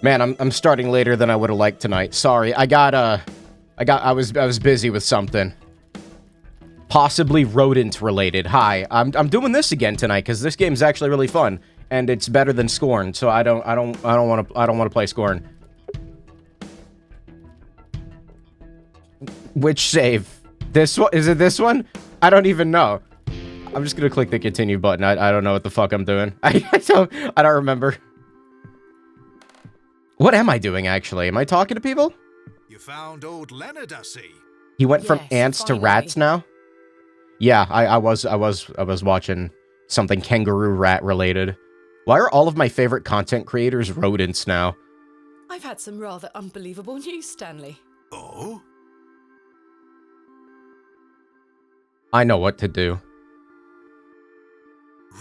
Man, I'm starting later than I would have liked tonight. Sorry, I was busy with something. Possibly rodent related. Hi, I'm doing this again tonight because this game's actually really fun and it's better than Scorn. So I don't want to play Scorn. Which save? This one? Is it this one? I don't even know. I'm just gonna click the continue button. I don't know what the fuck I'm doing. I don't remember. What am I doing actually? Am I talking to people? You found old Leonard, I see. He went from ants to rats now? Yeah, I was watching something kangaroo rat related. Why are all of my favorite content creators rodents now? I've had some rather unbelievable news, Stanley. Oh? I know what to do.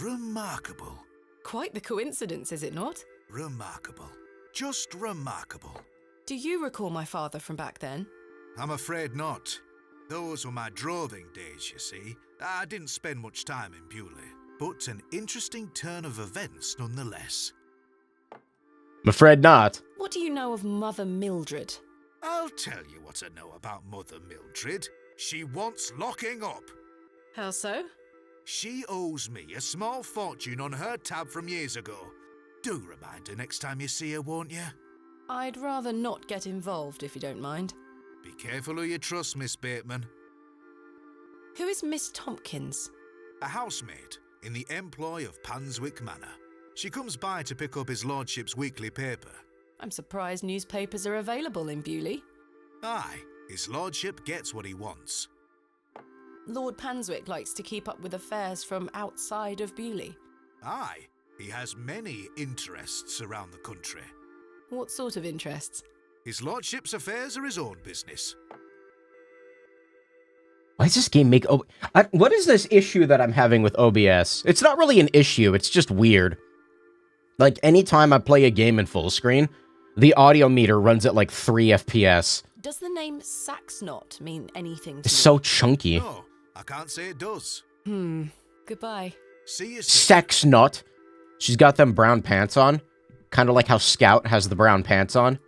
Remarkable. Quite the coincidence, is it not? Remarkable. Just remarkable. Do you recall my father from back then? I'm afraid not. Those were my droving days, you see. I didn't spend much time in Bewley, but an interesting turn of events nonetheless. I'm afraid not. What do you know of Mother Mildred? I'll tell you what I know about Mother Mildred. She wants locking up. How so? She owes me a small fortune on her tab from years ago. Do remind her next time you see her, won't you? I'd rather not get involved, if you don't mind. Be careful who you trust, Miss Bateman. Who is Miss Tompkins? A housemaid in the employ of Panswick Manor. She comes by to pick up his lordship's weekly paper. I'm surprised newspapers are available in Bewley. Aye, his lordship gets what he wants. Lord Panswick likes to keep up with affairs from outside of Bewley. Aye, he has many interests around the country. What sort of interests? His lordship's affairs are his own business. Why does this game make... what is this issue that I'm having with OBS? It's not really an issue, it's just weird. Like, anytime I play a game in full screen, the audio meter runs at like 3 FPS. Does the name Saxnot mean anything to It's you? so chunky. No, I can't say it does. Goodbye. See you soon. Sex nut. She's got them brown pants on. Kind of like how Scout has the brown pants on.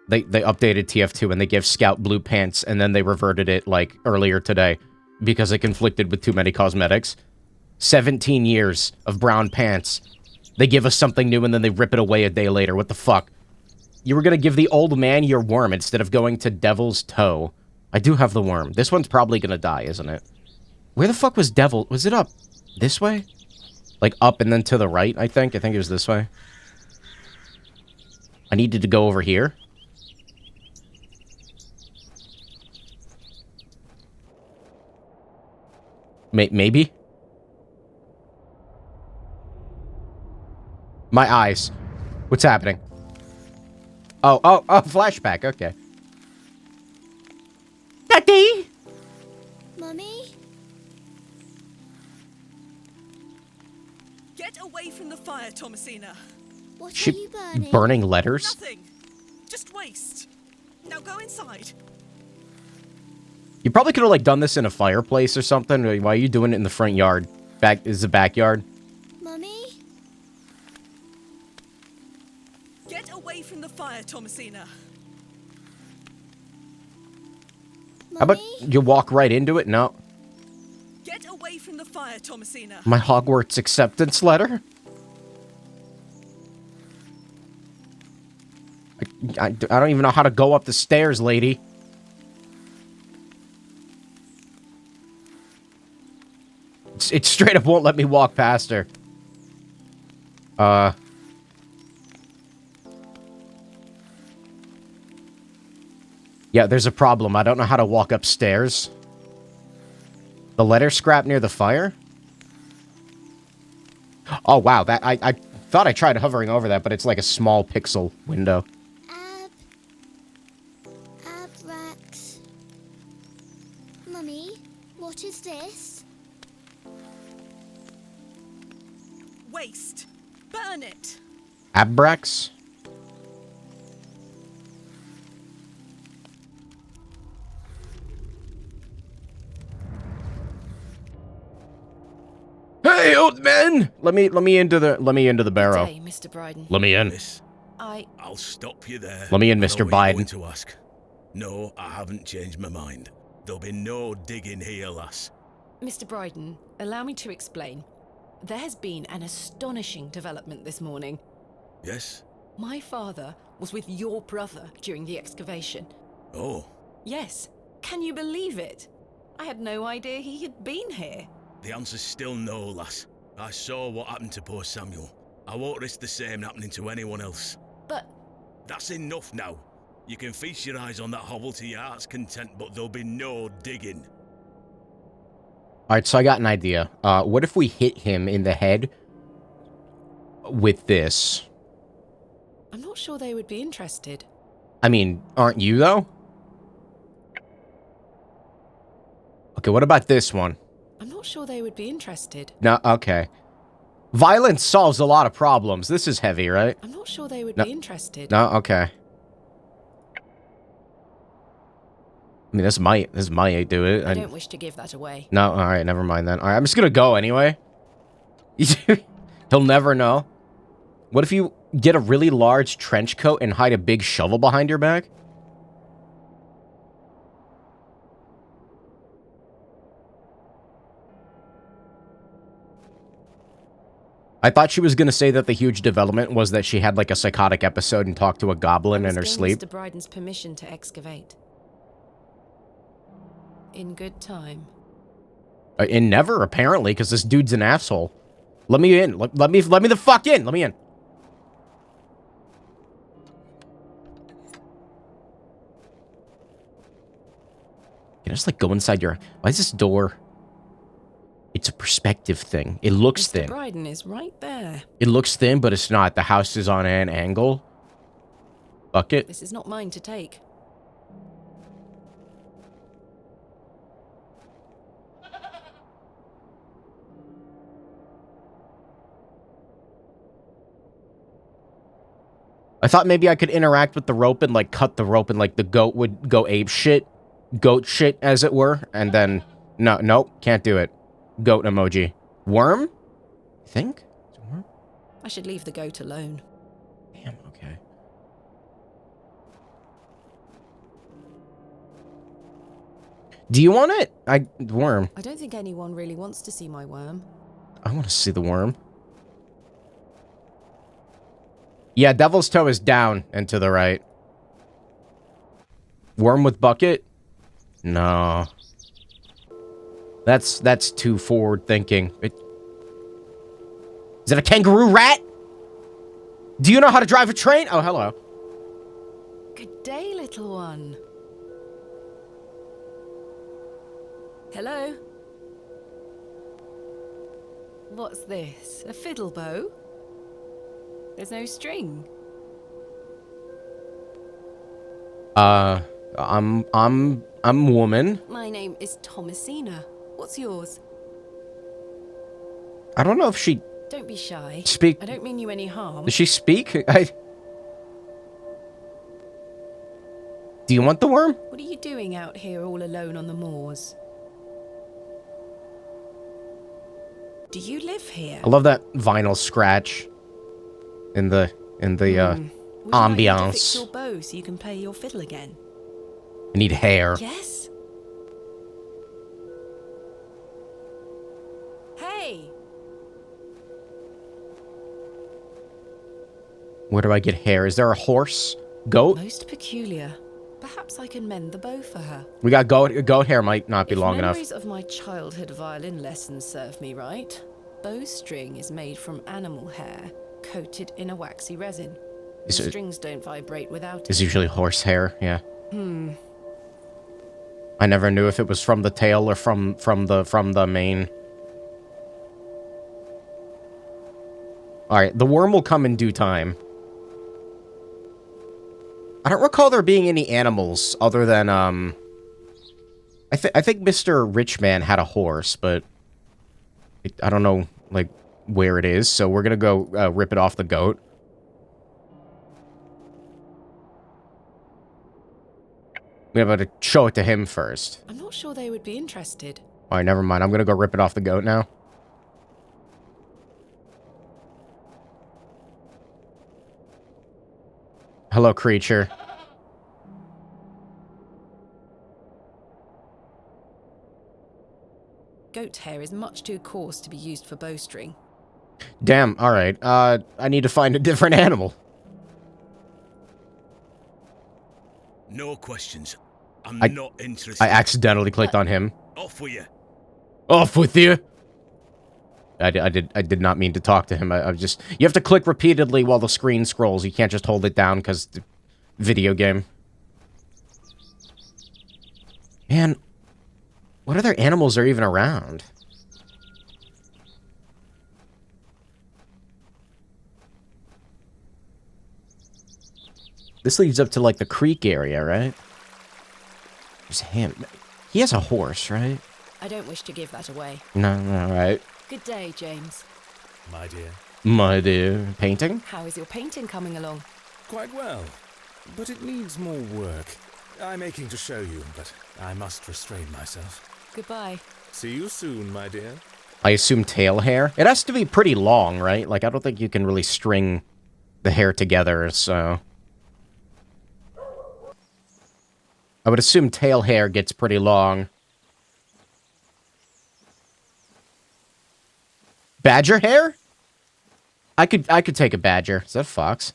They updated TF2 and they gave Scout blue pants and then they reverted it like earlier today because it conflicted with too many cosmetics. 17 years of brown pants. They give us something new and then they rip it away a day later. What the fuck? You were gonna give the old man your worm instead of going to Devil's Toe. I do have the worm. This one's probably gonna die, isn't it? Where the fuck was Devil? Was it up this way? Like up and then to the right, I think. I think it was this way. I needed to go over here. Maybe? My eyes. What's happening? Oh, flashback, okay. Daddy? Mummy? Get away from the fire, Thomasina. What She are you burning? burning letters? Nothing. Just waste. Now go inside. You probably could have, like, done this in a fireplace or something. Why are you doing it in the front yard? Is the backyard? Mummy? Get away from the fire, Thomasina. How about Mummy? you walk right into it? No. Get away from the fire, Thomasina. My Hogwarts acceptance letter? I don't even know how to go up the stairs, lady. It straight up won't let me walk past her. Yeah, there's a problem. I don't know how to walk upstairs. The letter scrap near the fire? Oh, wow. That I thought I tried hovering over that, but it's like a small pixel window. Abrax. Mummy, what is this? Waste. Burn it. Abrax? Hey, old man! Let me into the barrow. Good day, Mr. Bryden. Let me in. I'll stop you there. Let me in, I know Mr. what you're Biden. going to ask. No, I haven't changed my mind. There'll be no digging here, lass. Mr. Bryden, allow me to explain. There has been an astonishing development this morning. Yes? My father was with your brother during the excavation. Oh, Yes, can you believe it? I had no idea he had been here. the answer's still no, lass. I saw what happened to poor Samuel. I won't risk the same happening to anyone else. But That's enough now. You can feast your eyes on that hovel to your heart's content, but there'll be no digging. Alright, so I got an idea. What if we hit him in the head with this? I'm not sure they would be interested. I mean, aren't you, though? Okay, what about this one? I'm not sure they would be interested. No, okay. Violence solves a lot of problems. This is heavy, right? I'm not sure they would No. be interested. No, okay. I mean, this might do it. I don't wish to give that away. No, alright, never mind then. Alright, I'm just gonna go anyway. He'll never know. What if you get a really large trench coat and hide a big shovel behind your back? I thought she was gonna say that the huge development was that she had like a psychotic episode and talked to a goblin in her sleep. Mr. Bryden's permission to excavate. In good time. And never, apparently, because this dude's an asshole. Let me in. Let me the fuck in. Let me in. Can I just, like, go inside your... Why is this door... It's a perspective thing. It looks Mr. thin. Bryden is right there. It looks thin, but it's not. The house is on an angle. Bucket. This is not mine to take. I thought maybe I could interact with the rope and, like, cut the rope and, like, the goat would go ape shit. Goat shit, as it were. And then... No, nope. Can't do it. Goat emoji. Worm? I think? Is it worm? I should leave the goat alone. Damn, okay. Do you want it? Worm. I don't think anyone really wants to see my worm. I want to see the worm. Yeah, Devil's Toe is down and to the right. Worm with bucket? No. That's too forward thinking. Is it a kangaroo rat? Do you know how to drive a train? Oh, hello. Good day, little one. Hello? What's this? A fiddle bow? There's no string. I'm woman. My name is Thomasina. What's yours? I don't know if she Don't be shy. speak. I don't mean you any harm. Does she speak? Do you want the worm? What are you doing out here all alone on the moors? Do you live here? I love that vinyl scratch in the Would you like me to ambiance. fix your bow so you can play your fiddle again? I need hair. Yes? Hey! Where do I get hair? Is there a horse? Goat? Most peculiar. Perhaps I can mend the bow for her. We got goat. Goat hair might not be If long enough. memories of my childhood violin lessons serve me right, bowstring is made from animal hair, coated in a waxy resin. The Is it- strings don't vibrate without It's it. usually horse hair. Yeah. I never knew if it was from the tail or from the mane. All right, the worm will come in due time. I don't recall there being any animals other than I think Mr. Richman had a horse, but I don't know like where it is. So we're gonna go rip it off the goat. We have to show it to him first. I'm not sure they would be interested. All right, never mind. I'm gonna go rip it off the goat now. Hello, creature. Goat hair is much too coarse to be used for bowstring. Damn, alright. I need to find a different animal. No questions. I'm I- not interested. I accidentally clicked on him. Off with you. Off with you! I did not mean to talk to him. I was just... You have to click repeatedly while the screen scrolls. You can't just hold it down because... Video game. Man, what other animals are even around? This leads up to, like, the creek area, right? There's him. He has a horse, right? I don't wish to give that away. No, right. Good day, James. My dear. My dear. Painting? How is your painting coming along? Quite well, but it needs more work. I'm aching to show you, but I must restrain myself. Goodbye. See you soon, my dear. I assume tail hair? It has to be pretty long, right? Like, I don't think you can really string the hair together, so... I would assume tail hair gets pretty long. Badger hair? I could take a badger. Is that a fox?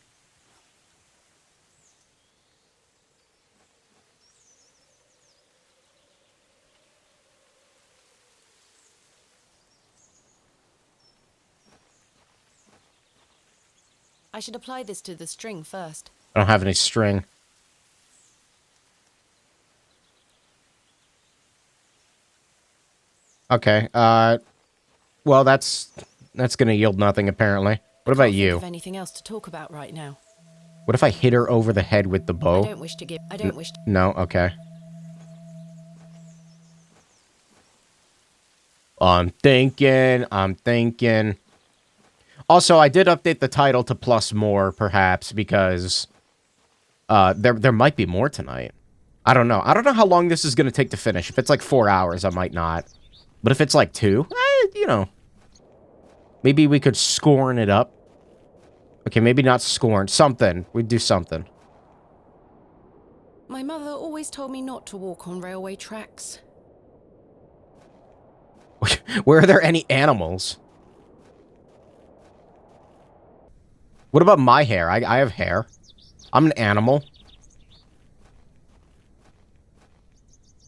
I should apply this to the string first. I don't have any string. Okay, well, that's gonna yield nothing, apparently. What about Can't think you? of anything else to talk about right now. What if I hit her over the head with the I bow? don't wish to give. I don't wish. No? Okay. I'm thinking. Also, I did update the title to plus more, perhaps, because there might be more tonight. I don't know. I don't know how long this is going to take to finish. If it's like 4 hours, I might not. But if it's like 2, you know. Maybe we could scorn it up. Okay, maybe not scorn. Something. We'd do something. My mother always told me not to walk on railway tracks. Where are there any animals? What about my hair? I have hair. I'm an animal.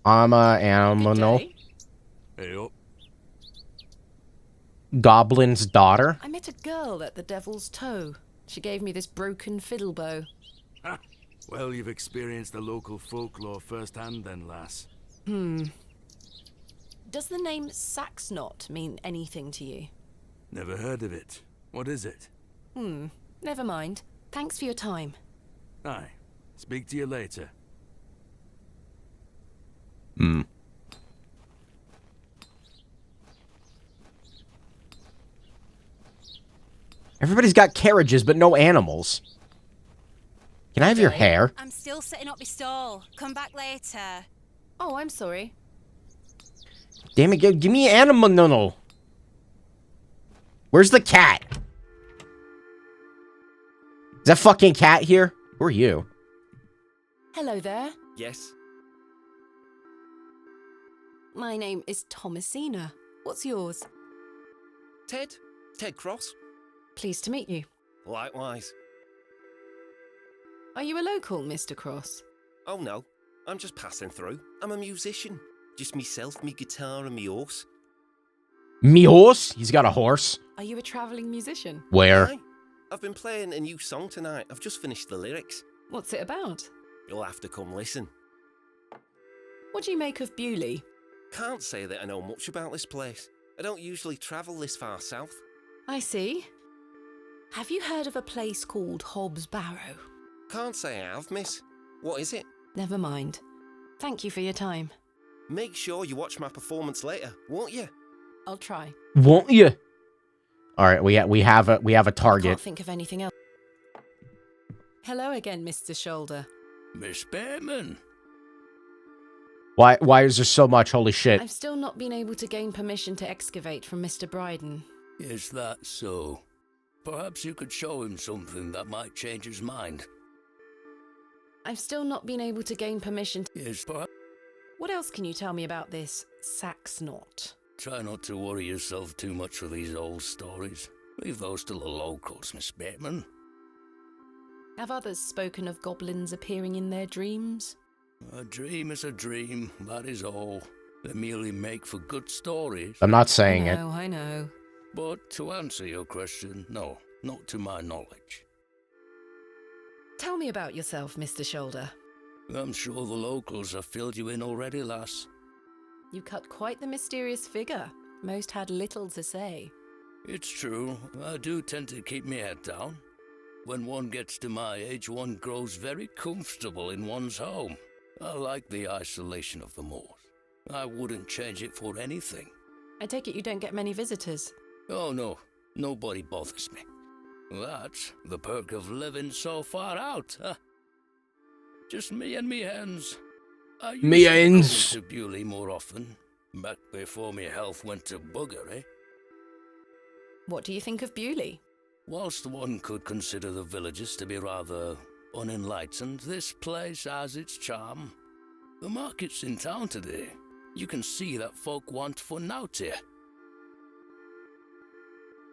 I'm a animal. Hey up. Goblin's daughter. I met a girl at the Devil's Toe. She gave me this broken fiddle bow. Ha! Well, you've experienced the local folklore firsthand then, lass. Does the name Saxnot mean anything to you? Never heard of it. What is it? Never mind. Thanks for your time. Aye. Speak to you later. Everybody's got carriages, but no animals. Can I have your hair? I'm still setting up my stall. Come back later. Oh, I'm sorry. Damn it, give me an animal. No. Where's the cat? Is that fucking cat here? Who are you? Hello there. Yes? My name is Thomasina. What's yours? Ted? Ted Cross? Pleased to meet you. Likewise. Are you a local, Mr. Cross? Oh no, I'm just passing through. I'm a musician. Just myself, me guitar and me horse. Me horse? He's got a horse. Are you a travelling musician? Where? Aye. I've been playing a new song tonight. I've just finished the lyrics. What's it about? You'll have to come listen. What do you make of Bewley? Can't say that I know much about this place. I don't usually travel this far south. I see. Have you heard of a place called Hobbs Barrow? Can't say I have, miss. What is it? Never mind. Thank you for your time. Make sure you watch my performance later, won't you? I'll try. Won't you? All right, we have a Can't target. think of anything else. Hello again, Mr. Shoulder. Miss Bateman. Why is there so much? Holy shit. I've still not been able to gain permission to excavate from Mr. Bryden. Is that so? Perhaps you could show him something that might change his mind. I've still not been able to gain permission to... Yes, perhaps. What else can you tell me about this Sax knot? Try not to worry yourself too much with these old stories. Leave those to the locals, Miss Bateman. Have others spoken of goblins appearing in their dreams? A dream is a dream, that is all. They merely make for good stories. I'm not saying it. I know. But to answer your question, no, not to my knowledge. Tell me about yourself, Mr. Shoulder. I'm sure the locals have filled you in already, lass. You cut quite the mysterious figure. Most had little to say. It's true, I do tend to keep my head down. When one gets to my age, one grows very comfortable in one's home. I like the isolation of the moors. I wouldn't change it for anything. I take it you don't get many visitors. Oh no, nobody bothers me. That's the perk of living so far out, huh? Just me and me hens. I used to come to Bewley more often, back before my health went to bugger, eh? What do you think of Bewley? Whilst one could consider the villages to be rather unenlightened, this place has its charm. The market's in town today. You can see that folk want fun out here.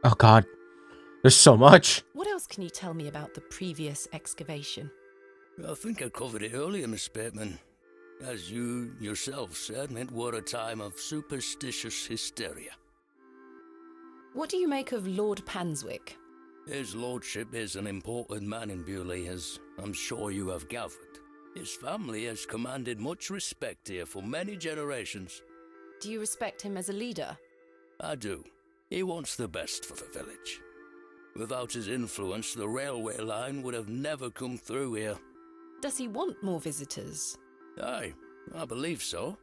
Oh god. There's so much. What else can you tell me about the previous excavation? I think I covered it earlier, Miss Bateman. As you yourself said, it were a time of superstitious hysteria. What do you make of Lord Panswick? His lordship is an important man in Bewley, as I'm sure you have gathered. His family has commanded much respect here for many generations. Do you respect him as a leader? I do. He wants the best for the village. Without his influence, the railway line would have never come through here. Does he want more visitors? Aye, I believe so.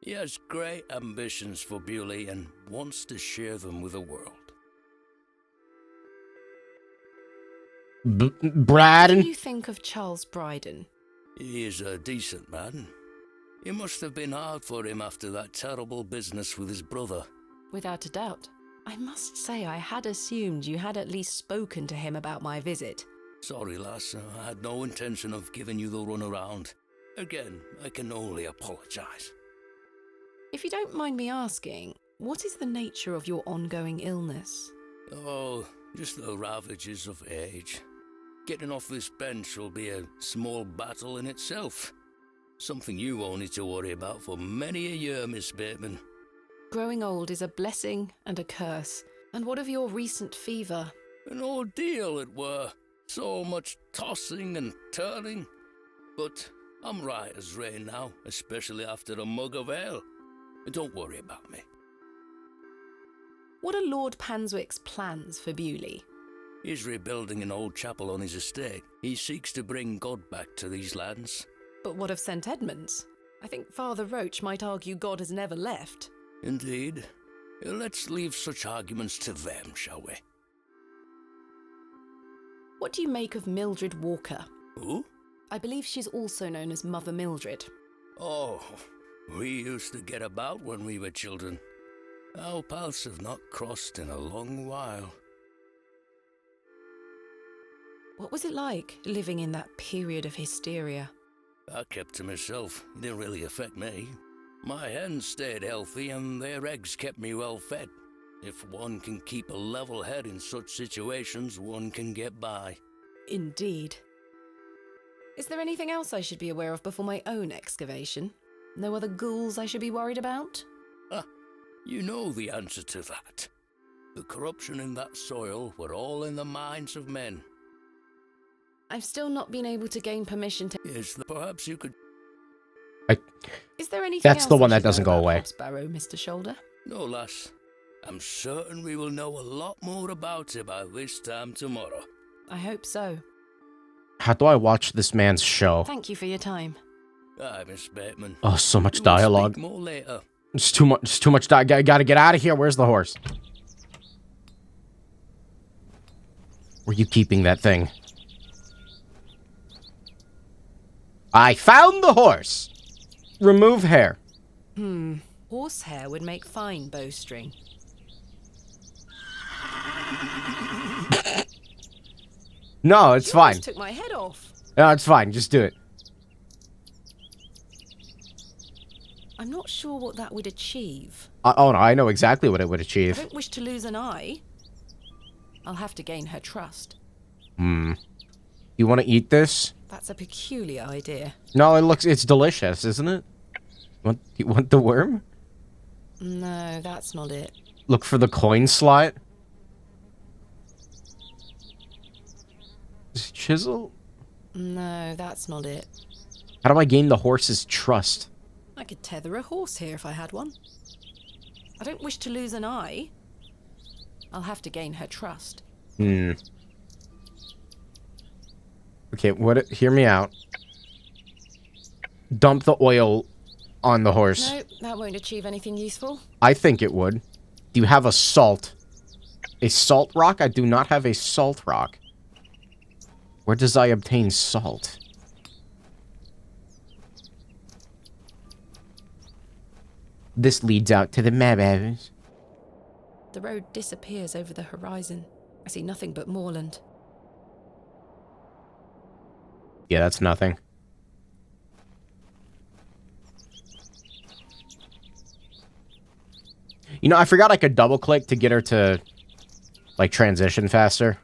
He has great ambitions for Bewley and wants to share them with the world. Brad? What do you think of Charles Bryden? He is a decent man. It must have been hard for him after that terrible business with his brother. Without a doubt. I must say I had assumed you had at least spoken to him about my visit. Sorry, lass, I had no intention of giving you the runaround. Again, I can only apologize. If you don't mind me asking, what is the nature of your ongoing illness? Oh, just the ravages of age. Getting off this bench will be a small battle in itself. Something you won't need to worry about for many a year, Miss Bateman. Growing old is a blessing and a curse. And what of your recent fever? An ordeal it were. So much tossing and turning. But I'm right as rain now, especially after a mug of ale. Don't worry about me. What are Lord Panswick's plans for Bewley? He's rebuilding an old chapel on his estate. He seeks to bring God back to these lands. But what of St. Edmunds? I think Father Roach might argue God has never left. Indeed. Let's leave such arguments to them, shall we? What do you make of Mildred Walker? Who? I believe she's also known as Mother Mildred. Oh, we used to get about when we were children. Our paths have not crossed in a long while. What was it like, living in that period of hysteria? I kept to myself. It didn't really affect me. My hens stayed healthy and their eggs kept me well fed. If one can keep a level head in such situations, one can get by. Indeed. Is there anything else I should be aware of before my own excavation? No other ghouls I should be worried about? Ah, you know the answer to that. The corruption in that soil were all in the minds of men. I've still not been able to gain permission to... Yes, perhaps you could... Is there anything That's else the one I that should know doesn't go about away. Hobbs Barrow, Mr. Shoulder? No, lass. I'm certain we will know a lot more about it by this time tomorrow. I hope so. How do I watch this man's show? Thank you for your time. Aye, Miss Bateman. Oh, so much We will dialogue. speak more later. It's too much. It's too much. Gotta get out of here. Where's the horse? Where are you keeping that thing? I found the horse. Remove hair. Horsehair would make fine bowstring. No, it's You fine. almost took my head off. No, it's fine. Just do it. not sure what that would achieve. Oh, no, I know exactly what it would I achieve. don't wish to lose an eye. I'll have to gain her trust. You want to eat this? That's a peculiar idea. No, it's delicious, isn't it? You want the worm? No, that's not it. Look for the coin slot. Chisel? No, that's not it. How do I gain the horse's trust? I could tether a horse here if I had one. I don't wish to lose an eye. I'll have to gain her trust. Okay, hear me out. Dump the oil on the horse. No, that won't achieve anything useful. I think it would. Do you have a salt? A salt rock? I do not have a salt rock. Where does I obtain salt? This leads out to the meadows. The road disappears over the horizon. I see nothing but moorland. Yeah, that's nothing. You know, I forgot I could double click to get her to, like, transition faster.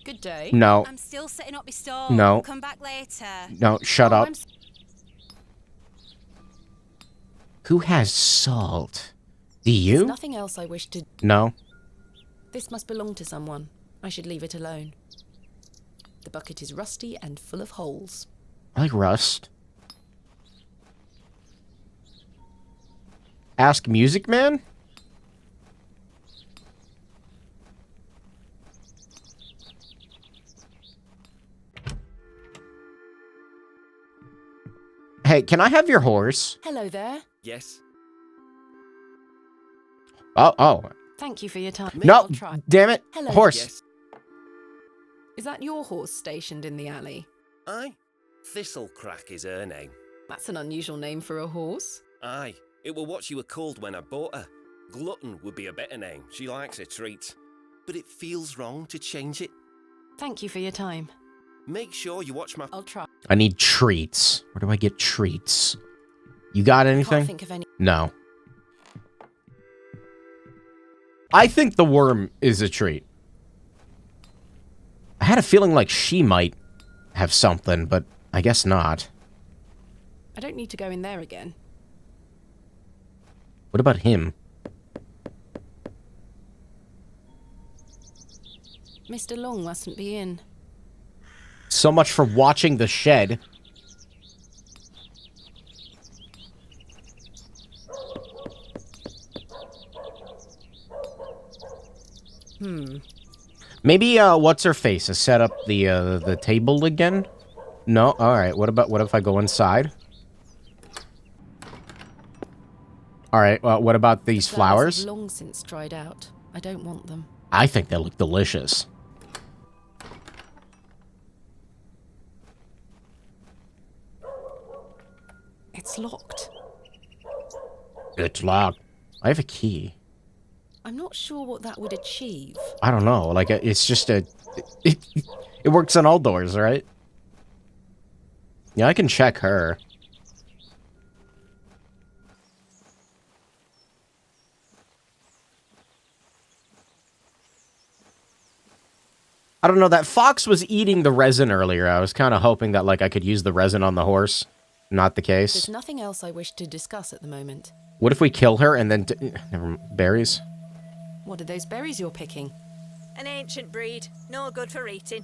Good day. No. I'm still setting up my stall. No. Come back later. No, shut Oh, up. I'm Who has salt? Do There's you? nothing else I wish to... No. This must belong to someone. I should leave it alone. The bucket is rusty and full of holes. I like rust. Ask Music Man? Hey, can I have your horse? Hello there. Yes. Oh. Thank you for your time. No, I'll try. damn it. Hello. Horse. Yes. Is that your horse stationed in the alley? Aye. Thistlecrack is her name. That's an unusual name for a horse. Aye. It were what she were called when I bought her. Glutton would be a better name. She likes her treats. But it feels wrong to change it. Thank you for your time. Make sure you watch my... I'll try. I need treats. Where do I get treats? You got anything? Can't think of any. No. I think the worm is a treat. I had a feeling like she might have something, but I guess not. I don't need to go in there again. What about him? Mr. Long mustn't be in. So much for watching the shed. Maybe what's her face has set up the table again? No. All right. What if I go inside? All right. Well, what about these flowers? Have long since dried out. I don't want them. I think they look delicious. It's locked. It's locked. I have a key. I'm not sure what that would achieve. I don't know. Like, it's just a... It works on all doors, right? Yeah, I can check her. I don't know, that fox was eating the resin earlier. I was kind of hoping that, like, I could use the resin on the horse. Not the case. There's nothing else I wish to discuss at the moment. What if we kill her and then... berries? What are those berries you're picking? An ancient breed, no good for eating.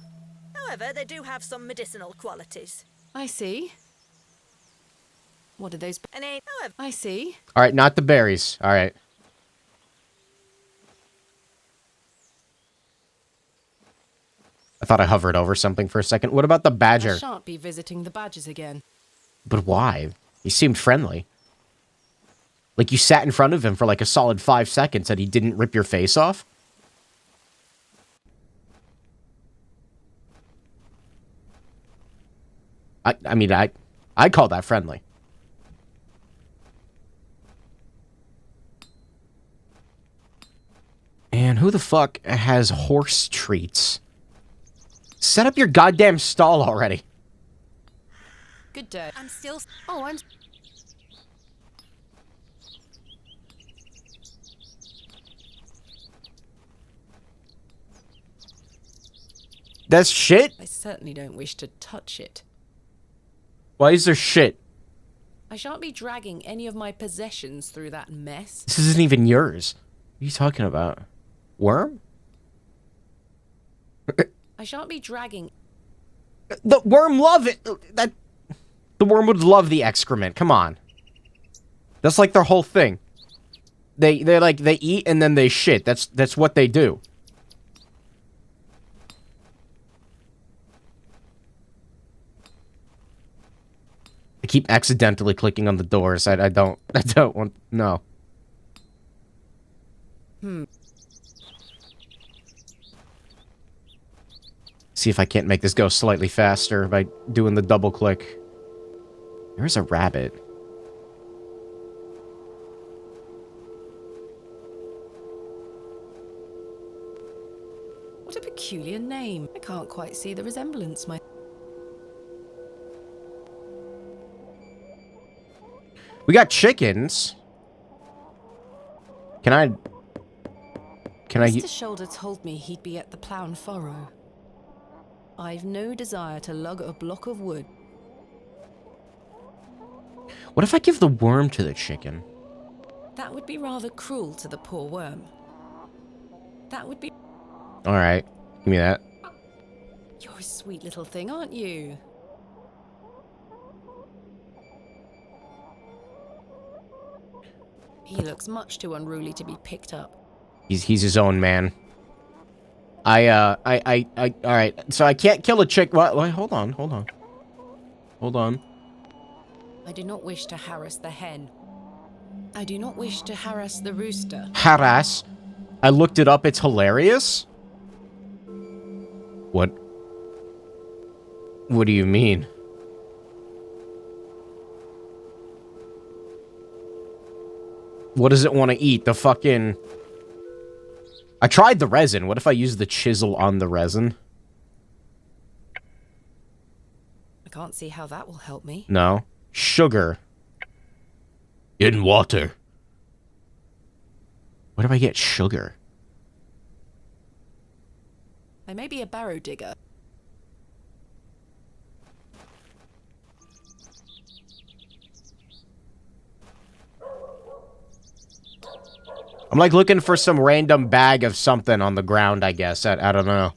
However, they do have some medicinal qualities. I see. What are those... However, I see. All right, not the berries. All right. I thought I hovered over something for a second. What about the badger? I shan't be visiting the badgers again. But why? He seemed friendly. Like you sat in front of him for like a solid 5 seconds and he didn't rip your face off? I mean, I call that friendly. And who the fuck has horse treats? Set up your goddamn stall already. Good day. I'm still. Oh, I'm. That's shit? I certainly don't wish to touch it. Why is there shit? I shan't be dragging any of my possessions through that mess. This isn't even yours. What are you talking about? Worm? I shan't be dragging. The worm love it. The worm would love the excrement. Come on. That's like their whole thing. They eat and then they shit. That's what they do. I keep accidentally clicking on the doors. I don't want no. See if I can't make this go slightly faster by doing the double click. There's a rabbit. What a peculiar name. I can't quite see the resemblance, We got chickens. Can I... Mr. Shoulder told me he'd be at the plough and furrow. I've no desire to lug a block of wood. What if I give the worm to the chicken? That would be rather cruel to the poor worm. That would be... Alright. Give me that. You're a sweet little thing, aren't you? He looks much too unruly to be picked up. He's his own man. Alright. So I can't kill a chick. What? Wait, hold on. I do not wish to harass the hen. I do not wish to harass the rooster. Harass. I looked it up. It's hilarious. What? What do you mean? What does it want to eat? The fucking... I tried the resin. What if I use the chisel on the resin? I can't see how that will help me. No. Sugar. In water. Where do I get sugar? I may be a barrow digger. I'm like looking for some random bag of something on the ground, I guess. I don't know.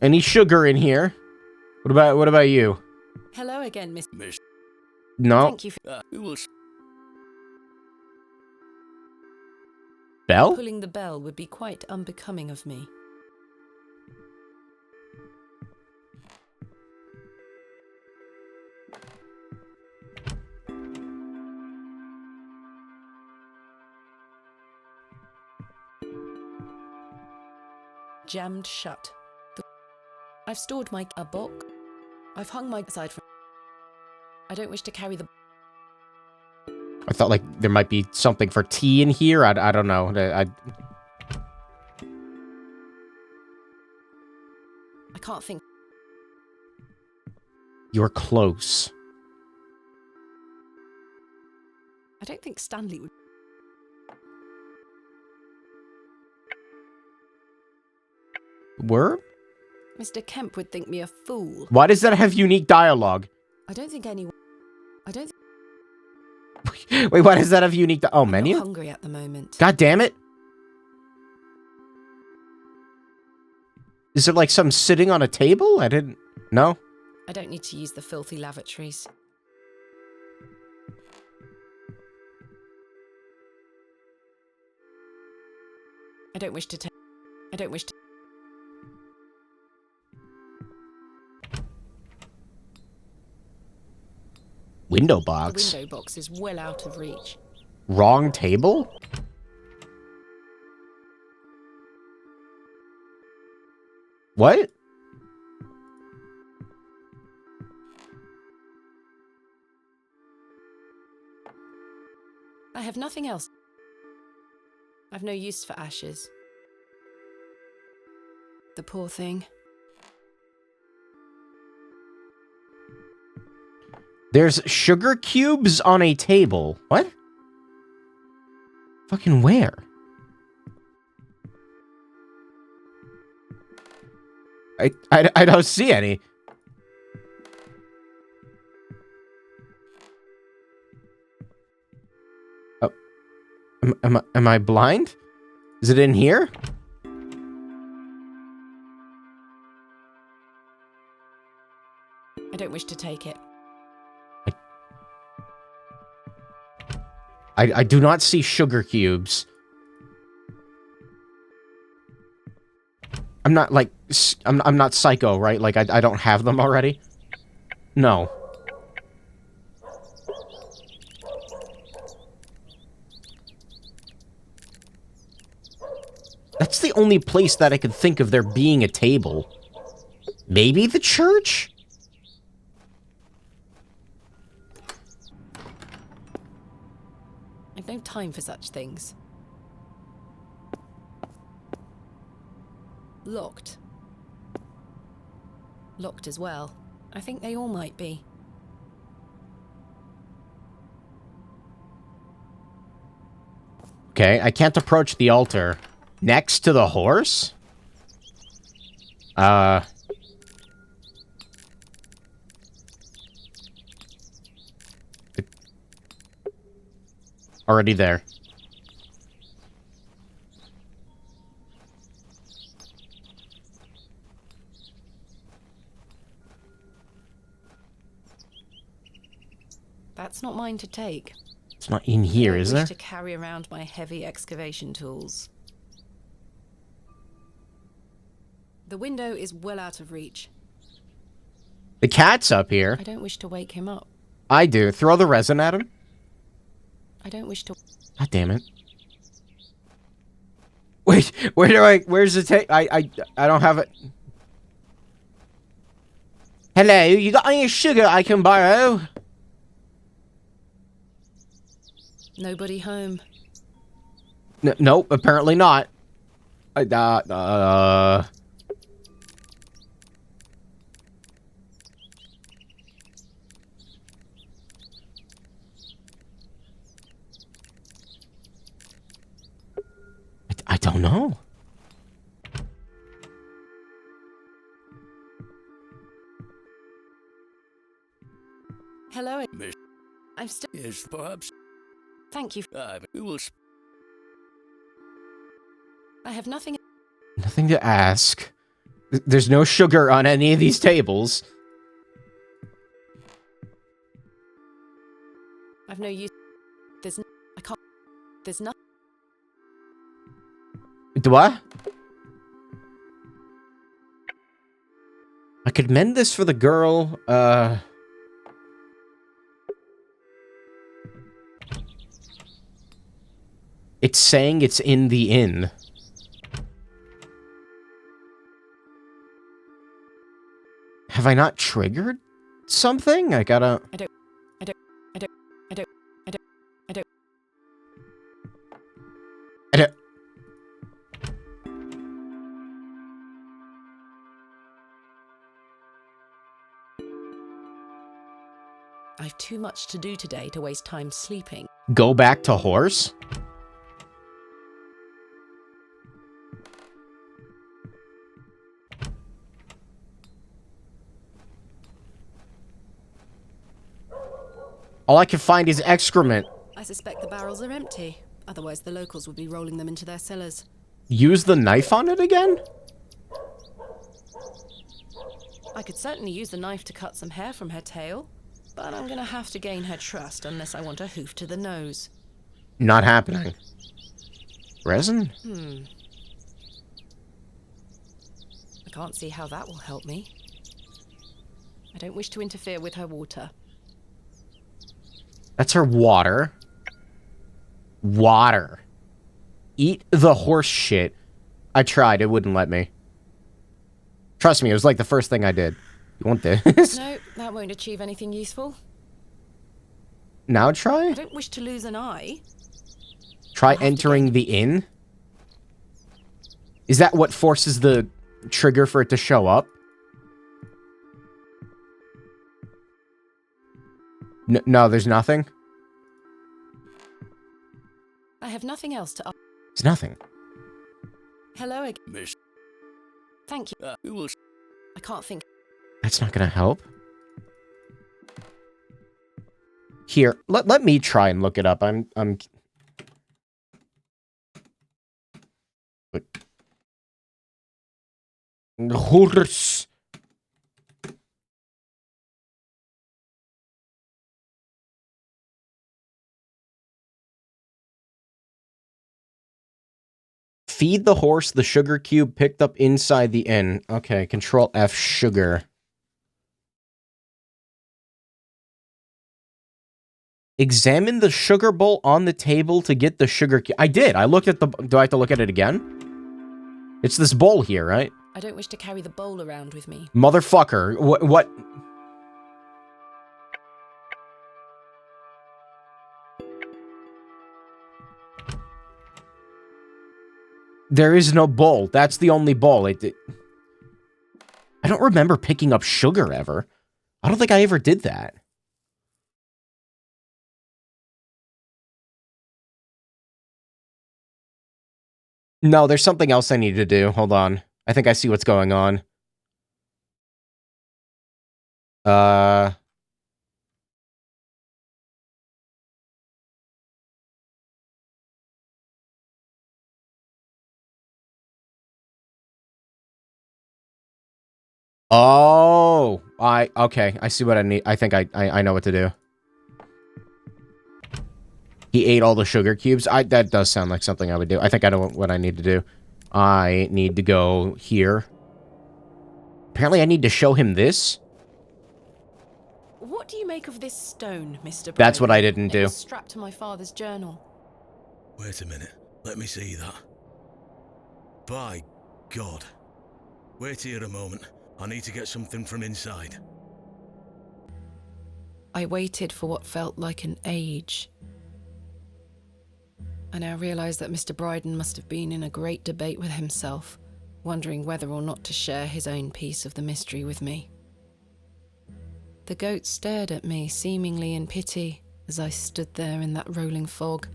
Any sugar in here? What about you? Hello again, Miss. No. Thank you for We will. Bell? pulling the bell would be quite unbecoming of me. Jammed shut. I've stored a book. I've hung my side from. I don't wish to carry the. I thought like there might be something for tea in here. I don't know. I can't think. You're close. I don't think Stanley would. Worm? Mr. Kemp would think me a fool. Why does that have unique dialogue? I don't think anyone. I don't. Wait, why does that have unique oh, I'm menu? not hungry at the moment. God damn it. Is it like some sitting on a table? I didn't... No? I don't need to use the filthy lavatories. I don't wish to take. I don't wish to. Window The box? window box is well out of reach. Wrong table? What? I have nothing else. I've no use for ashes. The poor thing. There's sugar cubes on a table. What? Fucking where? I don't see any. Oh, am I blind? Is it in here? I don't wish to take it. I do not see sugar cubes. I'm not, like, I'm not psycho, right? Like, I don't have them already? No. That's the only place that I could think of there being a table. Maybe the church? I've no time for such things. Locked. Locked as well. I think they all might be. Okay, I can't approach the altar. Next to the horse? Already there. That's not mine to take. It's not in here, is I there? wish to carry around my heavy excavation tools. The window is well out of reach. The cat's up here. I don't wish to wake him up. I do. Throw the resin at him. I don't wish to... God damn it. Wait, where's the tape? I don't have it. Hello, you got any sugar I can borrow? Nobody home. Nope, apparently not. I don't know. Hello. Miss, I'm still... yes, perhaps. Thank you. We will. I have nothing... Nothing to ask. There's no sugar on any of these tables. I've no use... There's... I can't... There's nothing... What? I could mend this for the girl, It's saying it's in the inn. Have I not triggered something? I don't... I've too much to do today to waste time sleeping. Go back to horse? All I can find is excrement. I suspect the barrels are empty. Otherwise, the locals would be rolling them into their cellars. Use the knife on it again? I could certainly use the knife to cut some hair from her tail, but I'm gonna have to gain her trust unless I want a hoof to the nose. Not happening. Resin? I can't see how that will help me. I don't wish to interfere with her water. That's her water. Water. Eat the horse shit. I tried, it wouldn't let me. Trust me, it was like the first thing I did. You want this? No, that won't achieve anything useful. Now try? I don't wish to lose an eye. Try entering the inn? Is that what forces the trigger for it to show up? No, there's nothing? I have nothing else to... It's nothing. Hello again. Miss. Thank you. We will. I can't think... That's not gonna help. Here, let me try and look it up. I'm... Horse. Feed the horse the sugar cube picked up inside the inn. Okay, Control F, sugar. Examine the sugar bowl on the table to get the sugar cube. I did. I looked at the... Do I have to look at it again? It's this bowl here, right? I don't wish to carry the bowl around with me. Motherfucker. What? There is no bowl. That's the only bowl. I don't remember picking up sugar ever. I don't think I ever did that. No, there's something else I need to do. Hold on. I think I see what's going on. Oh, okay. I see what I need. I think I know what to do. He ate all the sugar cubes. That does sound like something I would do. I think I know what I need to do. I need to go here. Apparently I need to show him this. What do you make of this stone, Mr. Barrow? That's what I didn't do. It was strapped to my father's journal. Wait a minute. Let me see that. By God. Wait here a moment. I need to get something from inside. I waited for what felt like an age. I now realize that Mr. Bryden must have been in a great debate with himself, wondering whether or not to share his own piece of the mystery with me. The goat stared at me, seemingly in pity, as I stood there in that rolling fog.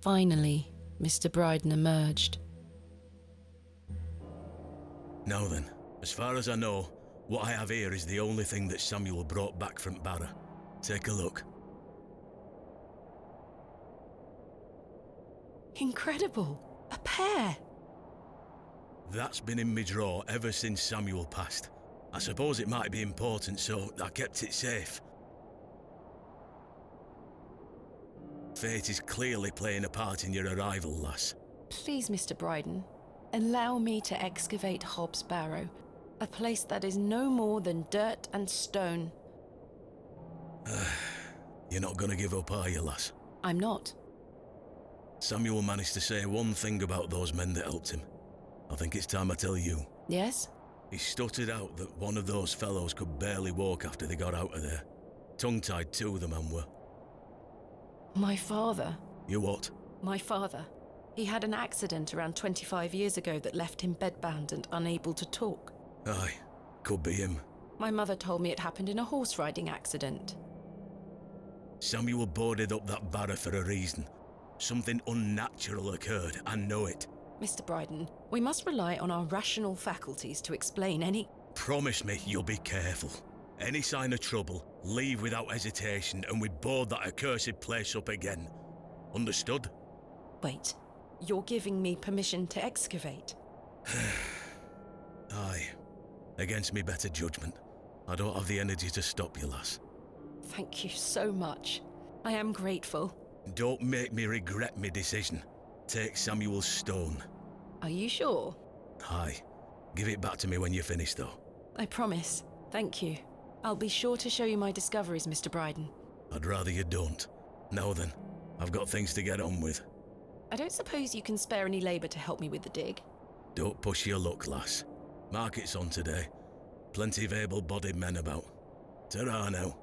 Finally, Mr. Bryden emerged. Now then, as far as I know, what I have here is the only thing that Samuel brought back from Barrow. Take a look. Incredible! A pear! That's been in my drawer ever since Samuel passed. I suppose it might be important, so I kept it safe. Fate is clearly playing a part in your arrival, lass. Please, Mr. Bryden, allow me to excavate Hobbs Barrow, a place that is no more than dirt and stone. You're not gonna give up, are you, lass? I'm not. Samuel managed to say one thing about those men that helped him. I think it's time I tell you. Yes? He stuttered out that one of those fellows could barely walk after they got out of there. Tongue-tied too, the man were. My father. You what? My father. He had an accident around 25 years ago that left him bedbound and unable to talk. Aye, could be him. My mother told me it happened in a horse riding accident. Samuel boarded up that barrow for a reason. Something unnatural occurred, I know it. Mr. Bryden, we must rely on our rational faculties to explain any... Promise me you'll be careful. Any sign of trouble, leave without hesitation and we board that accursed place up again. Understood? Wait, you're giving me permission to excavate? Aye. Against me better judgment. I don't have the energy to stop you, lass. Thank you so much. I am grateful. Don't make me regret my decision. Take Samuel's stone. Are you sure? Aye. Give it back to me when you're finished, though. I promise. Thank you. I'll be sure to show you my discoveries, Mr. Bryden. I'd rather you don't. Now then, I've got things to get on with. I don't suppose you can spare any labour to help me with the dig? Don't push your luck, lass. Market's on today. Plenty of able-bodied men about. Ta-ra now.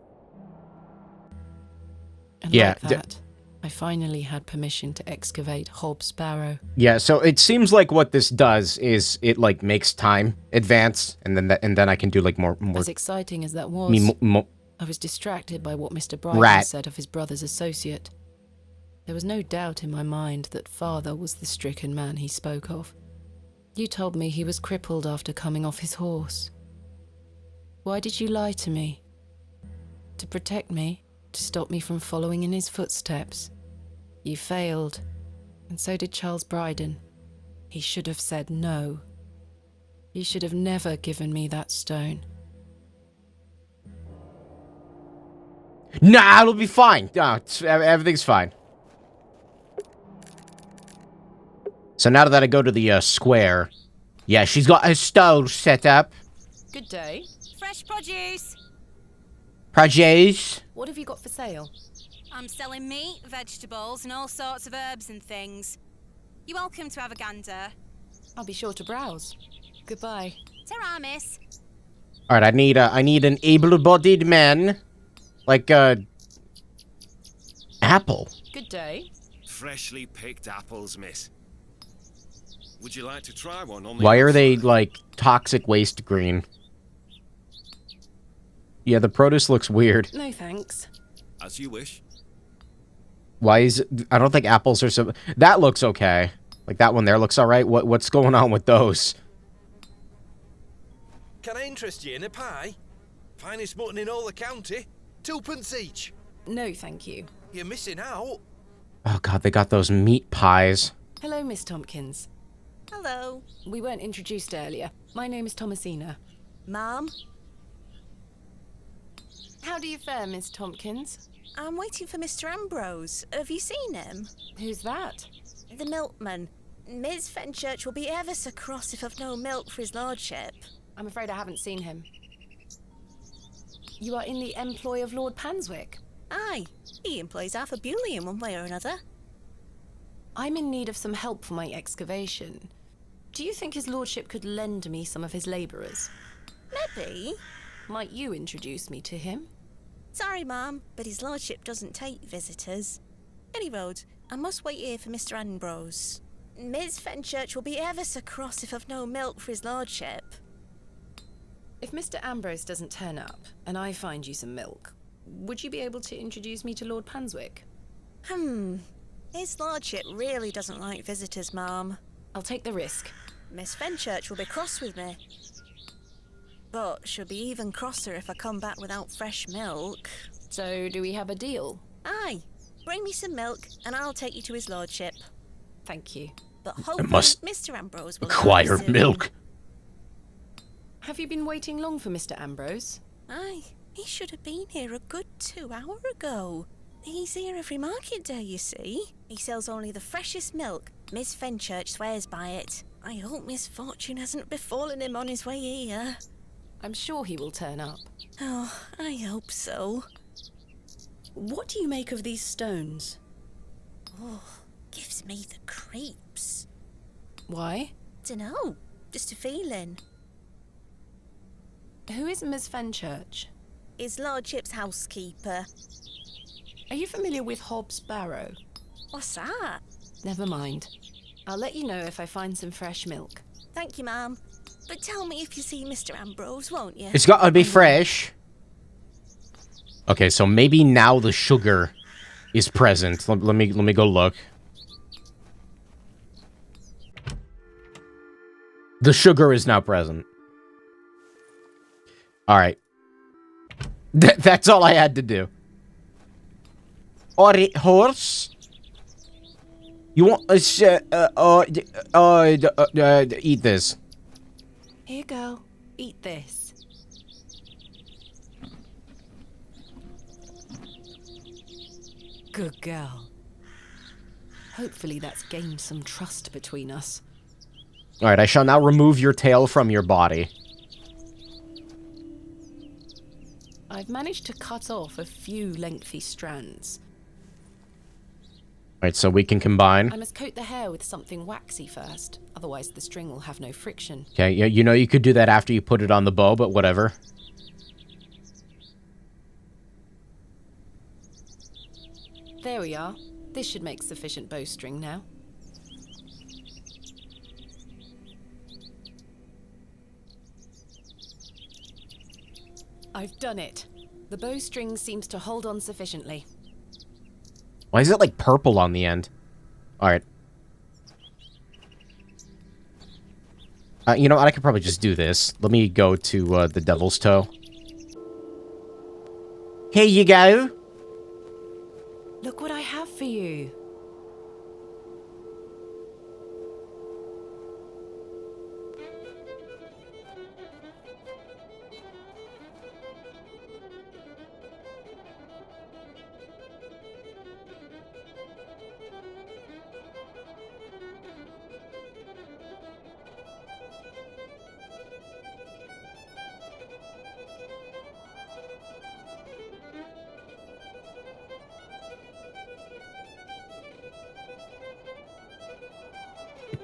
And Yeah, like that, I finally had permission to excavate Hobbs Barrow. Yeah, so it seems like what this does is it, like, makes time advance, and then I can do, like, more... As exciting as that was, I was distracted by what Mr. Bryden said of his brother's associate. There was no doubt in my mind that father was the stricken man he spoke of. You told me he was crippled after coming off his horse. Why did you lie to me? To protect me? To stop me from following in his footsteps? You failed, and so did Charles Bryden. He should have said no. He should have never given me that stone. Nah, it'll be fine. No, everything's fine. So now that I go to the square, yeah, she's got a stove set up. Good day. Fresh produce. Produce. What have you got for sale? I'm selling meat, vegetables, and all sorts of herbs and things. You're welcome to have a gander. I'll be sure to browse. Goodbye. Ta-ra, miss. All right, I need an able-bodied man, like apple. Good day. Freshly picked apples, miss. Would you like to try one on the Why are they, outside? like, toxic waste green? Yeah, the produce looks weird. No thanks. As you wish. Why is it... I don't think apples are so... That looks okay. Like, that one there looks alright. What's going on with those? Can I interest you in a pie? Finest mutton in all the county. 2p each. No, thank you. You're missing out. Oh, God, they got those meat pies. Hello, Miss Tompkins. Hello. We weren't introduced earlier. My name is Thomasina. Ma'am? How do you fare, Miss Tompkins? I'm waiting for Mr. Ambrose. Have you seen him? Who's that? The milkman. Miss Fenchurch will be ever so cross if I've no milk for his lordship. I'm afraid I haven't seen him. You are in the employ of Lord Panswick? Aye, he employs Arthur Bewley in one way or another. I'm in need of some help for my excavation. Do you think his lordship could lend me some of his labourers? Maybe. Might you introduce me to him? Sorry, ma'am, but his lordship doesn't take visitors. Any road, I must wait here for Mr. Ambrose. Miss Fenchurch will be ever so cross if I've no milk for his lordship. If Mr. Ambrose doesn't turn up, and I find you some milk, would you be able to introduce me to Lord Panswick? His lordship really doesn't like visitors, ma'am. I'll take the risk. Miss Fenchurch will be cross with me. But she'll be even crosser if I come back without fresh milk. So, do we have a deal? Aye. Bring me some milk, and I'll take you to his lordship. Thank you. But hopefully must Mr. Ambrose will acquire arrive soon. milk. Have you been waiting long for Mr. Ambrose? Aye. He should have been here a good 2 hours ago. He's here every market day, you see. He sells only the freshest milk. Miss Fenchurch swears by it. I hope misfortune hasn't befallen him on his way here. I'm sure he will turn up. Oh, I hope so. What do you make of these stones? Oh, gives me the creeps. Why? Dunno, just a feeling. Who is Miss Fenchurch? His lordship's housekeeper. Are you familiar with Hobbs Barrow? What's that? Never mind. I'll let you know if I find some fresh milk. Thank you, ma'am. But tell me if you see Mr. Ambrose, won't you? It's gotta be fresh. Okay, so maybe now the sugar is present. Let me go look. The sugar is now present. All right. That's all I had to do. Alright, horse. You want eat this. Here, girl. Eat this. Good girl. Hopefully that's gained some trust between us. Alright, I shall now remove your tail from your body. I've managed to cut off a few lengthy strands. Alright, so we can combine. I must coat the hair with something waxy first, otherwise the string will have no friction. Okay, you know you could do that after you put it on the bow, but whatever. There we are. This should make sufficient bowstring now. I've done it. The bowstring seems to hold on sufficiently. Why is it like purple on the end? Alright. You know what? I could probably just do this. Let me go to the Devil's Toe. Here you go. Look what I have for you.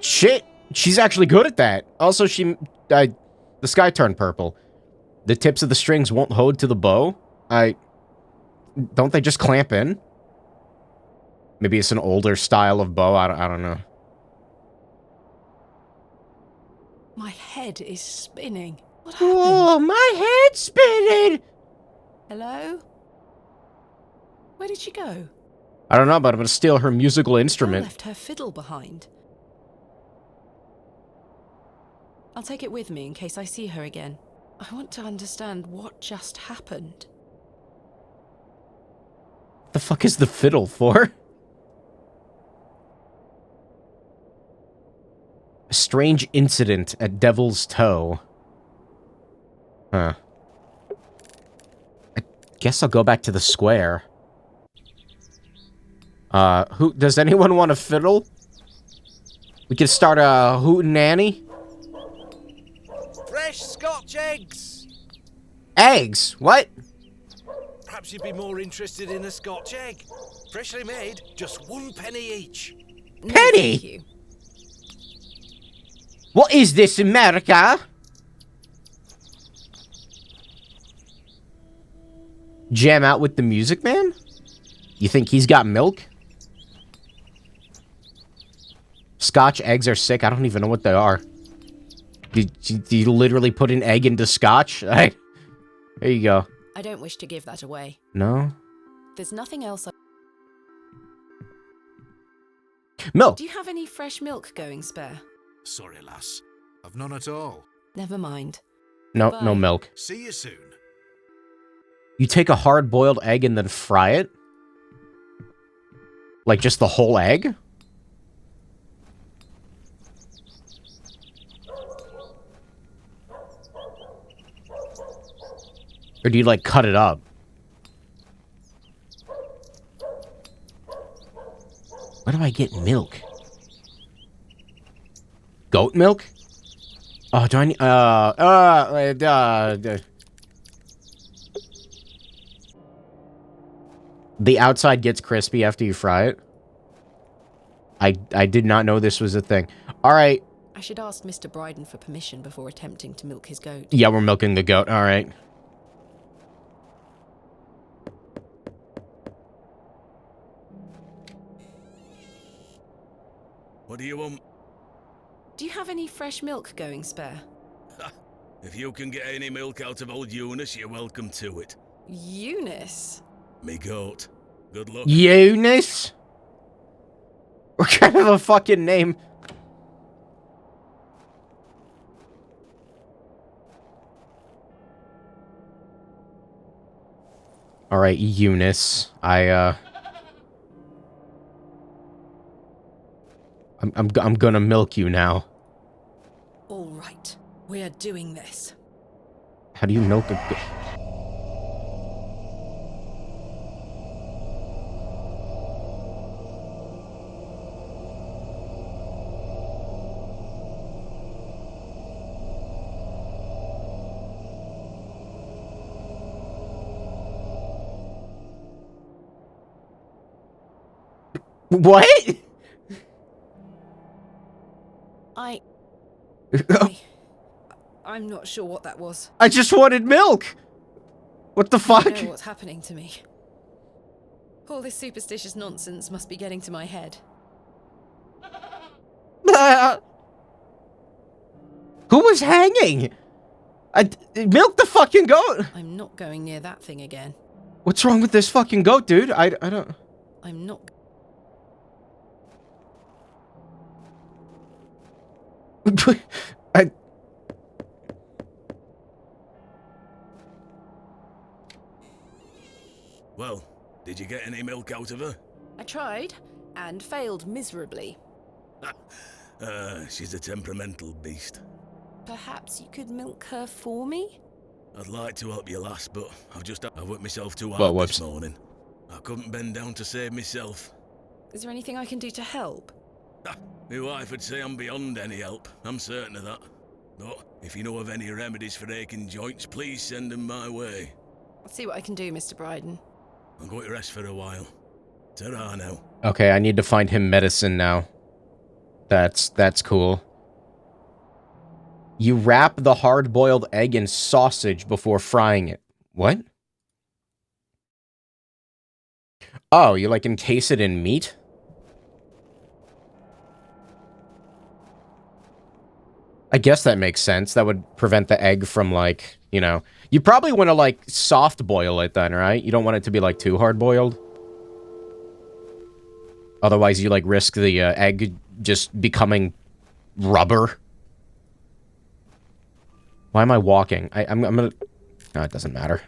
Shit! She's actually good at that. Also, the sky turned purple. The tips of the strings won't hold to the bow. Don't they just clamp in? Maybe it's an older style of bow. I don't know. My head is spinning. What happened? Oh, my head's spinning! Hello? Where did she go? I don't know, but I'm gonna steal her musical instrument. I left her fiddle behind. I'll take it with me in case I see her again. I want to understand what just happened. The fuck is the fiddle for? A strange incident at Devil's Toe. Huh. I guess I'll go back to the square. Does anyone want a fiddle? We could start a hootenanny. Fresh Scotch eggs! Eggs? What? Perhaps you'd be more interested in a Scotch egg. Freshly made, just 1 penny each. No, Penny? thank you. What is this, America? Jam out with the music man? You think he's got milk? Scotch eggs are sick. I don't even know what they are. Do you literally put an egg into scotch? There you go. I don't wish to give that away. No? There's nothing else. Milk. Do you have any fresh milk going spare? Sorry, lass. I've none at all. Never mind. No, Bye. no milk. See you soon. You take a hard-boiled egg and then fry it? Like just the whole egg? Or do you, like, cut it up? Where do I get milk? Goat milk? Oh, do I need... The outside gets crispy after you fry it? I did not know this was a thing. Alright. I should ask Mr. Bryden for permission before attempting to milk his goat. Yeah, we're milking the goat. Alright. What do you want? Do you have any fresh milk going spare? If you can get any milk out of old Eunice, you're welcome to it. Eunice? Me goat. Good luck. Eunice? What kind of a fucking name? Alright, Eunice. I'm gonna milk you now. All right, we are doing this. How do you milk a goat? What? I'm not sure what that was. I just wanted milk! What the fuck? I know what's happening to me. All this superstitious nonsense must be getting to my head. Who was hanging? Milk the fucking goat! I'm not going near that thing again. What's wrong with this fucking goat, dude? I don't... I'm not... Well, did you get any milk out of her? I tried, and failed miserably. She's a temperamental beast. Perhaps you could milk her for me? I'd like to help you, lass, but I worked myself too Well, hard this morning. I couldn't bend down to save myself. Is there anything I can do to help? My wife would say I'm beyond any help, I'm certain of that. But if you know of any remedies for aching joints, please send them my way. I'll see what I can do, Mr. Bryden. I'm going to rest for a while. Ta-ra now. Okay, I need to find him medicine now. That's cool. You wrap the hard-boiled egg in sausage before frying it. What? Oh, you like encase it in meat? I guess that makes sense. That would prevent the egg from, like, you know... You probably want to, like, soft boil it then, right? You don't want it to be, like, too hard-boiled. Otherwise, you, like, risk the egg just becoming rubber. Why am I walking? I'm gonna... No, it doesn't matter.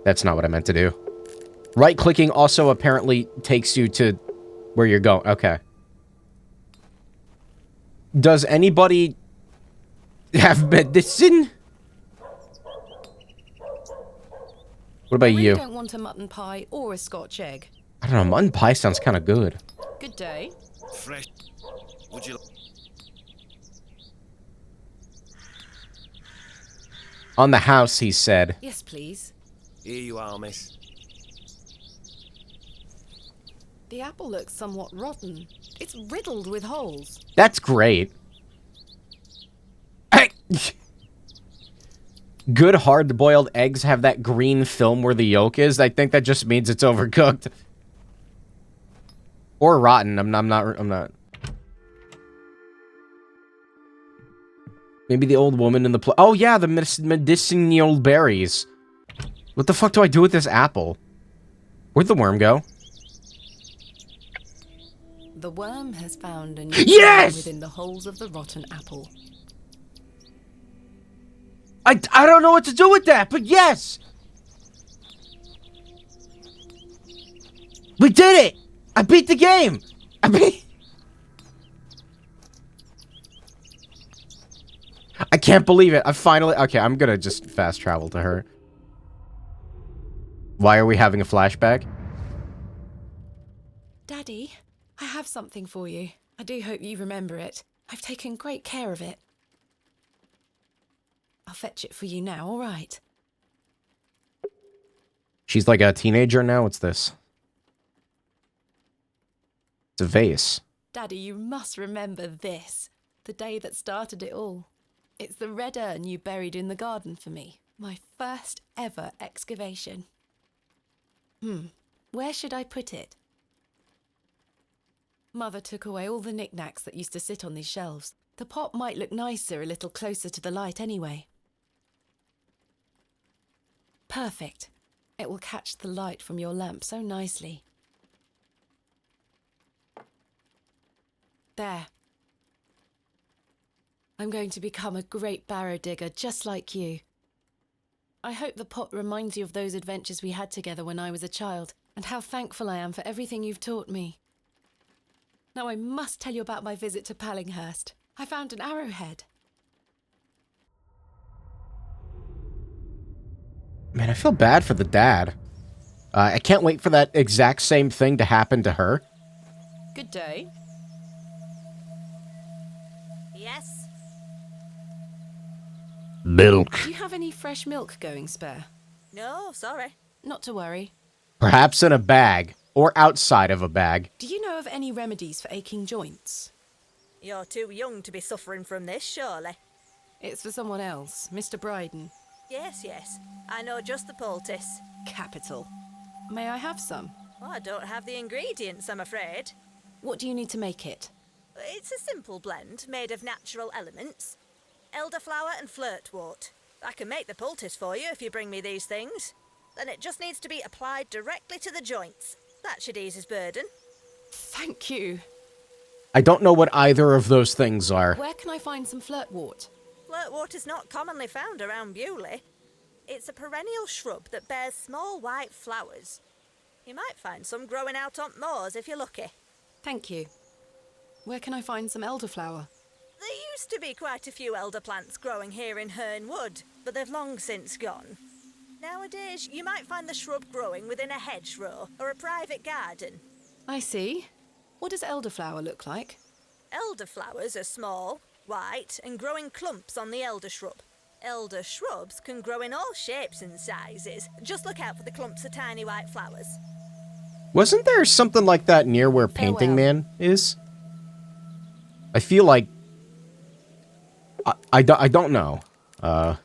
That's not what I meant to do. Right-clicking also apparently takes you to where you're going. Okay. Does anybody have medicine? What about you? I don't want a mutton pie or a Scotch egg. I don't know, mutton pie sounds kind of good. Good day. Fresh. Would you... On the house, he said. Yes, please. Here you are, miss. The apple looks somewhat rotten. It's riddled with holes. That's great. Hey! Good hard-boiled eggs have that green film where the yolk is. I think that just means it's overcooked. Or rotten. I'm not. Maybe the old woman in the oh yeah, the medicinal berries. What the fuck do I do with this apple? Where'd the worm go? The worm has found a new yes! within the holes of the rotten apple. I don't know what to do with that, but yes! We did it! I beat the game! I can't believe it. I finally... Okay, I'm gonna just fast travel to her. Why are we having a flashback? Daddy, I have something for you. I do hope you remember it. I've taken great care of it. I'll fetch it for you now, all right? She's like a teenager now? What's this? It's a vase. Daddy, you must remember this. The day that started it all. It's the red urn you buried in the garden for me. My first ever excavation. Where should I put it? Mother took away all the knickknacks that used to sit on these shelves. The pot might look nicer a little closer to the light anyway. Perfect. It will catch the light from your lamp so nicely. There. I'm going to become a great barrow digger just like you. I hope the pot reminds you of those adventures we had together when I was a child, and how thankful I am for everything you've taught me. Now I must tell you about my visit to Pallinghurst. I found an arrowhead. Man, I feel bad for the dad. I can't wait for that exact same thing to happen to her. Good day. Yes? Milk. Do you have any fresh milk going spare? No, sorry. Not to worry. Perhaps in a bag, or outside of a bag. Do you know of any remedies for aching joints? You're too young to be suffering from this, surely. It's for someone else, Mr. Bryden. Yes, yes. I know just the poultice. Capital. May I have some? Well, I don't have the ingredients, I'm afraid. What do you need to make it? It's a simple blend made of natural elements. Elderflower and flirtwort. I can make the poultice for you if you bring me these things. Then it just needs to be applied directly to the joints. That should ease his burden. Thank you. I don't know what either of those things are. Where can I find some flirtwort? Flirtwort is not commonly found around Bewley. It's a perennial shrub that bears small white flowers. You might find some growing out on moors if you're lucky. Thank you. Where can I find some elderflower? There used to be quite a few elder plants growing here in Herne Wood, but they've long since gone. Nowadays, you might find the shrub growing within a hedgerow or a private garden. I see. What does elderflower look like? Elderflowers are small, white, and grow in clumps on the elder shrub. Elder shrubs can grow in all shapes and sizes. Just look out for the clumps of tiny white flowers. Wasn't there something like that near where Painting Man is? I feel like... I don't know. I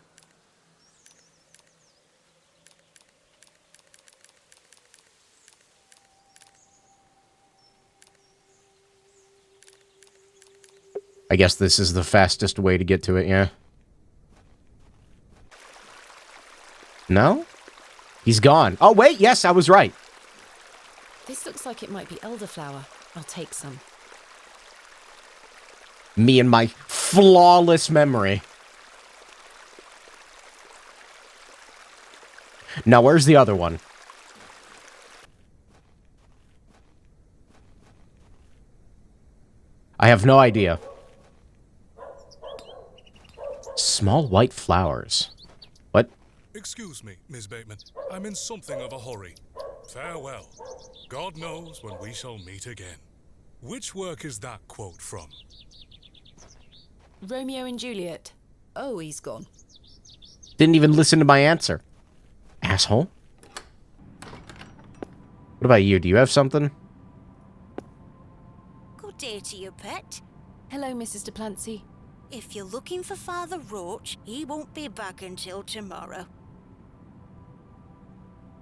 guess this is the fastest way to get to it, yeah? No? He's gone. Oh, wait, yes, I was right. This looks like it might be elderflower. I'll take some. Me and my flawless memory. Now, where's the other one? I have no idea. Small white flowers. What? Excuse me, Miss Bateman. I'm in something of a hurry. Farewell. God knows when we shall meet again. Which work is that quote from? Romeo and Juliet. Oh, he's gone. Didn't even listen to my answer. Asshole. What about you? Do you have something? Good day to you, pet. Hello, Mrs. Duplancy. If you're looking for Father Roach, he won't be back until tomorrow.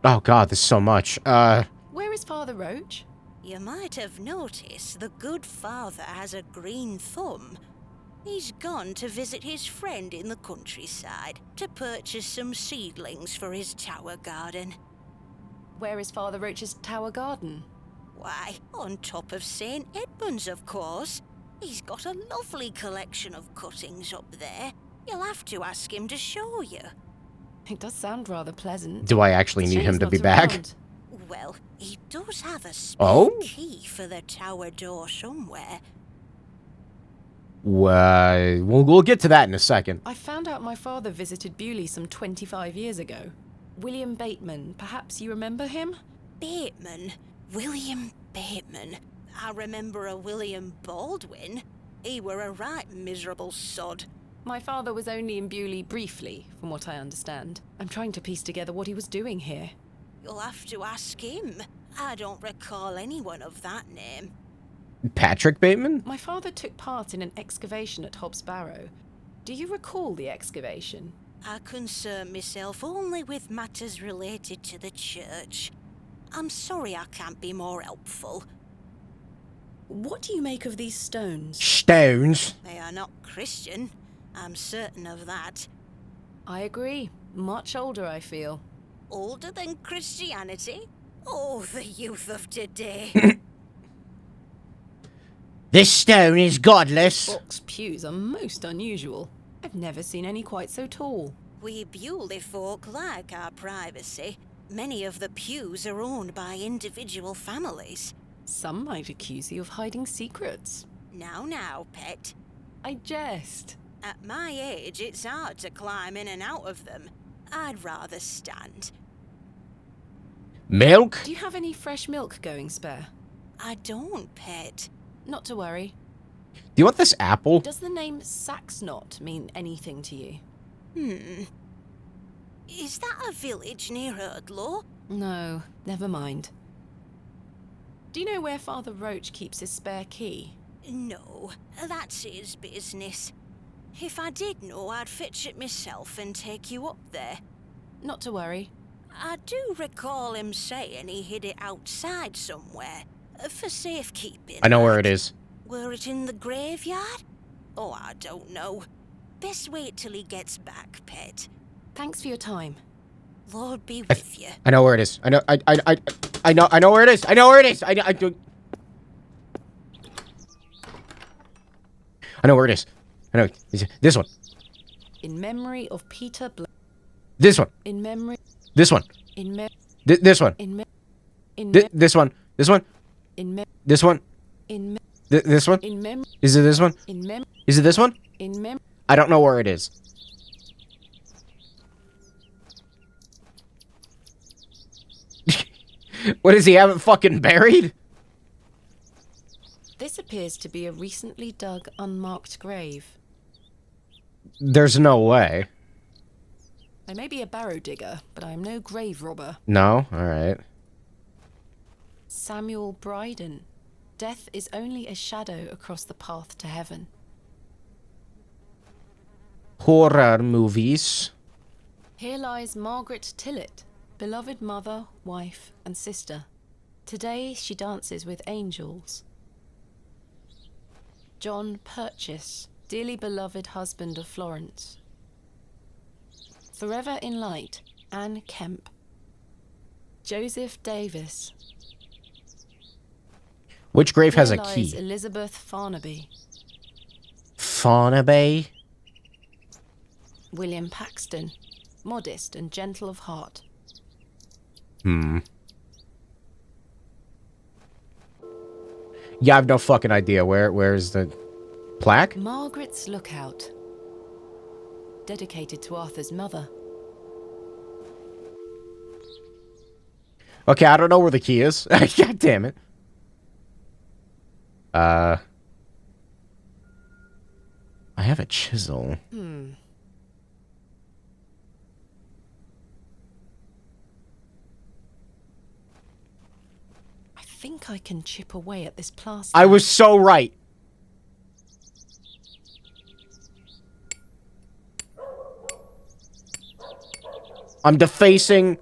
Oh god, there's so much. Where is Father Roach? You might have noticed the good father has a green thumb. He's gone to visit his friend in the countryside to purchase some seedlings for his tower garden. Where is Father Roach's tower garden? Why, on top of St. Edmund's, of course. He's got a lovely collection of cuttings up there. You'll have to ask him to show you. It does sound rather pleasant. Do I actually need him to be back? Well, he does have a spare key for the tower door somewhere. We'll get to that in a second. I found out my father visited Bewley some 25 years ago. William Bateman, perhaps you remember him? Bateman? William Bateman? I remember a William Baldwin. He were a right miserable sod. My father was only in Bewley briefly, from what I understand. I'm trying to piece together what he was doing here. You'll have to ask him. I don't recall anyone of that name. Patrick Bateman? My father took part in an excavation at Hobbs Barrow. Do you recall the excavation? I concern myself only with matters related to the church. I'm sorry I can't be more helpful. What do you make of these stones? Stones? They are not Christian. I'm certain of that. I agree. Much older, I feel. Older than Christianity? Oh, the youth of today. This stone is godless. Box pews are most unusual. I've never seen any quite so tall. We Bewley folk like our privacy. Many of the pews are owned by individual families. Some might accuse you of hiding secrets. Now, pet. I jest. At my age, it's hard to climb in and out of them. I'd rather stand. Milk? Do you have any fresh milk going spare? I don't, pet. Not to worry. Do you want this apple? Does the name Saxnot mean anything to you? Is that a village near Erdlaw? No, never mind. Do you know where Father Roach keeps his spare key? No, that's his business. If I did know, I'd fetch it myself and take you up there. Not to worry. I do recall him saying he hid it outside somewhere, for safekeeping. I know where it is. Were it in the graveyard? Oh, I don't know. Best wait till he gets back, pet. Thanks for your time. Lord be with you. I know where it is. I know where it is. I know where it is. I know where it is. I know. This one. In memory of Peter This one. In memory. This one. In this one. This one. This one. In this one. In this one. In Is it this one? In Is it this one? In I don't know where it is. What, does he have it fucking buried? This appears to be a recently dug, unmarked grave. There's no way. I may be a barrow digger, but I am no grave robber. No? Alright. Samuel Bryden. Death is only a shadow across the path to heaven. Horror movies. Here lies Margaret Tillett, beloved mother, wife, and sister. Today she dances with angels. John Purchase, dearly beloved husband of Florence. Forever in light, Anne Kemp. Joseph Davis. Which grave has a Here lies key? Elizabeth Farnaby. Farnaby? William Paxton, modest and gentle of heart. Yeah, I have no fucking idea. Where's the plaque? Margaret's Lookout. Dedicated to Arthur's mother. Okay, I don't know where the key is. God damn it. I have a chisel. I think I can chip away at this plaster. I was so right. I'm defacing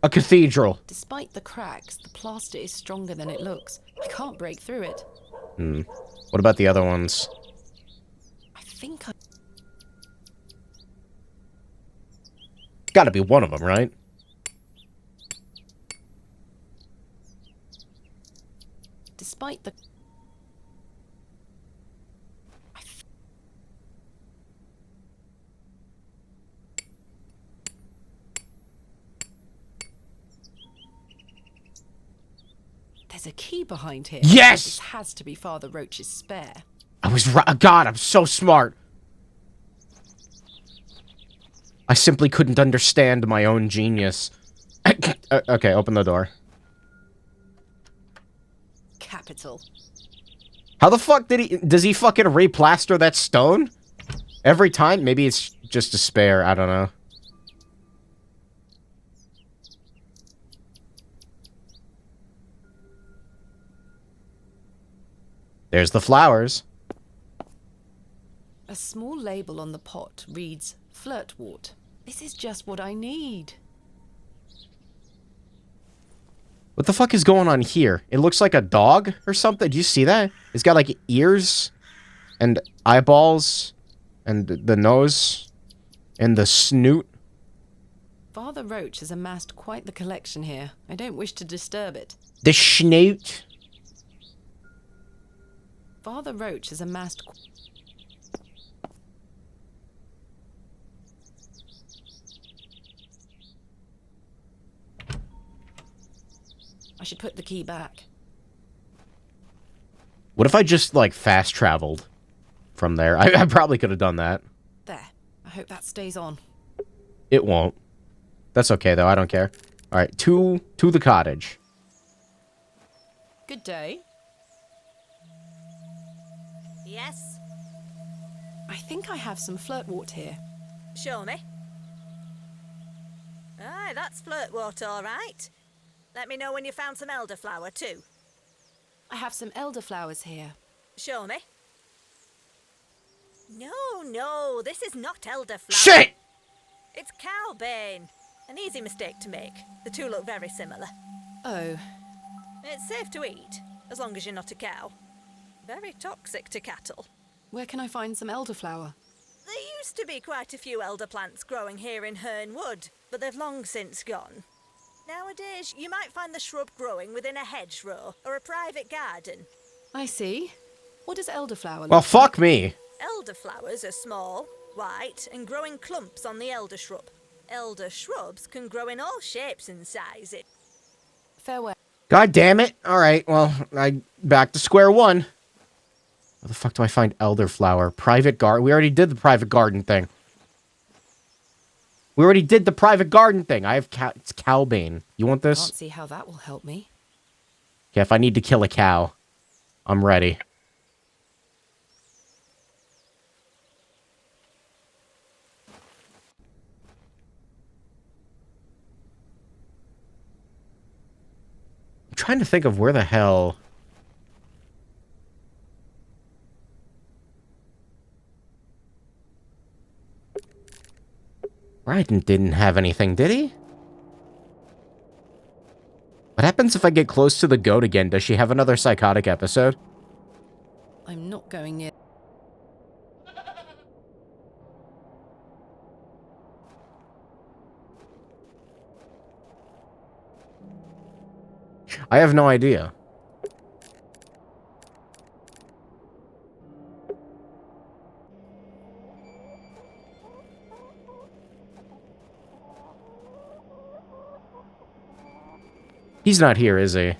a cathedral. Despite the cracks, the plaster is stronger than it looks. I can't break through it. What about the other ones? I think I... Gotta be one of them, right? Despite the... There's a key behind here. Yes! This has to be Father Roach's spare. I was right. God, I'm so smart. I simply couldn't understand my own genius. Okay, open the door. Capital. How the fuck does he fucking replaster that stone? Every time? Maybe it's just a spare, I don't know. There's the flowers. A small label on the pot reads Flirtwort. This is just what I need. What the fuck is going on here? It looks like a dog or something. Do you see that? It's got like ears and eyeballs and the nose and the snoot. Father Roach has amassed quite the collection here. I don't wish to disturb it. The snoot. Father Roach has amassed... I should put the key back. What if I just, like, fast traveled from there? I probably could have done that. There. I hope that stays on. It won't. That's okay, though. I don't care. All right, to the cottage. Good day. Yes? I think I have some flirtwort here. Show me. Aye, that's flirtwort, all right. Let me know when you found some elderflower, too. I have some elderflowers here. Show me. No, this is not elderflower. Shit! It's cowbane. An easy mistake to make. The two look very similar. Oh, It's safe to eat, as long as you're not a cow. Very toxic to cattle. where can I find some elderflower? There used to be quite a few elder plants growing here in Herne Wood, but they've long since gone. Nowadays, you might find the shrub growing within a hedgerow or a private garden. I see. What does elderflower look Well, like? fuck me. Elderflowers are small, white, and grow in clumps on the elder shrub. Elder shrubs can grow in all shapes and sizes. Farewell. God damn it. Alright, well, back to square one. Where the fuck do I find elderflower? Private garden? We already did the private garden thing. We already did the private garden thing. I have it's cowbane. You want this? Can't see how that will help me. Okay, if I need to kill a cow, I'm ready. I'm trying to think of where the hell... Raiden didn't have anything, did he? What happens if I get close to the goat again? Does she have another psychotic episode? I'm not going near. I have no idea. He's not here, is he?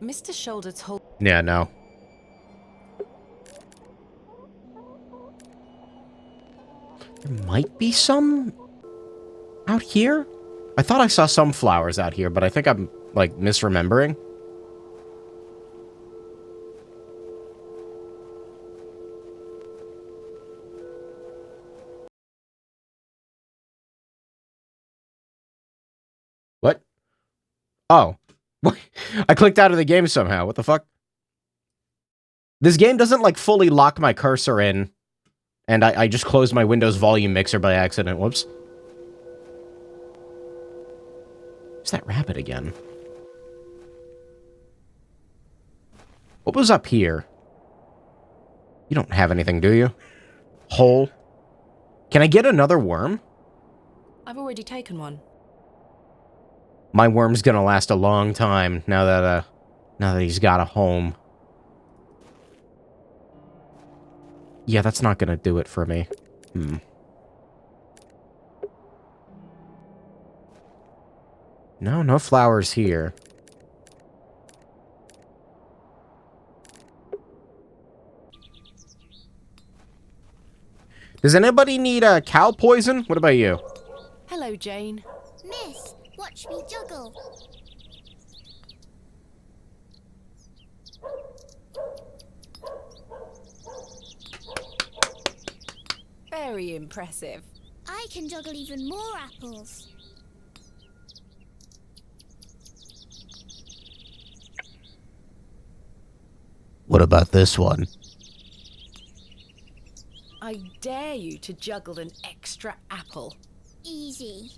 Mr. Shoulder told. Yeah, no. There might be some out here? I thought I saw some flowers out here, but I think I'm, like, misremembering. What? Oh. I clicked out of the game somehow. What the fuck? This game doesn't, like, fully lock my cursor in, and I just closed my Windows volume mixer by accident. Whoops. Where's that rabbit again? What was up here? You don't have anything, do you? Hole? Can I get another worm? I've already taken one. My worm's gonna last a long time now that he's got a home. Yeah, that's not gonna do it for me. No flowers here. Does anybody need cow poison? What about you? Hello, Jane. Miss, watch me juggle. Very impressive. I can juggle even more apples. What about this one? I dare you to juggle an extra apple. Easy.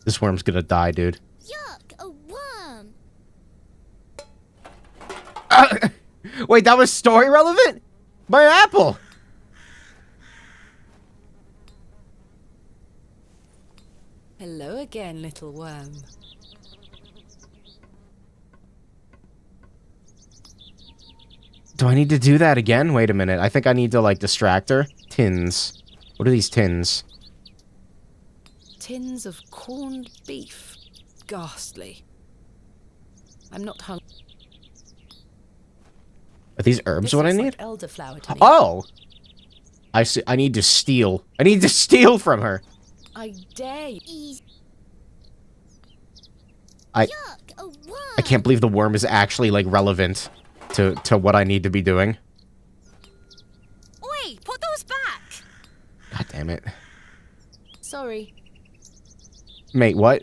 This worm's gonna die, dude. Yuck, a worm. Wait, that was story relevant? My apple! Hello again, little worm. Do I need to do that again? Wait a minute. I think I need to, like, distract her. Tins. What are these tins? Tins of corned beef. Ghastly. I'm not hungry. Are these herbs what I need? Like elderflower to me. Oh! I see. I need to steal. I need to steal from her. I dare you. I can't believe the worm is actually, like, relevant to what I need to be doing. Oi, put those back! God damn it. Sorry. Mate, what?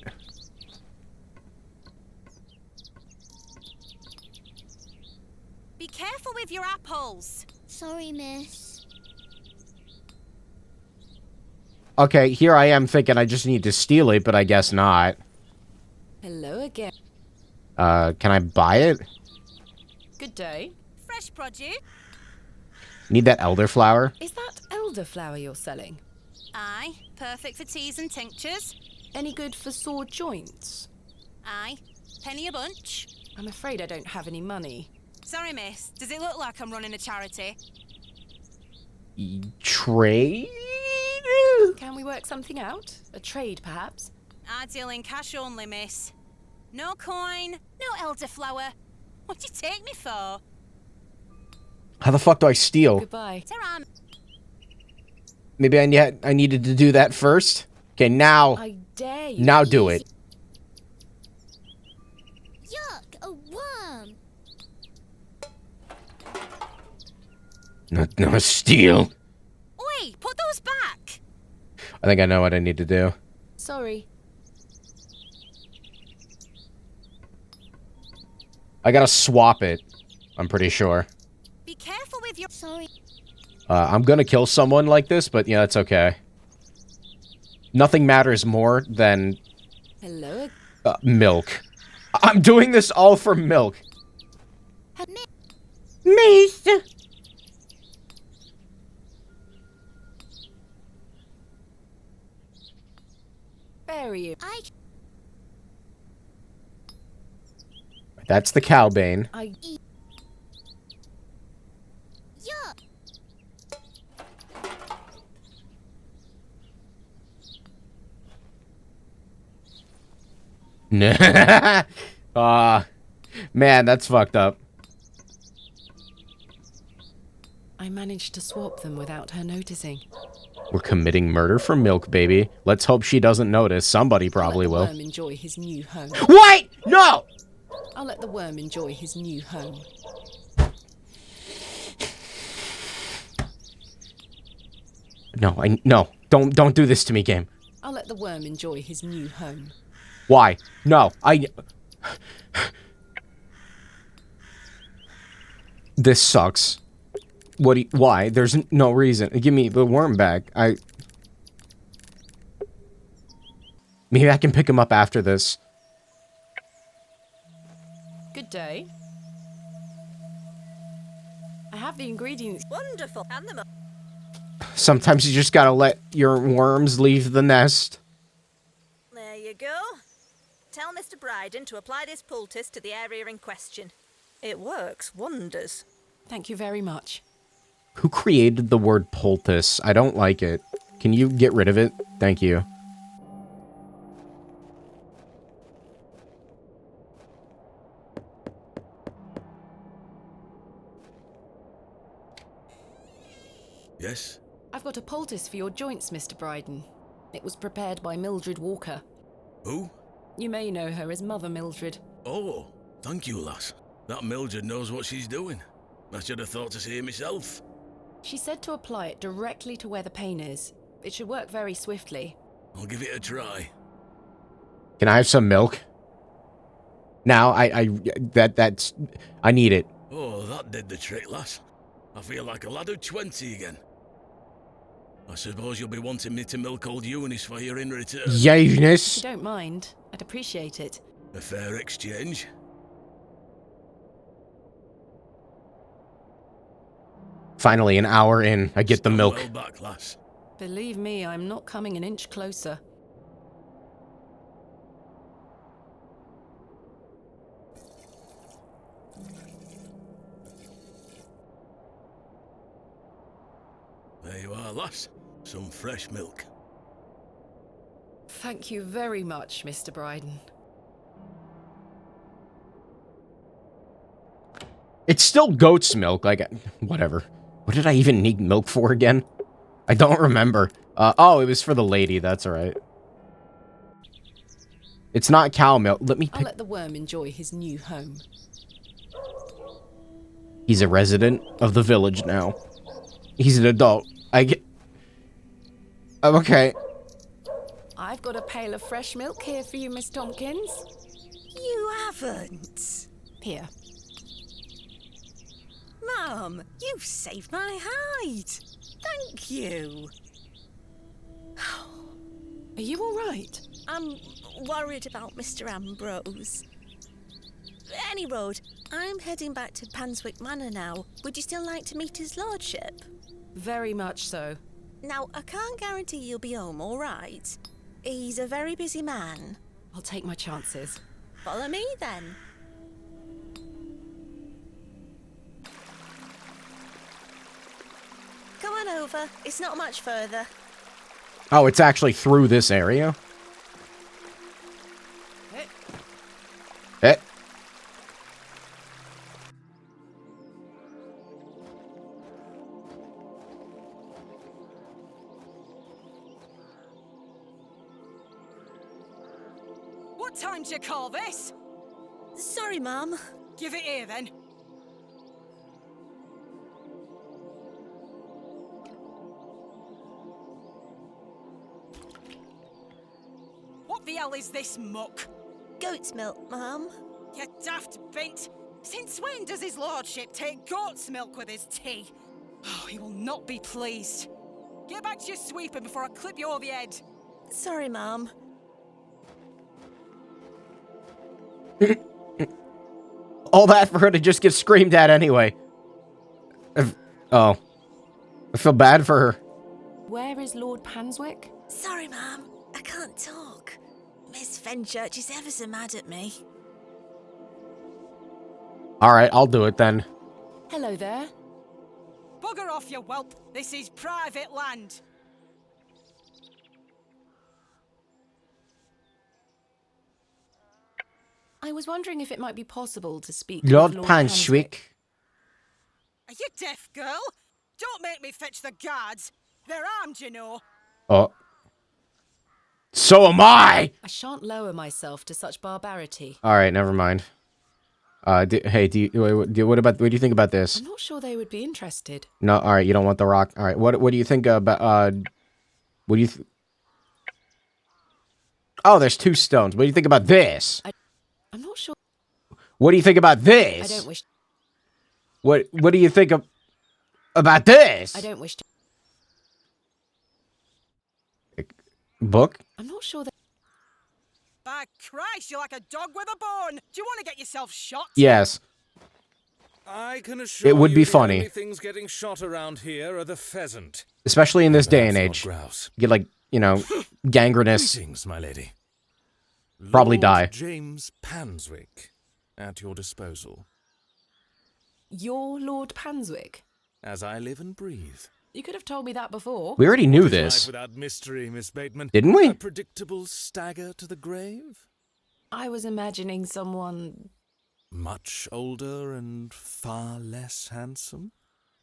Be careful with your apples. Sorry, miss. Okay, here I am thinking I just need to steal it, but I guess not. Hello again. Can I buy it? Good day. Fresh produce? Need that elderflower? Is that elderflower you're selling? Aye. Perfect for teas and tinctures? Any good for sore joints? Aye. Penny a bunch? I'm afraid I don't have any money. Sorry, miss. Does it look like I'm running a charity? Trade? Can we work something out? A trade, perhaps? I deal in cash only, miss. No coin, no elderflower. What do you take me for? How the fuck do I steal? Goodbye. Ta-ra. Maybe I needed to do that first? Okay, now. I dare you. Now do it. Yuck, a worm. No, steal. Oi, put those back. I think I know what I need to do. Sorry. I gotta swap it. I'm pretty sure. Be careful with your... Sorry. I'm gonna kill someone like this, but yeah, that's okay. Nothing matters more than... Hello? milk. I'm doing this all for milk. Miss. Barrow. That's the cowbane. Yuck. Man, that's fucked up. I managed to swap them without her noticing. We're committing murder for milk, baby. Let's hope she doesn't notice. Somebody probably I'll let the will. worm enjoy his new home. What? No! I'll let the worm enjoy his new home. No. Don't do this to me, game. I'll let the worm enjoy his new home. Why? No, This sucks. Why? There's no reason. Give me the worm back. Maybe I can pick him up after this. Good day. I have the ingredients. Wonderful. And the Sometimes you just gotta let your worms leave the nest. There you go. Tell Mr. Bryden to apply this poultice to the area in question. It works wonders. Thank you very much. Who created the word poultice? I don't like it. Can you get rid of it? Thank you. Yes? I've got a poultice for your joints, Mr. Bryden. It was prepared by Mildred Walker. Who? You may know her as Mother Mildred. Oh, thank you, lass. That Mildred knows what she's doing. I should have thought to see it myself. She said to apply it directly to where the pain is. It should work very swiftly. I'll give it a try. Can I have some milk? Now, I need it. Oh, that did the trick, lass. I feel like a lad of 20 again. I suppose you'll be wanting me to milk old Eunice for you in return. Eunice. If you don't mind, I'd appreciate it. A fair exchange. Finally, an hour in, I get the milk. Well back, lass. Believe me, I'm not coming an inch closer. There you are, lass. Some fresh milk. Thank you very much, Mr. Bryden. It's still goat's milk, like, whatever. What did I even need milk for again? I don't remember. Oh, it was for the lady, that's alright. It's not cow milk. Let me pick... I'll let the worm enjoy his new home. He's a resident of the village now. He's an adult. I'm okay. I've got a pail of fresh milk here for you, Miss Tompkins. You haven't. Here. Mum, you've saved my hide. Thank you. Are you all right? I'm worried about Mr. Ambrose. Any road, I'm heading back to Panswick Manor now. Would you still like to meet his lordship? Very much so. Now, I can't guarantee you'll be home, all right? He's a very busy man. I'll take my chances. Follow me, then. Come on over. It's not much further. Oh, it's actually through this area? Eh? What time do you call this? Sorry, Mum. Give it here, then. What the hell is this muck? Goat's milk, Mum. You daft bint. Since when does his lordship take goat's milk with his tea? Oh, he will not be pleased. Get back to your sweeping before I clip you over the head. Sorry, Mum. All that for her to just get screamed at anyway. Oh. I feel bad for her. Where is Lord Panswick? Sorry, Mum. I can't talk. Miss Fenchurch is ever so mad at me. Alright, I'll do it then. Hello there. Bugger off, you whelp. This is private land. I was wondering if it might be possible to speak Lord with Panswick. Are you deaf, girl? Don't make me fetch the guards. They're armed, you know. Oh. So am I! I shan't lower myself to such barbarity. Alright, never mind. What do you think about this? I'm not sure they would be interested. No, alright, you don't want the rock. Alright, what do you think about, what do you Oh, there's 2 stones. What do you think about this? I'm not sure. What do you think about this? I don't wish. What do you think about this? I don't wish to. Book? I'm not sure that. By Christ, you're like a dog with a bone. Do you want to get yourself shot? Yes. I can assure It would be you funny. The only things getting shot around here are the pheasant. Especially in this day and age. Grouse. You get, like, you know, gangrenous. Greetings, my lady. Probably Lord die. James Panswick, at your disposal. You're Lord Panswick? As I live and breathe. You could have told me that before. We already knew What is this. life without mystery, Miss Bateman? Didn't we? A predictable stagger to the grave? I was imagining someone. Much older and far less handsome?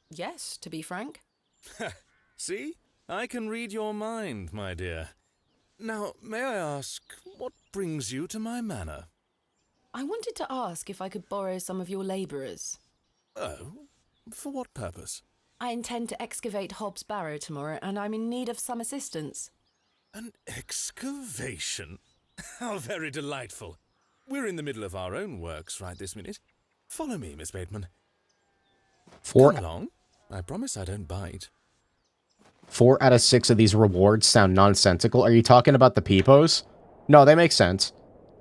Yes, to be frank. See? I can read your mind, my dear. Now, may I ask, what brings you to my manor? I wanted to ask if I could borrow some of your labourers. Oh? For what purpose? I intend to excavate Hobbs Barrow tomorrow, and I'm in need of some assistance. An excavation? How very delightful. We're in the middle of our own works right this minute. Follow me, Miss Bateman. Come along. I promise I don't bite. 4 out of 6 of these rewards sound nonsensical. Are you talking about the peepos? No, they make sense.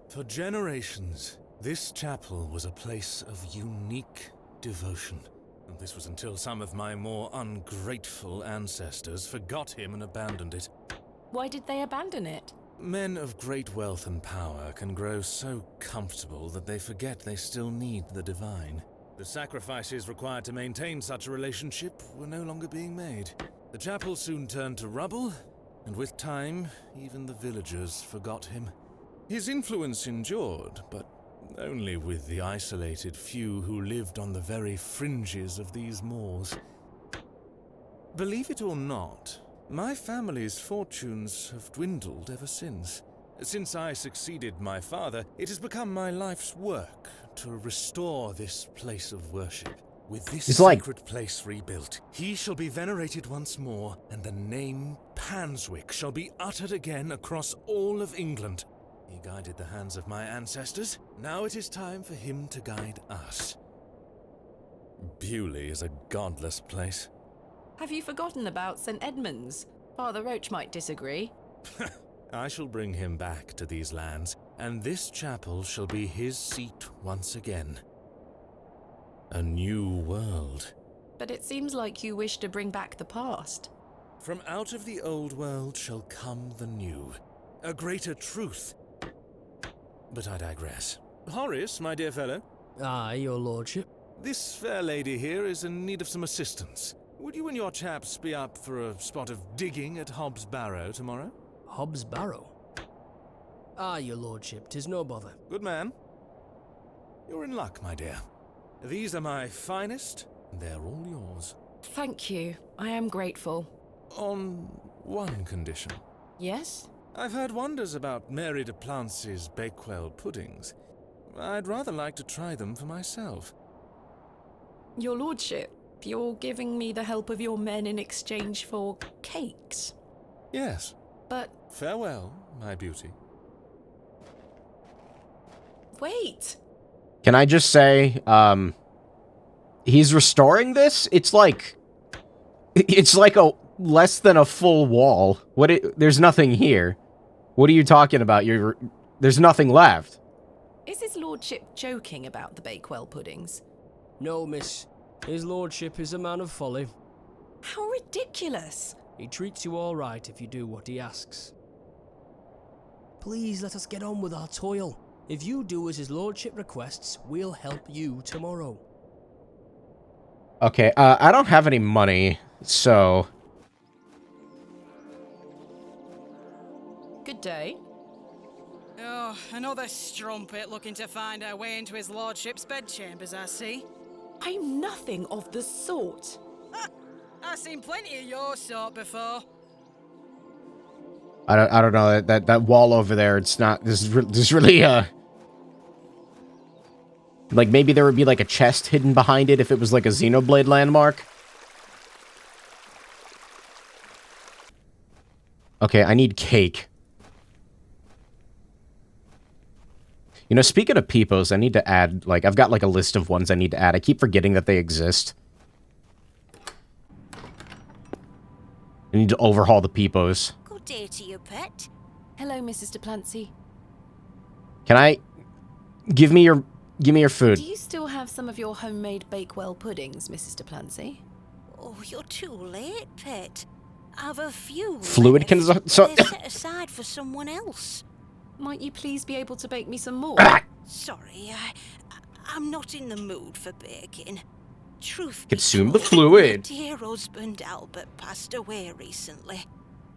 For generations, this chapel was a place of unique devotion. And this was until some of my more ungrateful ancestors forgot him and abandoned it. Why did they abandon it? Men of great wealth and power can grow so comfortable that they forget they still need the divine. The sacrifices required to maintain such a relationship were no longer being made. The chapel soon turned to rubble, and with time, even the villagers forgot him. His influence endured, but only with the isolated few who lived on the very fringes of these moors. Believe it or not, my family's fortunes have dwindled ever since. Since I succeeded my father, it has become my life's work to restore this place of worship. With this sacred place rebuilt, he shall be venerated once more, and the name Panswick shall be uttered again across all of England. He guided the hands of my ancestors. Now it is time for him to guide us. Bewley is a godless place. Have you forgotten about St. Edmunds? Father Roach might disagree. I shall bring him back to these lands, and this chapel shall be his seat once again. A new world. But it seems like you wish to bring back the past. From out of the old world shall come the new, a greater truth. But I digress. Horace, my dear fellow. Aye, your lordship. This fair lady here is in need of some assistance. Would you and your chaps be up for a spot of digging at Hobbs Barrow tomorrow? Hobbs Barrow? Aye, your lordship, 'tis no bother. Good man. You're in luck, my dear. These are my finest, and they're all yours. Thank you. I am grateful. On one condition. Yes? I've heard wonders about Mary de Plancy's Bakewell puddings. I'd rather like to try them for myself. Your lordship, you're giving me the help of your men in exchange for cakes? Yes. But... Farewell, my beauty. Wait! Can I just say, he's restoring this? It's like a less than a full wall. There's nothing here. What are you talking about? There's nothing left. Is his lordship joking about the Bakewell puddings? No, miss. His lordship is a man of folly. How ridiculous! He treats you all right if you do what he asks. Please let us get on with our toil. If you do as his lordship requests, we'll help you tomorrow. Okay, I don't have any money, so... Good day. Oh, another strumpet looking to find our way into his lordship's bedchambers, I see. I'm nothing of the sort. I've seen plenty of your sort before. I don't know, that wall over there, it's not... This is really, like, maybe there would be, like, a chest hidden behind it if it was, like, a Xenoblade landmark. Okay, I need cake. You know, speaking of peepos, I need to add, like, I've got, like, a list of ones I need to add. I keep forgetting that they exist. I need to overhaul the peepos. Good day to you, pet. Hello, Mrs. de Plancy. Can I... Give me your food. Do you still have some of your homemade Bakewell puddings, Mrs. de Plancy? Oh, you're too late, pet. I've a few Fluid left. can... They're set aside for someone else. Might you please be able to bake me some more? Sorry, I'm not in the mood for baking. Truth Consume be the told, fluid. my dear husband Albert passed away recently.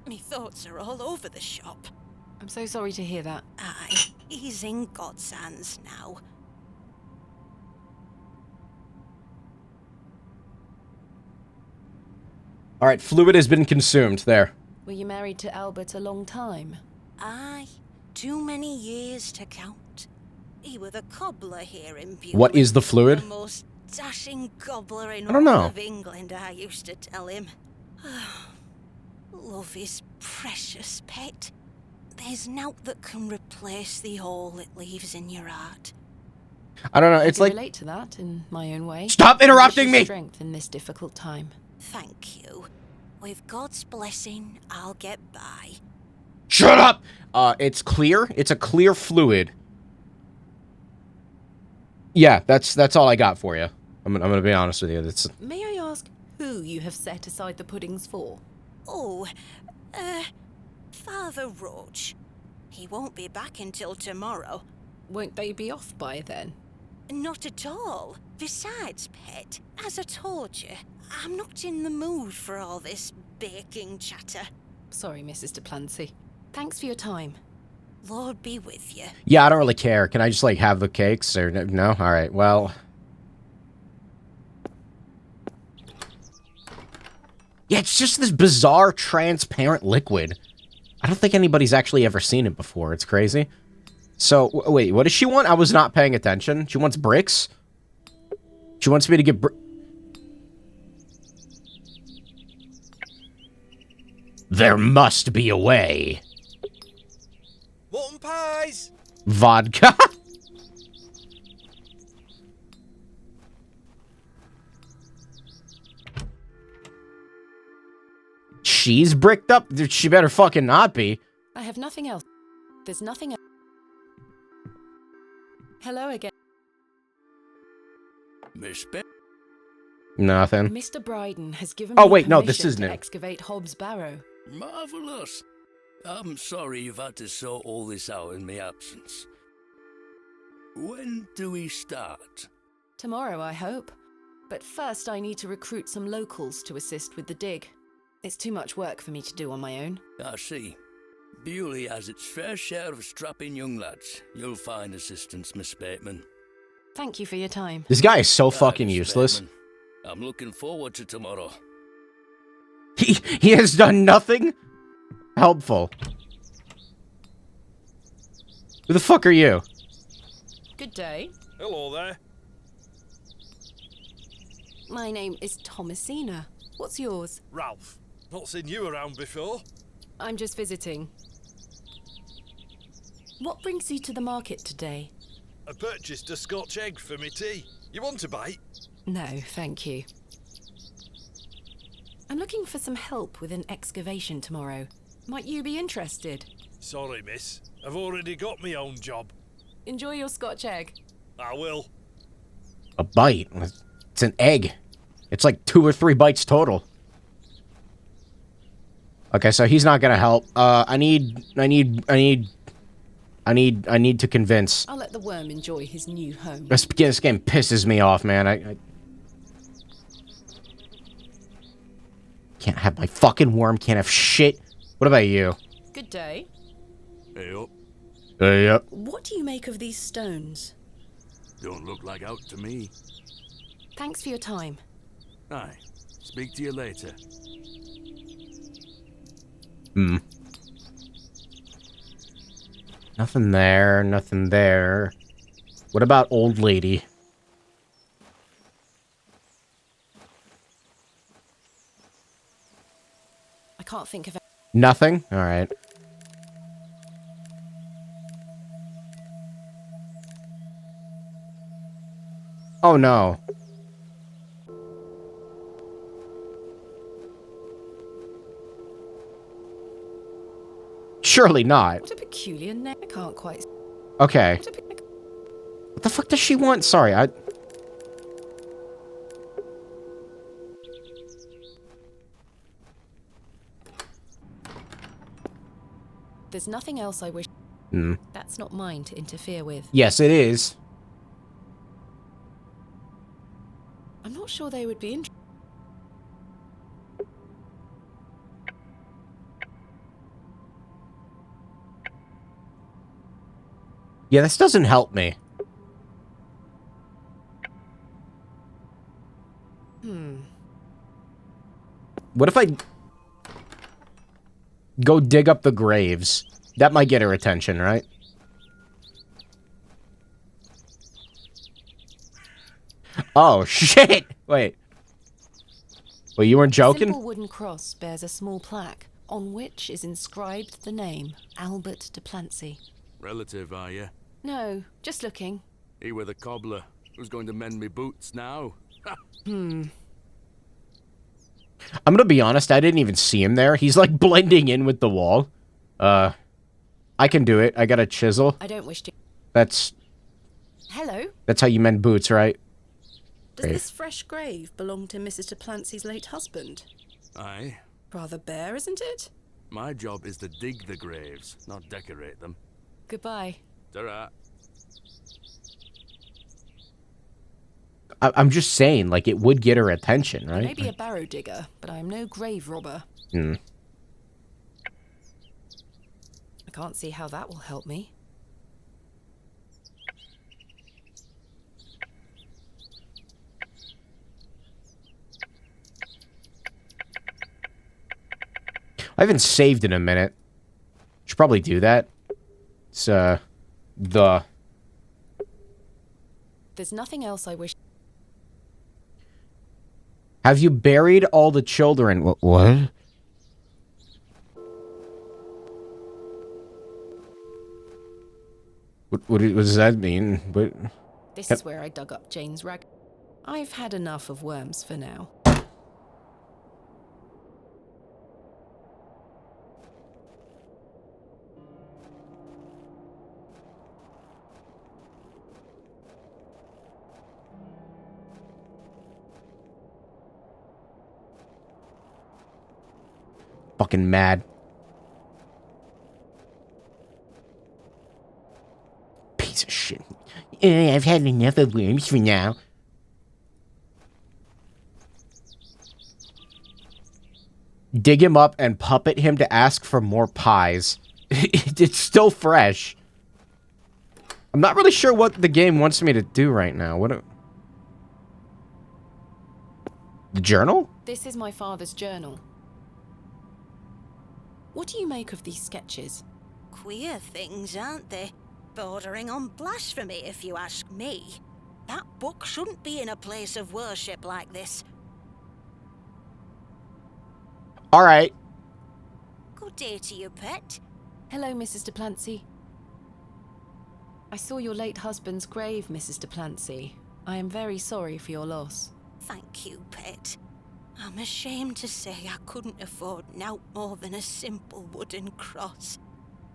Me thoughts are all over the shop. I'm so sorry to hear that. Aye, he's in God's hands now. Alright, fluid has been consumed. There. Were you married to Albert a long time? Aye, too many years to count. He were the cobbler here in Bewley. What is the fluid? The most dashing gobbler in I don't all know. of England, I used to tell him. Love is precious, pet. There's naught that can replace the hole it leaves in your heart. I don't know, it's I like... relate to that in my own way. Stop interrupting me! Strength in this difficult time. Thank you. With God's blessing, I'll get by. Shut up! It's clear. It's a clear fluid. Yeah, that's all I got for you. I'm gonna be honest with you. May I ask who you have set aside the puddings for? Oh, Father Roach. He won't be back until tomorrow. Won't they be off by then? Not at all. Besides, pet, as I told you, I'm not in the mood for all this baking chatter. Sorry, Mrs. de Plancy. Thanks for your time. Lord be with you. Yeah, I don't really care. Can I just, like, have the cakes? Or no? Alright, well... Yeah, it's just this bizarre, transparent liquid. I don't think anybody's actually ever seen it before. It's crazy. So, wait, what does she want? I was not paying attention. She wants bricks? She wants me to get There must be a way. Mutton pies! Vodka? She's bricked up? She better fucking not be. I have nothing else. There's nothing else. Hello again. Miss Be- Nothing. Mr. Bryden has given Oh, me wait, no, this permission is to new. excavate Hobbs Barrow. Marvelous. I'm sorry you've had to sort all this out in my absence. When do we start? Tomorrow, I hope. But first I need to recruit some locals to assist with the dig. It's too much work for me to do on my own. I see. Bewley has its fair share of strapping young lads. You'll find assistance, Miss Bateman. Thank you for your time. This guy is so Aye, fucking Miss useless. Bateman. I'm looking forward to tomorrow. He has done nothing helpful. Who the fuck are you? Good day. Hello there. My name is Thomasina. What's yours? Ralph. Not seen you around before. I'm just visiting. What brings you to the market today? I purchased a Scotch egg for me tea. You want a bite? No, thank you. I'm looking for some help with an excavation tomorrow. Might you be interested? Sorry, miss. I've already got my own job. Enjoy your Scotch egg. I will. A bite. It's an egg. It's like 2 or 3 bites total. Okay, so he's not gonna help. I need to convince. I'll let the worm enjoy his new home. This game pisses me off, man. I can't have my fucking worm. Can't have shit. What about you? Good day. Hey up. Yep. What do you make of these stones? Don't look like out to me. Thanks for your time. Aye. Speak to you later. Nothing there, nothing there. What about old lady? I can't think of. Nothing? Alright. Oh no. Surely not. What a peculiar name. I can't quite. Okay. What the fuck does she want? Sorry, There's nothing else I wish. Hmm. That's not mine to interfere with. Yes, it is. I'm not sure they would be interested. Yeah, this doesn't help me. What if I go dig up the graves? That might get her attention, right? Oh, shit! Wait. Wait, you weren't A joking? simple wooden cross bears a small plaque on which is inscribed the name Albert de Plancy. Relative, are you? No, just looking. He were the cobbler. Who's going to mend me boots now? I'm gonna be honest, I didn't even see him there. He's like blending in with the wall. I can do it. I got a chisel. I don't wish to. That's Hello? how you mend boots, right? Does this fresh grave belong to Mrs. de Plancy's late husband? Aye. Rather bare, isn't it? My job is to dig the graves, not decorate them. Goodbye. Ta-ra. I'm just saying, like, it would get her attention, I right? may be a barrow digger, but I am no grave robber. Hmm. I can't see how that will help me. I haven't saved in a minute. Should probably do that. It's, There's nothing else I wish. Have you buried all the children? What? What does that mean? What? This is where I dug up Jane's rag. I've had enough of worms for now. fucking mad. Piece of shit. I've had enough of worms for now. Dig him up and puppet him to ask for more pies. It's still fresh. I'm not really sure what the game wants me to do right now. The journal? This is my father's journal. What do you make of these sketches? Queer things, aren't they? Bordering on blasphemy, if you ask me. That book shouldn't be in a place of worship like this. All right. Good day to you, pet. Hello, Mrs. de Plancy. I saw your late husband's grave, Mrs. de Plancy. I am very sorry for your loss. Thank you, pet. I'm ashamed to say I couldn't afford nought more than a simple wooden cross.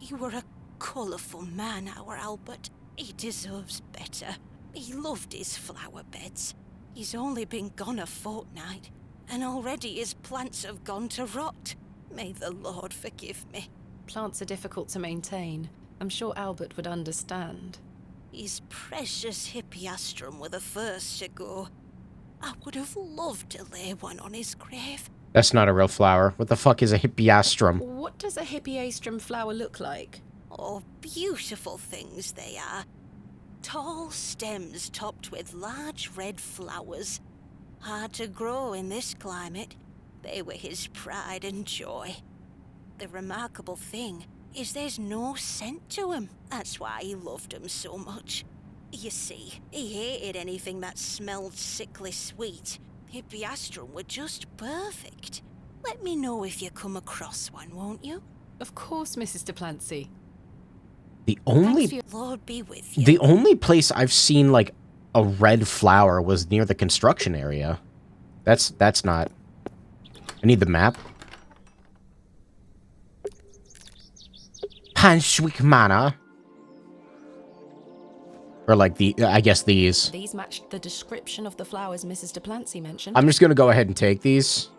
You were a colourful man, our Albert. He deserves better. He loved his flower beds. He's only been gone a fortnight, and already his plants have gone to rot. May the Lord forgive me. Plants are difficult to maintain. I'm sure Albert would understand. His precious hippiastrum were the first to go. I would have loved to lay one on his grave. That's not a real flower. What the fuck is a hippiastrum? What does a hippiastrum flower look like? Oh, beautiful things they are. Tall stems topped with large red flowers. Hard to grow in this climate. They were his pride and joy. The remarkable thing is there's no scent to 'em. That's why he loved 'em so much. You see, he hated anything that smelled sickly sweet. Hippiastrum were just perfect. Let me know if you come across one, won't you? Of course, Mrs. de Plancy. The only Lord be with you. The only place I've seen like a red flower was near the construction area. That's not. I need the map. Hanswick Manor. Or like I guess these. These matched the description of the flowers Mrs. de Plancy mentioned. I'm just gonna go ahead and take these.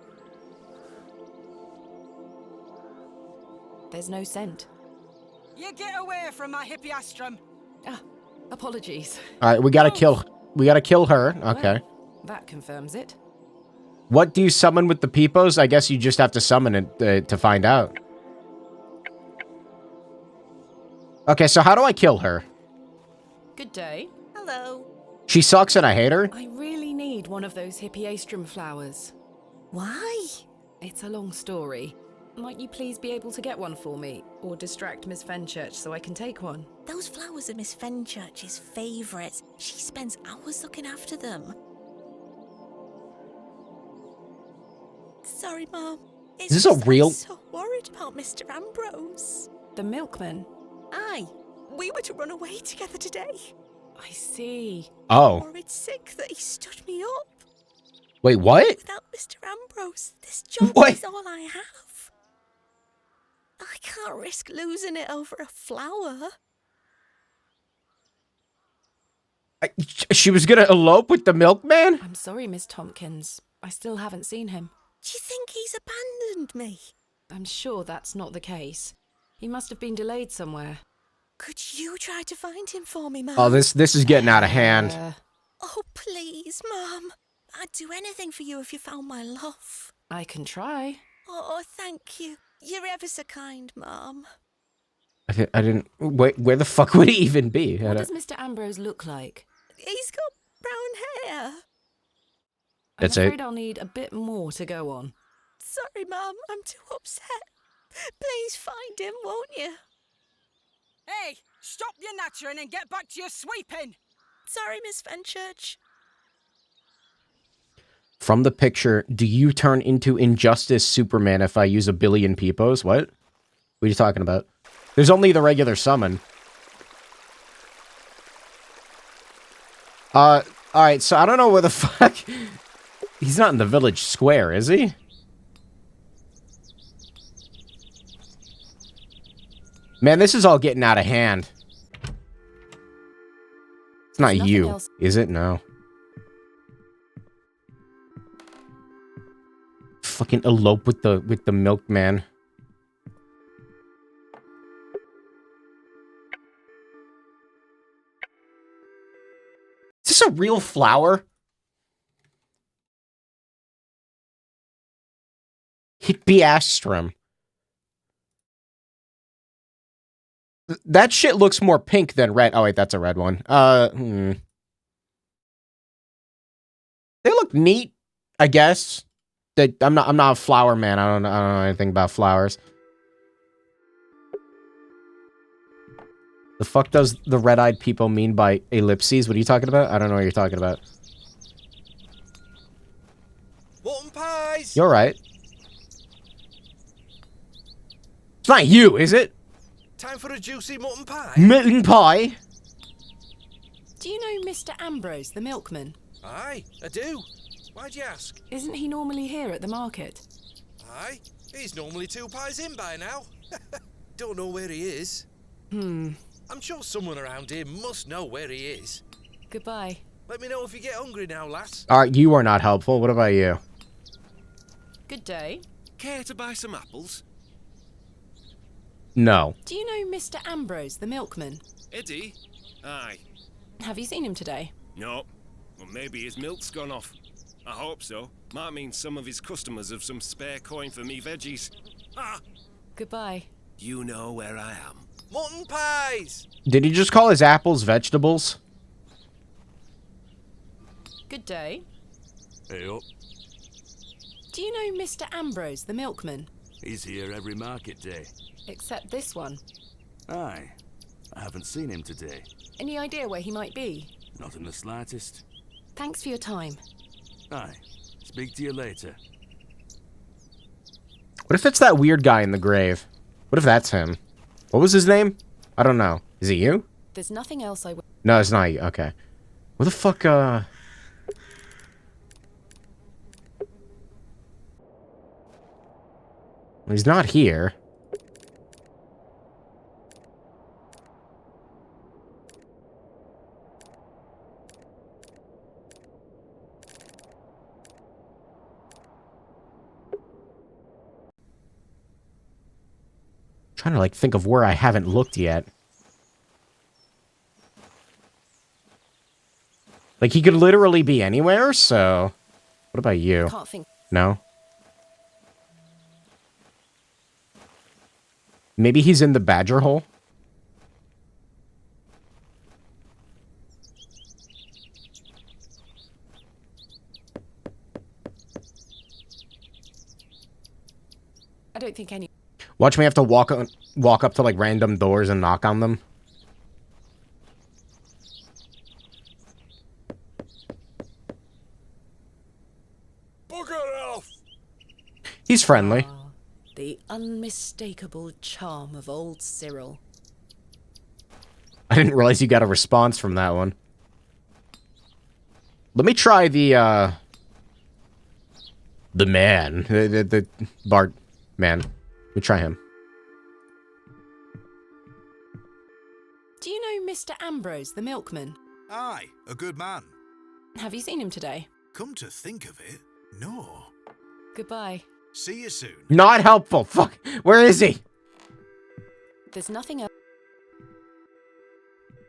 There's no scent. You get away from my hippiastrum. Ah, apologies. All right, we gotta kill her. Okay. Well, that confirms it. What do you summon with the peepos? I guess you just have to summon it to find out. Okay, so how do I kill her? Good day. Hello. She sucks and I hate her? I really need one of those hippiastrum flowers. Why? It's a long story. Might you please be able to get one for me? Or distract Miss Fenchurch so I can take one? Those flowers are Miss Fenchurch's favourites. She spends hours looking after them. Sorry, Mom. Is this a real... I'm so worried about Mr. Ambrose. The milkman? Aye. We were to run away together today. I see. Oh. I'm worried sick that he stood me up. Wait, what? Without Mr. Ambrose, this job is all I have. I can't risk losing it over a flower. She was gonna elope with the milkman? I'm sorry, Miss Tompkins. I still haven't seen him. Do you think he's abandoned me? I'm sure that's not the case. He must have been delayed somewhere. Could you try to find him for me, Mum? Oh, this is getting out of hand. Oh, please, Mum. I'd do anything for you if you found my love. I can try. Oh, thank you. You're ever so kind, Mum. I didn't... Wait, where the fuck would he even be? What does Mr. Ambrose look like? He's got brown hair. That's I'm afraid I'll need a bit more to go on. Sorry, Mum. I'm too upset. Please find him, won't you? Hey, stop your nattering and get back to your sweeping. Sorry, Miss Fenchurch. From the picture, do you turn into Injustice Superman if I use a billion peepos? What? What are you talking about? There's only the regular summon. Alright, so I don't know where the fuck... He's not in the village square, is he? Man, this is all getting out of hand. It's not you, is it? No. Fucking elope with the milkman. this a real flower? Hippiastrum. That shit looks more pink than red. Oh wait, that's a red one. They look neat, I guess. I'm not a flower man. I don't know anything about flowers. The fuck does the red-eyed people mean by ellipses? What are you talking about? I don't know what you're talking about. Mutton pies! You're right. It's not you, is it? Time for a juicy mutton pie? Mutton pie? Do you know Mr. Ambrose, the milkman? Aye, I do. Why'd you ask? Isn't he normally here at the market? Aye, he's normally 2 pies in by now. Don't know where he is. I'm sure someone around here must know where he is. Goodbye. Let me know if you get hungry now, lass. Alright, you are not helpful. What about you? Good day. Care to buy some apples? No. Do you know Mr. Ambrose, the milkman? Eddie? Aye. Have you seen him today? No. Well, maybe his milk's gone off. I hope so. Might mean some of his customers have some spare coin for me veggies. Ah! Goodbye. You know where I am. Mutton pies! Did he just call his apples vegetables? Good day. Hey up. Do you know Mr. Ambrose, the milkman? He's here every market day. Except this one. Aye. I haven't seen him today. Any idea where he might be? Not in the slightest. Thanks for your time. Aye. Speak to you later. What if it's that weird guy in the grave? What if that's him? What was his name? I don't know. Is it you? There's nothing else I... No, it's not you. Okay. What the fuck, He's not here. Trying to, like, think of where I haven't looked yet. Like, he could literally be anywhere, so... What about you? Can't think. No? Maybe he's in the badger hole? I don't think any... Watch me have to walk up to, like, random doors and knock on them. Bugger off! He's friendly. The unmistakable charm of old Cyril. I didn't realize you got a response from that one. Let me try the man. The Bart man. Let me try him. Do you know Mr. Ambrose, the milkman? Aye, a good man. Have you seen him today? Come to think of it, no. Goodbye. See you soon. Not helpful. Fuck. Where is he? There's nothing else.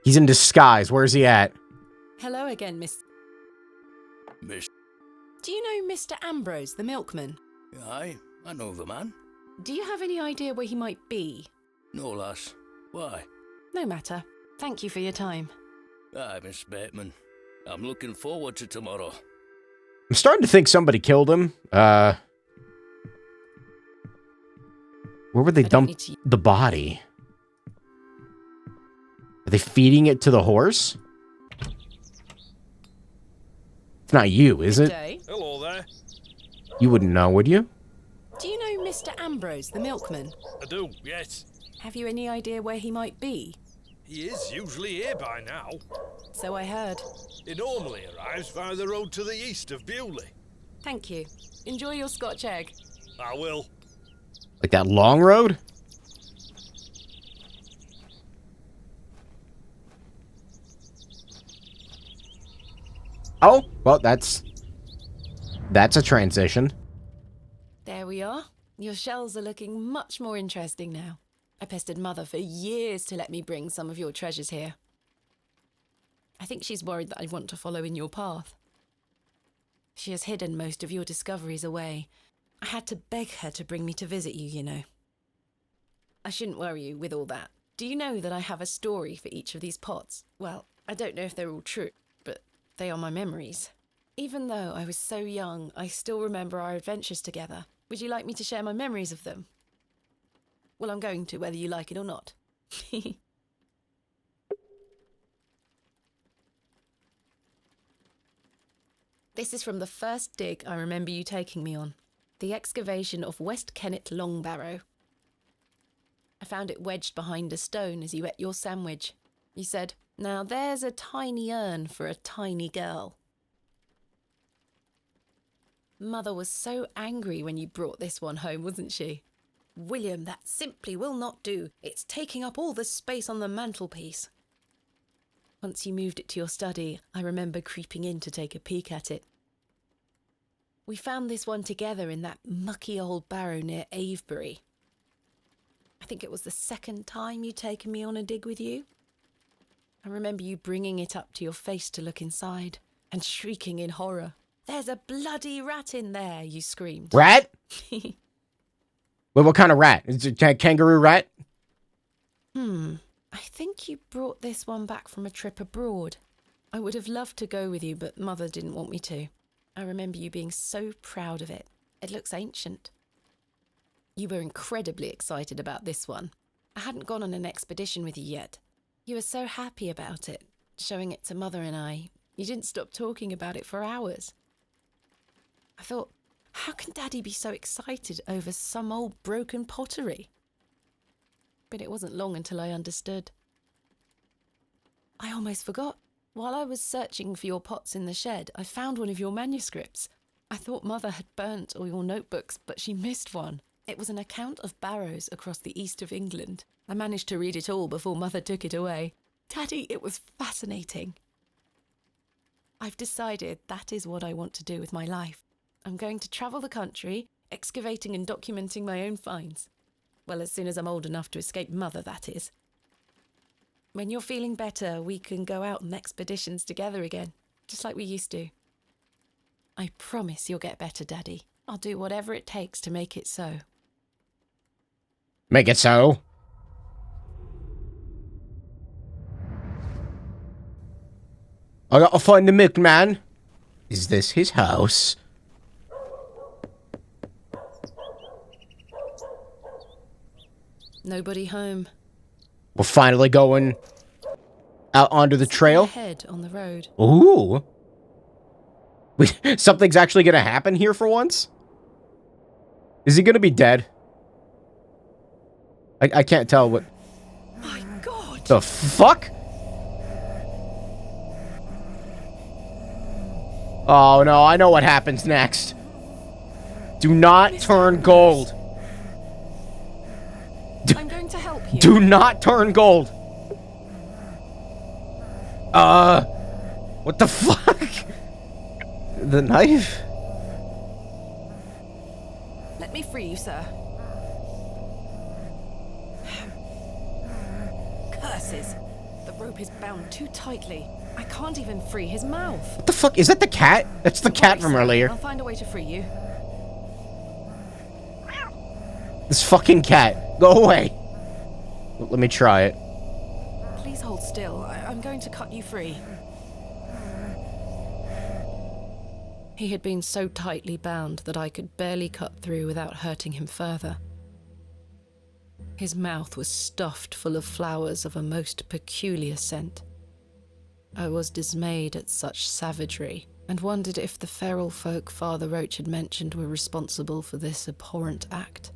He's in disguise. Where's he at? Hello again, Miss... Miss... Do you know Mr. Ambrose, the milkman? Aye, I know the man. Do you have any idea where he might be? No, lass. Why? No matter. Thank you for your time. Aye, Miss Bateman. I'm looking forward to tomorrow. I'm starting to think somebody killed him. Where would they dump the body? Are they feeding it to the horse? It's not you, is it? Hello there. You wouldn't know, would you? Do you know Mr. Ambrose, the milkman? I do, yes. Have you any idea where he might be? He is usually here by now. So I heard. He normally arrives via the road to the east of Bewley. Thank you. Enjoy your Scotch egg. I will. Like that long road? Oh, well, that's a transition. There we are. Your shells are looking much more interesting now. I pestered Mother for years to let me bring some of your treasures here. I think she's worried that I want to follow in your path. She has hidden most of your discoveries away. I had to beg her to bring me to visit you, you know. I shouldn't worry you with all that. Do you know that I have a story for each of these pots? Well, I don't know if they're all true, but they are my memories. Even though I was so young, I still remember our adventures together. Would you like me to share my memories of them? Well, I'm going to, whether you like it or not. This is from the first dig I remember you taking me on. The excavation of West Kennet Long Barrow. I found it wedged behind a stone as you ate your sandwich. You said, "Now there's a tiny urn for a tiny girl." Mother was so angry when you brought this one home, wasn't she? "William, that simply will not do. It's taking up all the space on the mantelpiece." Once you moved it to your study, I remember creeping in to take a peek at it. We found this one together in that mucky old barrow near Avebury. I think it was the second time you'd taken me on a dig with you. I remember you bringing it up to your face to look inside and shrieking in horror. "There's a bloody rat in there," you screamed. Rat? Wait, what kind of rat? Is it a kangaroo rat? I think you brought this one back from a trip abroad. I would have loved to go with you, but Mother didn't want me to. I remember you being so proud of it. It looks ancient. You were incredibly excited about this one. I hadn't gone on an expedition with you yet. You were so happy about it, showing it to Mother and I. You didn't stop talking about it for hours. I thought, how can Daddy be so excited over some old broken pottery? But it wasn't long until I understood. I almost forgot. While I was searching for your pots in the shed, I found one of your manuscripts. I thought Mother had burnt all your notebooks, but she missed one. It was an account of barrows across the east of England. I managed to read it all before Mother took it away. Daddy, it was fascinating. I've decided that is what I want to do with my life. I'm going to travel the country, excavating and documenting my own finds. Well, as soon as I'm old enough to escape Mother, that is. When you're feeling better, we can go out on expeditions together again, just like we used to. I promise you'll get better, Daddy. I'll do whatever it takes to make it so. Make it so. I gotta find the milkman. Is this his house? Nobody home. We're finally going out onto the trail. Ahead on the road. Ooh. Something's actually gonna happen here for once? Is he gonna be dead? I can't tell what... My God! The fuck? Oh no, I know what happens next. Do not turn gold. I'm going to help you. Do not turn gold. What the fuck? The knife? Let me free you, sir. Curses. The rope is bound too tightly. I can't even free his mouth. What the fuck? Is that the cat? That's the cat from earlier. I'll find a way to free you. This fucking cat. Go away. Let me try it. Please hold still. I'm going to cut you free. He had been so tightly bound that I could barely cut through without hurting him further. His mouth was stuffed full of flowers of a most peculiar scent. I was dismayed at such savagery and wondered if the feral folk Father Roach had mentioned were responsible for this abhorrent act.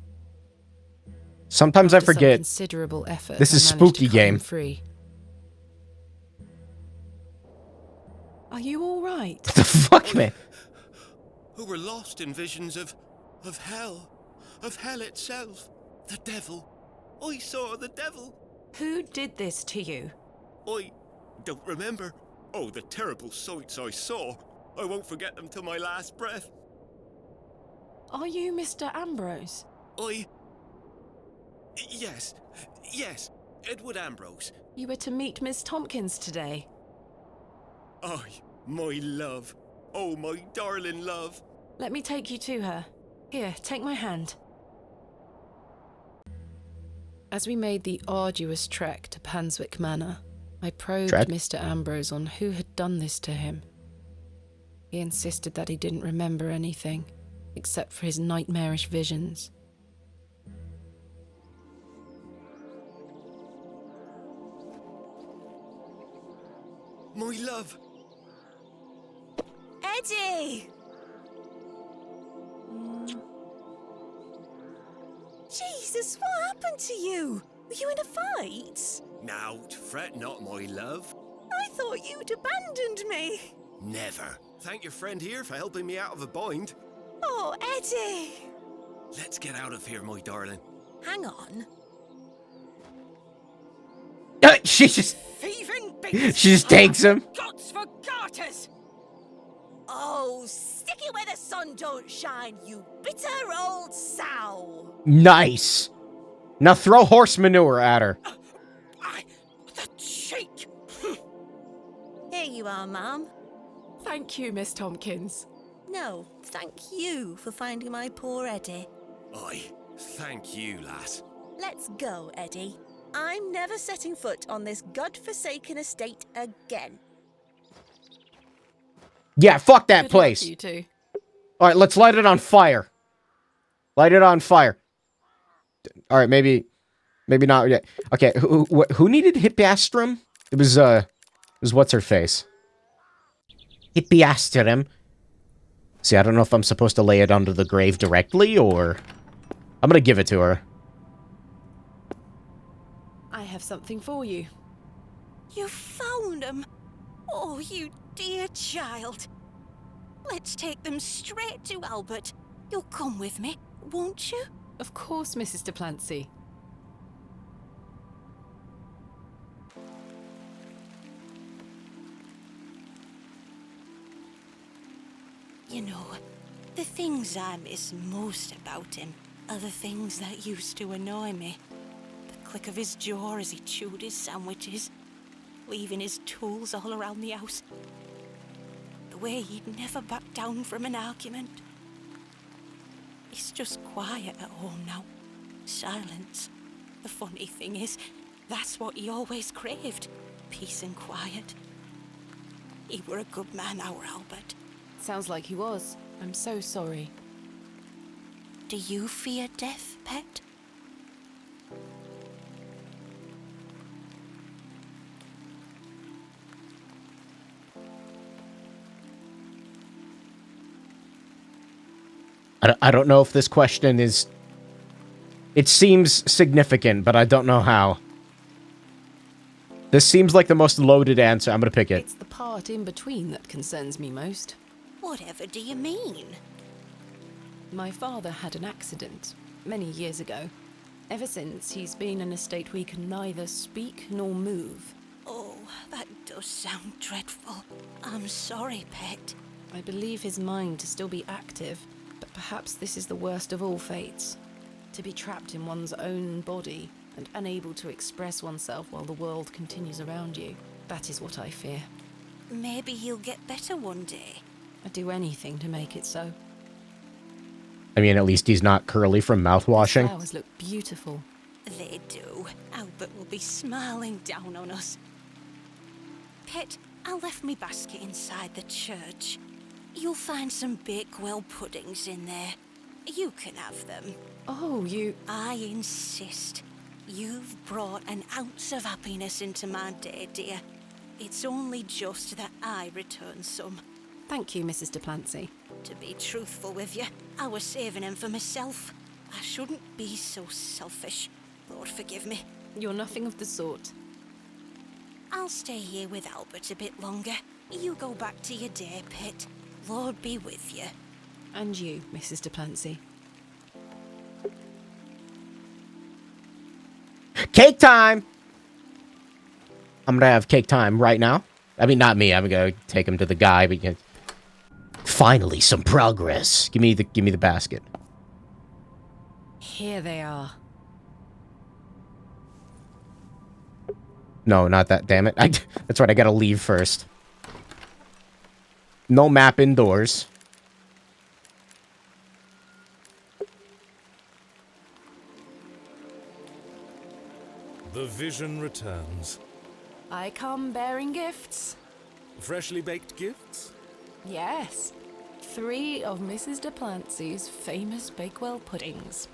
Sometimes I forget. Considerable effort, this is spooky game. Free. Are you all right? What the fuck, man? Who were lost in visions of hell itself, the devil. I saw the devil. Who did this to you? I don't remember. Oh, the terrible sights I saw. I won't forget them till my last breath. Are you Mr. Ambrose? Yes, Edward Ambrose. You were to meet Miss Tompkins today. Aye, my love. Oh, my darling love. Let me take you to her. Here, take my hand. As we made the arduous trek to Panswick Manor, I probed Mr. Ambrose on who had done this to him. He insisted that he didn't remember anything, except for his nightmarish visions. My love. Eddie! Jesus, what happened to you? Were you in a fight? Now, fret not, my love. I thought you'd abandoned me. Never. Thank your friend here for helping me out of a bind. Oh, Eddie! Let's get out of here, my darling. Hang on. She just... Thieving She just takes him. Gods for garters! Oh, stick it where the sun don't shine, you bitter old sow! Nice. Now throw horse manure at her. The cheek! Here you are, ma'am. Thank you, Miss Tompkins. No, thank you for finding my poor Eddie. Aye, thank you, lass. Let's go, Eddie. I'm never setting foot on this godforsaken estate again. Yeah, fuck that Good place. luck to you two. All right, let's light it on fire. Light it on fire. All right, maybe not yet. Okay, who needed Hippiastrum? It was what's her face. Hippiastrum. See, I don't know if I'm supposed to lay it under the grave directly or I'm gonna give it to her. I have something for you. You found them. Oh, you dear child. Let's take them straight to Albert. You'll come with me, won't you? Of course, Mrs. Duplancy. You know, the things I miss most about him are the things that used to annoy me. The click of his jaw as he chewed his sandwiches, leaving his tools all around the house. The way he'd never back down from an argument. He's just quiet at home now. Silence. The funny thing is, that's what he always craved. Peace and quiet. He were a good man, our Albert. Sounds like he was. I'm so sorry. Do you fear death, pet? I don't know if this question is... It seems significant, but I don't know how. This seems like the most loaded answer. I'm gonna pick it. It's the part in between that concerns me most. Whatever do you mean? My father had an accident many years ago. Ever since, he's been in a state where he can neither speak nor move. Oh, that does sound dreadful. I'm sorry, pet. I believe his mind to still be active, but perhaps this is the worst of all fates. To be trapped in one's own body and unable to express oneself while the world continues around you. That is what I fear. Maybe he'll get better one day. I'd do anything to make it so. I mean, at least he's not curly from mouthwashing. The flowers look beautiful. They do. Albert will be smiling down on us. Pet, I left me basket inside the church. You'll find some Bakewell puddings in there. You can have them. Oh, you... I insist. You've brought an ounce of happiness into my day, dear. It's only just that I return some. Thank you, Mrs. Duplancy. To be truthful with you, I was saving them for myself. I shouldn't be so selfish. Lord forgive me. You're nothing of the sort. I'll stay here with Albert a bit longer. You go back to your day, Pet. Lord be with you. And you, Mrs. Duplancy. Cake time! I'm gonna have cake time right now. I mean, not me. I'm gonna take him to the guy, but you... Finally, some progress. Give me the basket. Here they are. No, not that. Damn it! That's right. I gotta leave first. No map indoors. The vision returns. I come bearing gifts. Freshly baked gifts? Yes. 3 of Mrs. de Plancy's famous Bakewell puddings.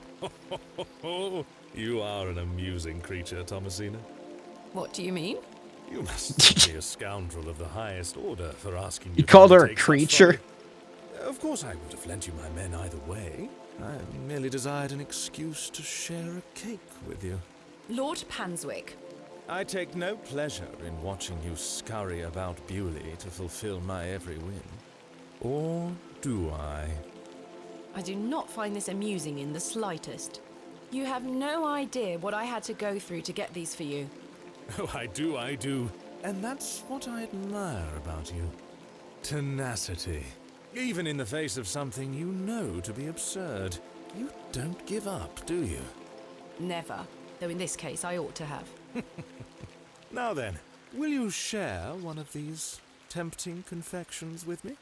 You are an amusing creature, Thomasina. What do you mean? You must be a scoundrel of the highest order for asking you. You called to her a take such creature? folly. Of course, I would have lent you my men either way. I merely desired an excuse to share a cake with you. Lord Panswick. I take no pleasure in watching you scurry about Bewley to fulfill my every whim. Or do I? I do not find this amusing in the slightest. You have no idea what I had to go through to get these for you. Oh, I do. And that's what I admire about you. Tenacity. Even in the face of something you know to be absurd. You don't give up, do you? Never. Though in this case, I ought to have. Now then, will you share one of these tempting confections with me?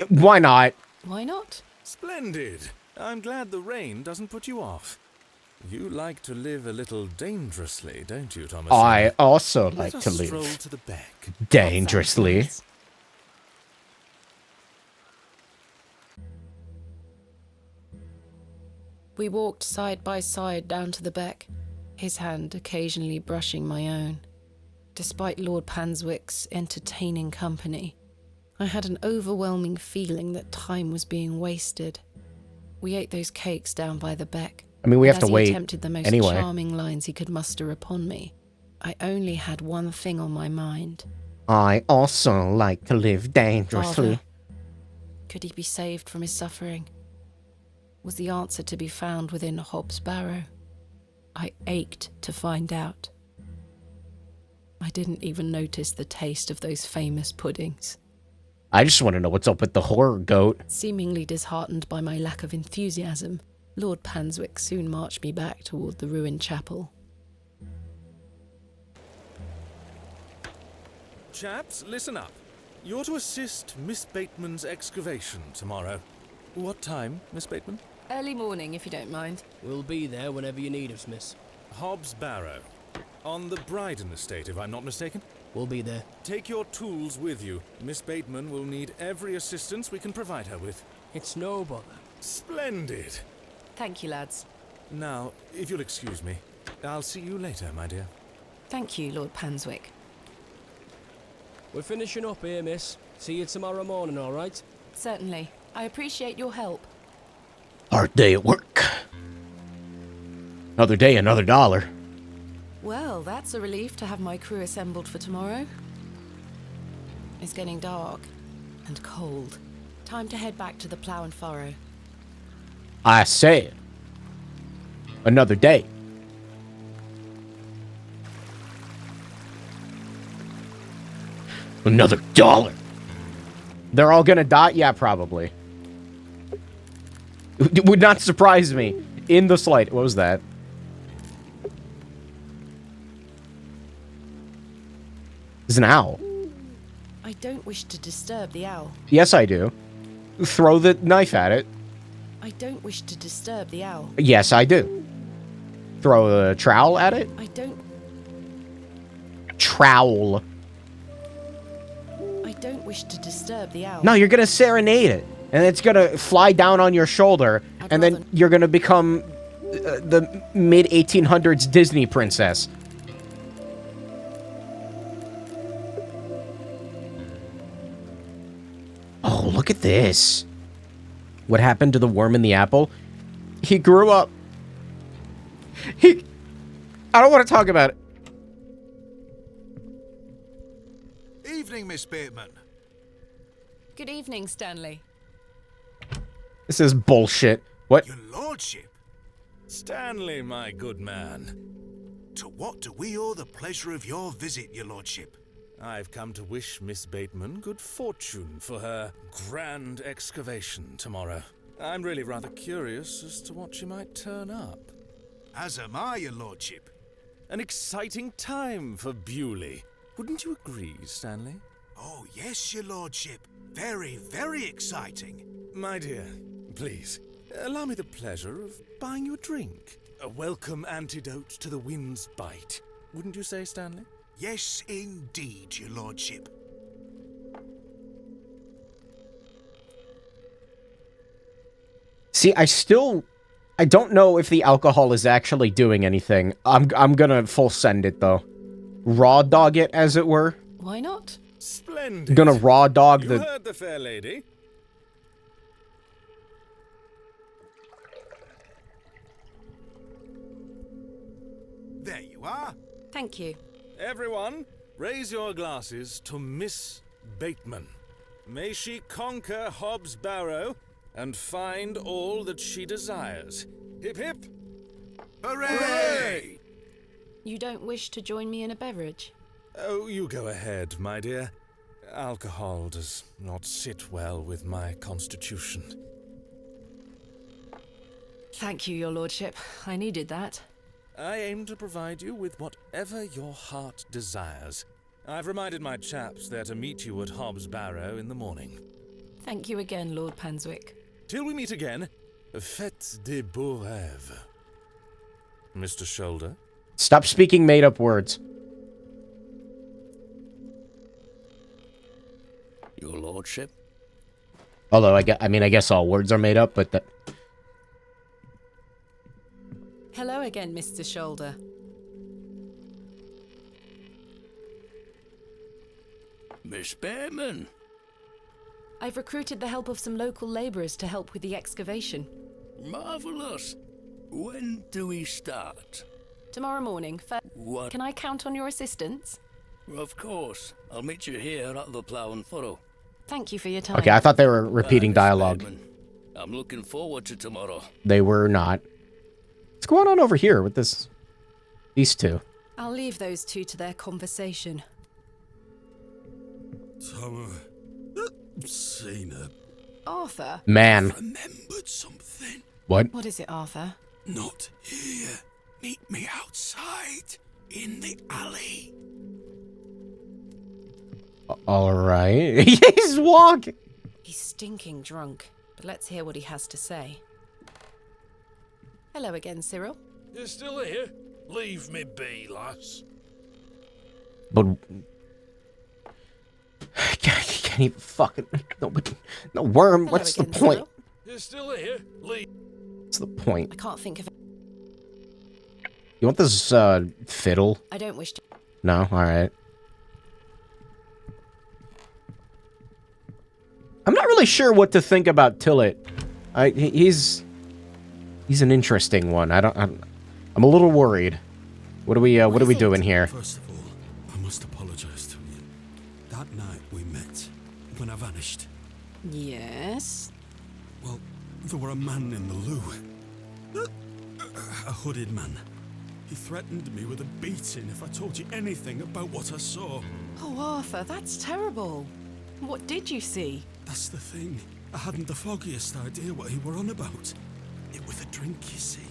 Why not? Why not? Splendid. I'm glad the rain doesn't put you off. You like to live a little dangerously, don't you, Thomas? I also like Let to us live stroll to the back. dangerously. We walked side by side down to the beck, his hand occasionally brushing my own. Despite Lord Panswick's entertaining company, I had an overwhelming feeling that time was being wasted. We ate those cakes down by the beck. I mean, we have and to as he wait attempted the most anyway. charming lines he could muster upon me, I only had one thing on my mind. I also like to live dangerously. Father, could he be saved from his suffering? Was the answer to be found within Hobbs' Barrow? I ached to find out. I didn't even notice the taste of those famous puddings. I just want to know what's up with the horror goat. Seemingly disheartened by my lack of enthusiasm, Lord Panswick soon marched me back toward the ruined chapel. Chaps, listen up. You're to assist Miss Bateman's excavation tomorrow. What time, Miss Bateman? Early morning, if you don't mind. We'll be there whenever you need us, miss. Hobbs Barrow. On the Bryden estate, if I'm not mistaken. We'll be there. Take your tools with you. Miss Bateman will need every assistance we can provide her with. It's no bother. Splendid. Thank you, lads. Now, if you'll excuse me, I'll see you later, my dear. Thank you, Lord Panswick. We're finishing up here, miss. See you tomorrow morning, all right? Certainly. I appreciate your help. Hard day at work. Another day, another dollar. Well, that's a relief to have my crew assembled for tomorrow. It's getting dark and cold. Time to head back to the plough and furrow. I said, another day. Another dollar. They're all gonna die? Yeah, probably. It would not surprise me in the slight. What was that? It's an owl. I don't wish to disturb the owl. Yes, I do. Throw the knife at it. I don't wish to disturb the owl. Yes, I do. Throw a trowel at it? I don't... Trowel. I don't wish to disturb the owl. No, you're gonna serenade it. And it's gonna fly down on your shoulder. And then you're gonna become the mid-1800s Disney princess. Oh, look at this. What happened to the worm in the apple? He grew up. I don't want to talk about it. Evening, Miss Bateman. Good evening, Stanley. This is bullshit. What? Your lordship. Stanley, my good man. To what do we owe the pleasure of your visit, your lordship? I've come to wish Miss Bateman good fortune for her grand excavation tomorrow. I'm really rather curious as to what she might turn up. As am I, your lordship. An exciting time for Bewley. Wouldn't you agree, Stanley? Oh, yes, your lordship. Very, very exciting. My dear, please, allow me the pleasure of buying you a drink. A welcome antidote to the wind's bite. Wouldn't you say, Stanley? Yes, indeed, your lordship. See, I don't know if the alcohol is actually doing anything. I'm gonna full send it, though. Raw dog it, as it were. Why not? Splendid. Gonna raw dog You heard the fair lady. There you are. Thank you. Everyone, raise your glasses to Miss Bateman. May she conquer Hobbs Barrow and find all that she desires. Hip hip! Hooray! You don't wish to join me in a beverage? Oh, you go ahead, my dear. Alcohol does not sit well with my constitution. Thank you, your lordship. I needed that. I aim to provide you with whatever your heart desires. I've reminded my chaps they're to meet you at Hobbs Barrow in the morning. Thank you again, Lord Panswick. Till we meet again, faites des beaux rêves. Mr. Shoulder? Stop speaking made-up words. Your lordship? Although, I guess all words are made up, but that... Hello again, Mr. Shoulder. Miss Bateman. I've recruited the help of some local labourers to help with the excavation. Marvellous. When do we start? Tomorrow morning. What? Can I count on your assistance? Of course. I'll meet you here at the Plough and Furrow. Thank you for your time. Okay, I thought they were repeating dialogue. I'm looking forward to tomorrow. They were not. What's going on over here with these two? I'll leave those two to their conversation. Seen her. Arthur? Man. Remembered something. What? What is it, Arthur? Not here. Meet me outside. In the alley. Alright. He's walking. He's stinking drunk, but let's hear what he has to say. Hello again, Cyril. You're still here? Leave me be, lass. But... Can't even fucking... No worm, Hello what's again, the point? Cyril. You're still here? Leave. What's the point? I can't think of... You want this, fiddle? I don't wish to... No? Alright. I'm not really sure what to think about Tillet. He's an interesting one. I'm a little worried. What are we doing here? First of all, I must apologize to you. That night we met, when I vanished. Yes? Well, there were a man in the loo. A hooded man. He threatened me with a beating if I told you anything about what I saw. Oh, Arthur, that's terrible. What did you see? That's the thing. I hadn't the foggiest idea what he were on about. It was a drink, you see.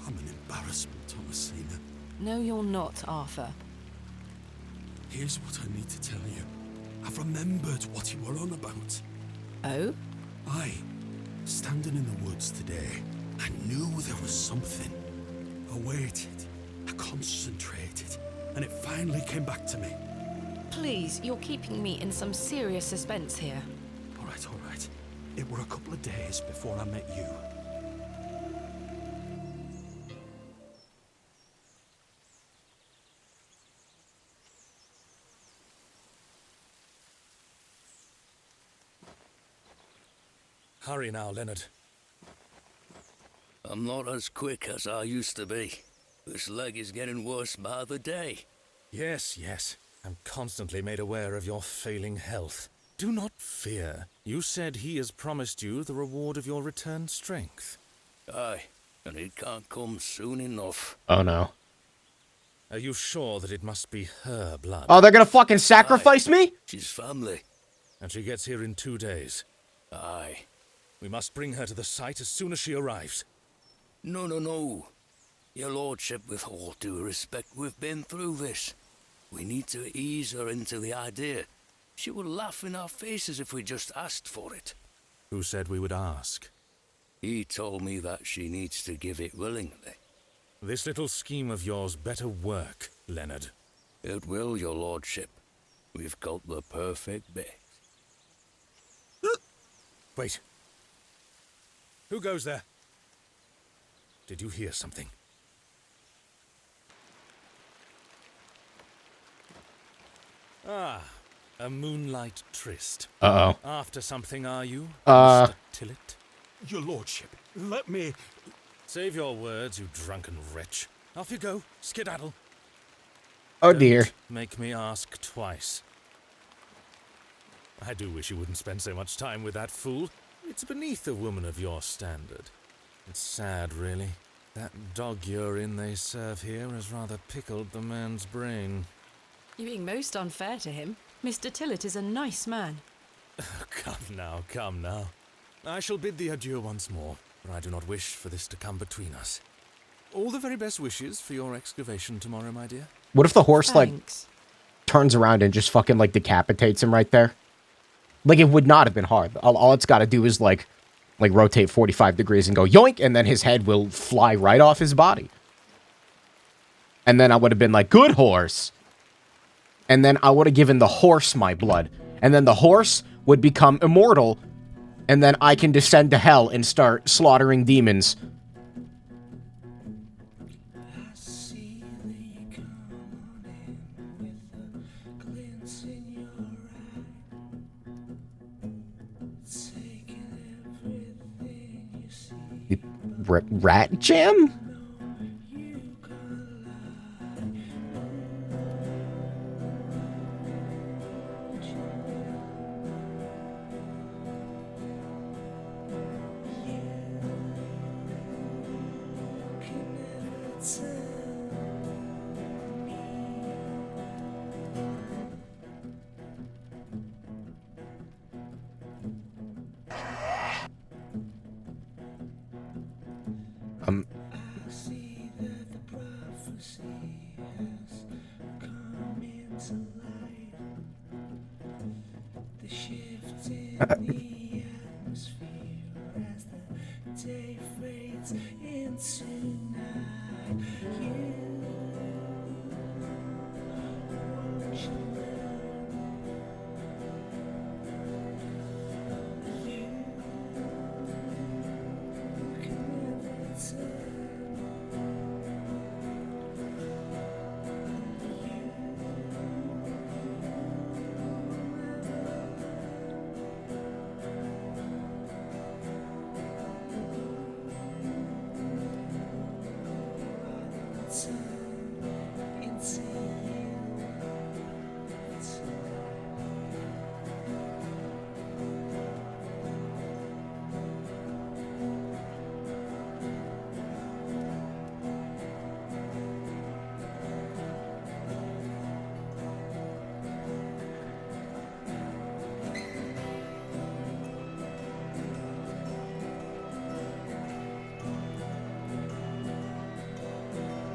I'm an embarrassment, Thomasina. No, you're not, Arthur. Here's what I need to tell you. I've remembered what you were on about. Oh? Aye. Standing in the woods today, I knew there was something. I waited. I concentrated. And it finally came back to me. Please, you're keeping me in some serious suspense here. All right. It were a couple of days before I met you. Hurry now, Leonard. I'm not as quick as I used to be. This leg is getting worse by the day. Yes. I'm constantly made aware of your failing health. Do not fear. You said he has promised you the reward of your returned strength. Aye, and it can't come soon enough. Oh no. Are you sure that it must be her blood? Oh, they're gonna fucking sacrifice me? She's family. And she gets here in 2 days. Aye. We must bring her to the site as soon as she arrives. No. Your lordship, with all due respect, we've been through this. We need to ease her into the idea. She will laugh in our faces if we just asked for it. Who said we would ask? He told me that she needs to give it willingly. This little scheme of yours better work, Leonard. It will, your lordship. We've got the perfect bait. Wait. Who goes there? Did you hear something? Ah, a moonlight tryst. Uh-oh. After something, are you, Uh. Mr. Tillett? Your lordship, let me... Save your words, you drunken wretch. Off you go, skedaddle. Oh dear. Don't make me ask twice. I do wish you wouldn't spend so much time with that fool. It's beneath a woman of your standard. It's sad, really. That dog urine they serve here has rather pickled the man's brain. You're being most unfair to him. Mr. Tillett is a nice man. Come now. I shall bid thee adieu once more, for I do not wish for this to come between us. All the very best wishes for your excavation tomorrow, my dear. What if the horse, Thanks. like, turns around and just fucking, like, decapitates him right there? Like, it would not have been hard. All it's got to do is, like, rotate 45 degrees and go yoink, and then his head will fly right off his body. And then I would have been like, good horse. And then I would have given the horse my blood. And then the horse would become immortal. And then I can descend to hell and start slaughtering demons. Rat jam?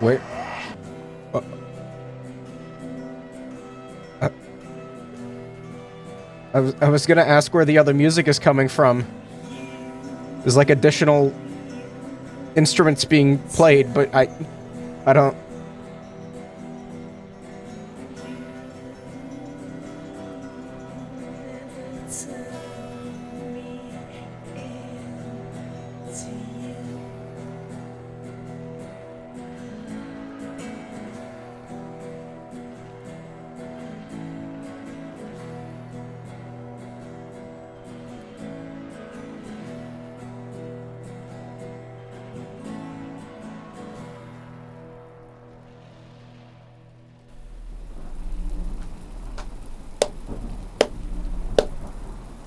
Where? I was gonna ask where the other music is coming from. There's like additional instruments being played, but I don't.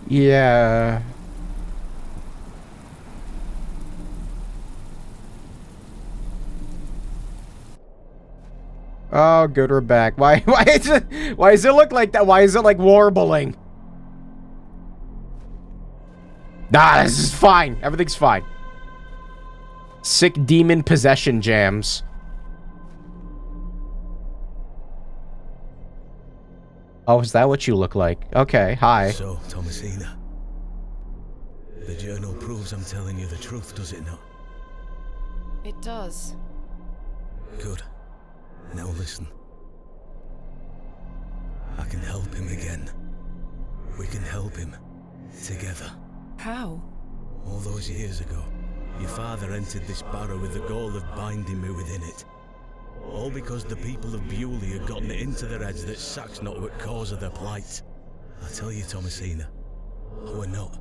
Yeah. Oh, good, we're back. Why is it look like that? Why is it like warbling? Nah, this is fine. Everything's fine. Sick demon possession jams. Oh, is that what you look like? Okay, hi. So, Thomasina, the journal proves I'm telling you the truth, does it not? It does. Good. Now listen. I can help him again. We can help him. Together. How? All those years ago, your father entered this barrow with the goal of binding me within it. All because the people of Bewley had gotten it into their heads that Sack's not what cause of their plight. I tell you, Thomasina, we're not.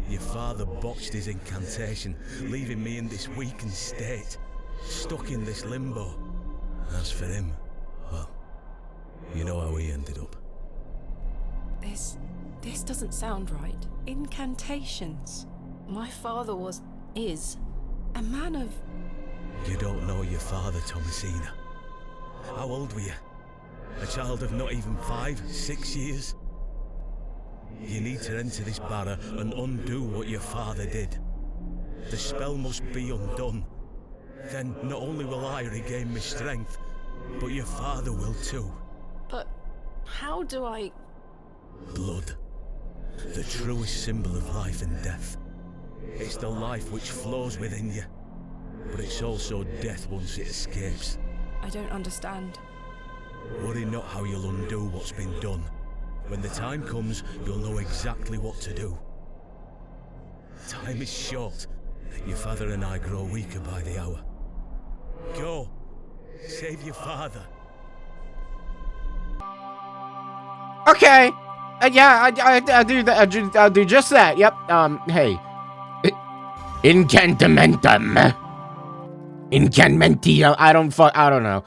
Your father botched his incantation, leaving me in this weakened state, stuck in this limbo. As for him, well, you know how he ended up. This doesn't sound right. Incantations. My father is a man of... You don't know your father, Thomasina. How old were you? A child of not even 5, 6 years? You need to enter this barrow and undo what your father did. The spell must be undone. Then not only will I regain my strength, but your father will too. But how do I... Blood. The truest symbol of life and death. It's the life which flows within you. But it's also death once it escapes. I don't understand. Worry not how you'll undo what's been done. When the time comes, you'll know exactly what to do. Time is short. Your father and I grow weaker by the hour. Go. Save your father. Okay. Yeah, I do that. I'll do just that. Yep. Hey. Incantamentum. Incanmentio. I don't know.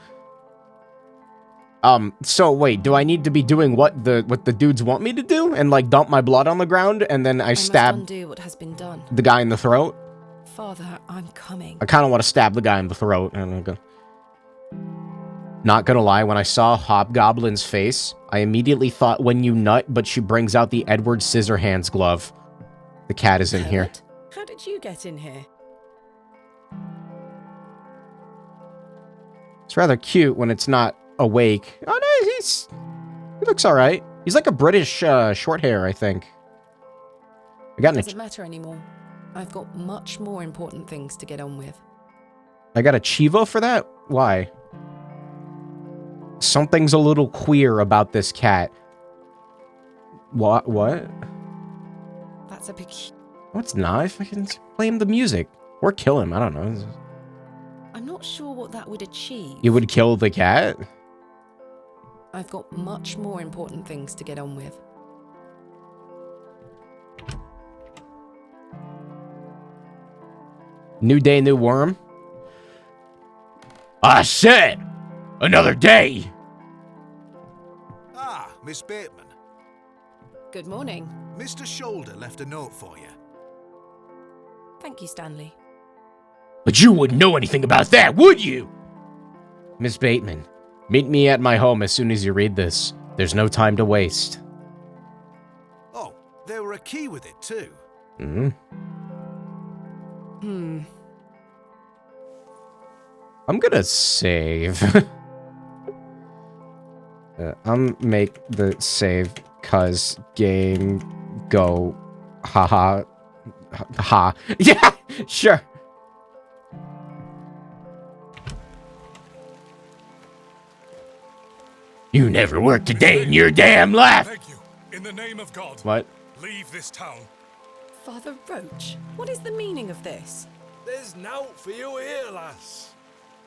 So wait, do I need to be doing what the dudes want me to do? And like dump my blood on the ground and then I stab must undo what has been done. the guy in the throat? Father, I'm coming. I kind of want to stab the guy in the throat. And not gonna lie, when I saw Hobgoblin's face, I immediately thought when you nut, but she brings out the Edward Scissorhands glove. The cat is in here. How did you get in here? It's rather cute when it's not awake. Oh no, he looks all right. He's like a British short hair, I think. It doesn't matter anymore. I've got much more important things to get on with. I got a Chivo for that? Why? Something's a little queer about this cat. What? That's a big... No, it's not. If I can play him the music. Or kill him, I don't know. I'm not sure what that would achieve. You would kill the cat? I've got much more important things to get on with. New day, new worm? I said! Another day! Ah, Miss Bateman. Good morning. Mr. Shoulder left a note for you. Thank you, Stanley. But you wouldn't know anything about that, would you? Miss Bateman, meet me at my home as soon as you read this. There's no time to waste. Oh, there were a key with it too. I'm gonna save. I'm make the save, cause game go haha ha. Yeah, sure. You never worked a day in your damn life. Thank you. In the name of God. What? Leave this town. Father Roach, what is the meaning of this? There's nought for you here, lass.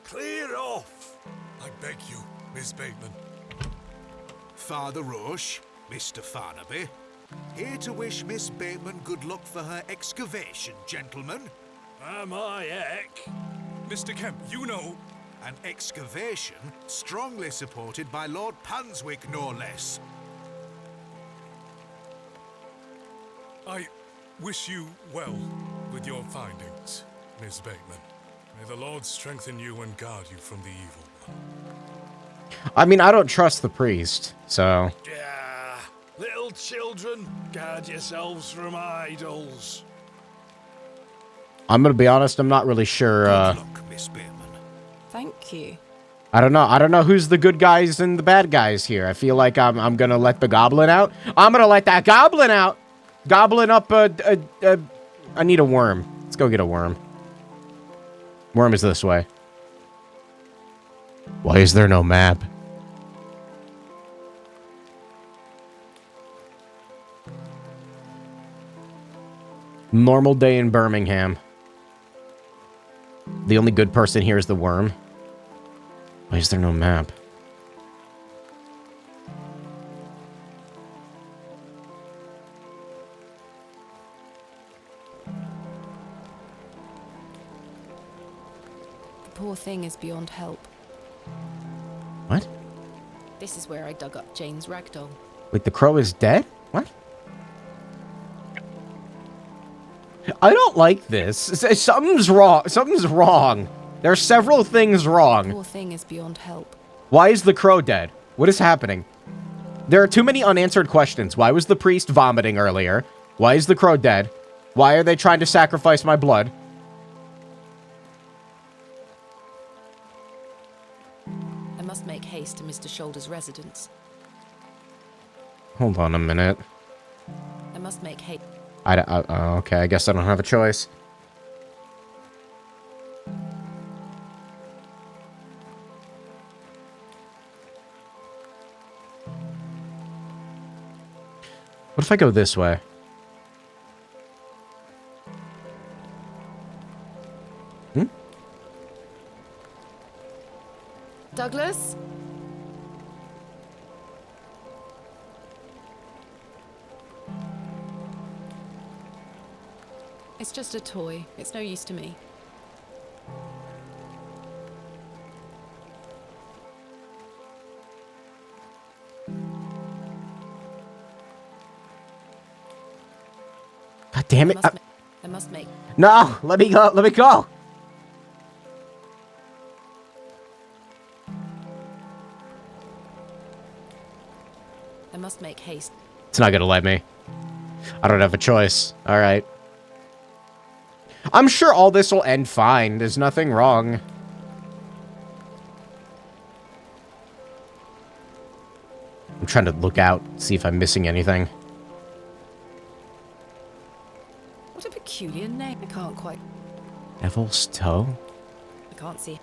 Clear off. I beg you, Miss Bateman. Father Roche, Mr. Farnaby, here to wish Miss Bateman good luck for her excavation, gentlemen. Am I heck? Mr. Kemp, you know... An excavation strongly supported by Lord Panswick, no less. I wish you well with your findings, Miss Bateman. May the Lord strengthen you and guard you from the evil one. I mean, I don't trust the priest, so... Yeah, little children, guard yourselves from idols. I'm gonna be honest, I'm not really sure, Good luck, Miss Bateman. Thank you. I don't know. I don't know who's the good guys and the bad guys here. I feel like I'm gonna let the goblin out. I'm gonna let that goblin out. Goblin up I need a worm. Let's go get a worm. Worm is this way. Why is there no map? Normal day in Birmingham. The only good person here is the worm. Why is there no map? The poor thing is beyond help. What? This is where I dug up Jane's ragdoll. Wait, the crow is dead? What? I don't like this. Something's wrong. Something's wrong. There are several things wrong. The poor thing is beyond help. Why is the crow dead? What is happening? There are too many unanswered questions. Why was the priest vomiting earlier? Why is the crow dead? Why are they trying to sacrifice my blood? I must make haste to Mr. Shoulder's residence. Hold on a minute. I must make haste. Okay, I guess I don't have a choice. What if I go this way? Douglas? It's just a toy. It's no use to me. God damn it. I must make... No! Let me go! Let me go! I must make haste. It's not gonna let me. I don't have a choice. Alright. I'm sure all this will end fine. There's nothing wrong. I'm trying to look out, see if I'm missing anything. What a peculiar name. I can't quite... Devil's Toe? I can't see.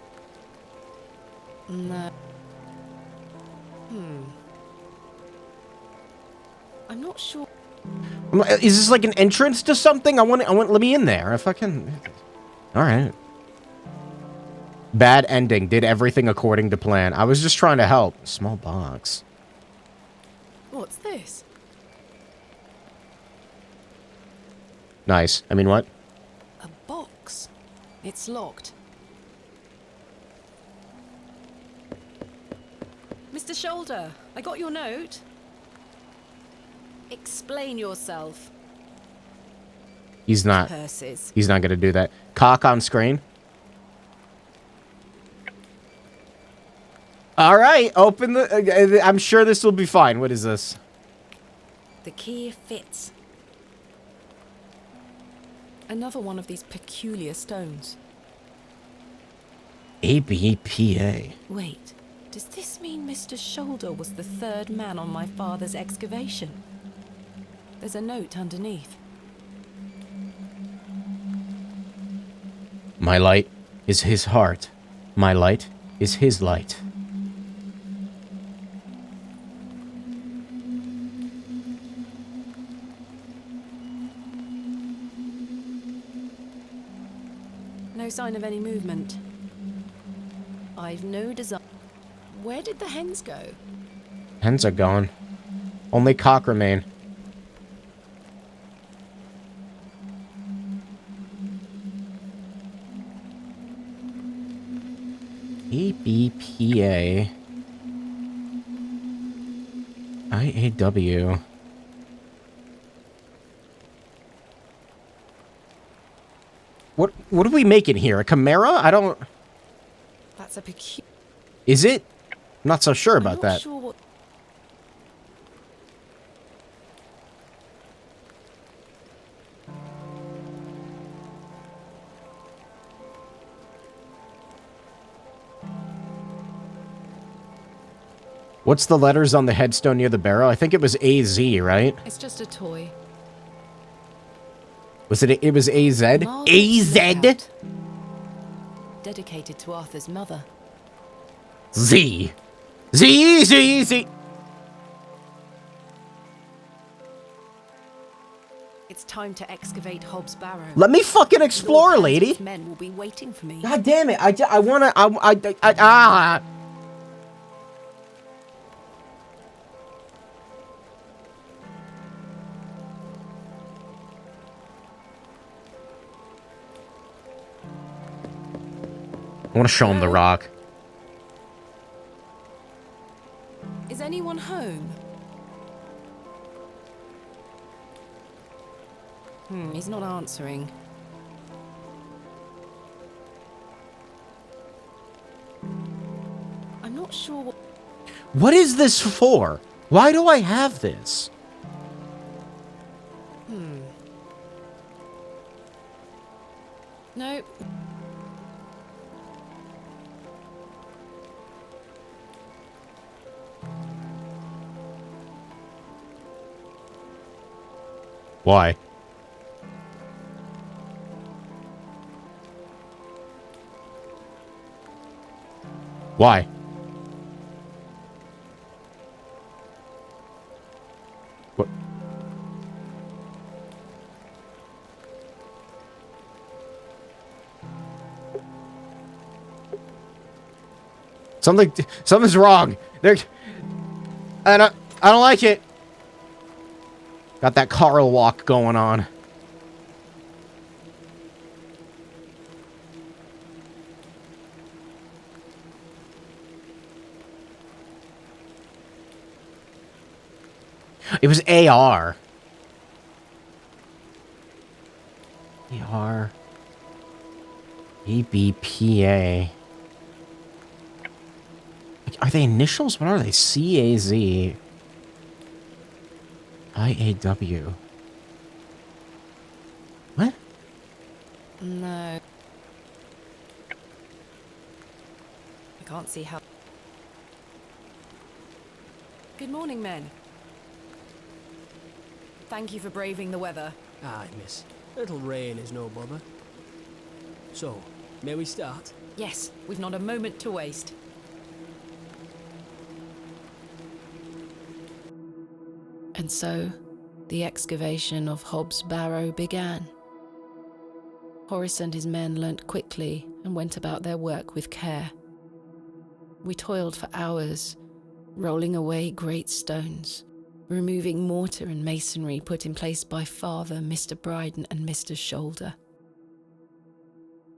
No. I'm not sure. Is this like an entrance to something? I want, let me in there if I can. Alright. Bad ending. Did everything according to plan. I was just trying to help. Small box. What's this? Nice. I mean, what? A box. It's locked. Mr. Shoulder, I got your note. Explain yourself. He's not. Curses. He's not gonna do that. Cock on screen. All right, open the. I'm sure this will be fine. What is this? The key fits. Another one of these peculiar stones. ABPA. Wait, does this mean Mr. Shoulder was the third man on my father's excavation? There's a note underneath. My light is his heart. My light is his light. No sign of any movement. I've no desire. Where did the hens go? Hens are gone. Only cock remain. EBPA. IAW. What are we making here? A Chimera? I don't... That's a peculiar... Is it? I'm not so sure about I'm not that. sure what... What's the letters on the headstone near the barrow? I think it was AZ, right? It's just a toy. Was it? It was AZ? Margaret's AZ? lookout. Dedicated to Arthur's mother. Z. Z, Z, Z. It's time to excavate Hobbs Barrow. Let me fucking explore, lady. Men will be waiting for me. God damn it. I wanna, ah. I want to show him the rock. Is anyone home? He's not answering. I'm not sure what... What is this for? Why do I have this? No. Why? Why? What? Something's wrong. I don't like it. Got that Carl walk going on. It was AR. AR. ABPA. Are they initials? What are they? CAZ. IAW. What? No. I can't see how... Good morning, men. Thank you for braving the weather. Aye, miss. Little rain is no bother. So, may we start? Yes, we've not a moment to waste. And so, the excavation of Hobbs Barrow began. Horace and his men learnt quickly and went about their work with care. We toiled for hours, rolling away great stones, removing mortar and masonry put in place by Father, Mr. Bryden and Mr. Shoulder.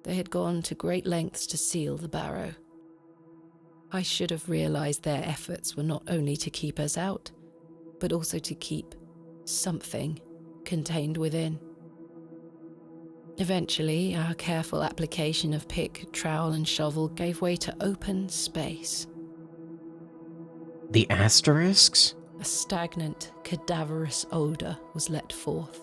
They had gone to great lengths to seal the barrow. I should have realised their efforts were not only to keep us out, but also to keep something contained within. Eventually, our careful application of pick, trowel and shovel gave way to open space. The asterisks? A stagnant, cadaverous odour was let forth.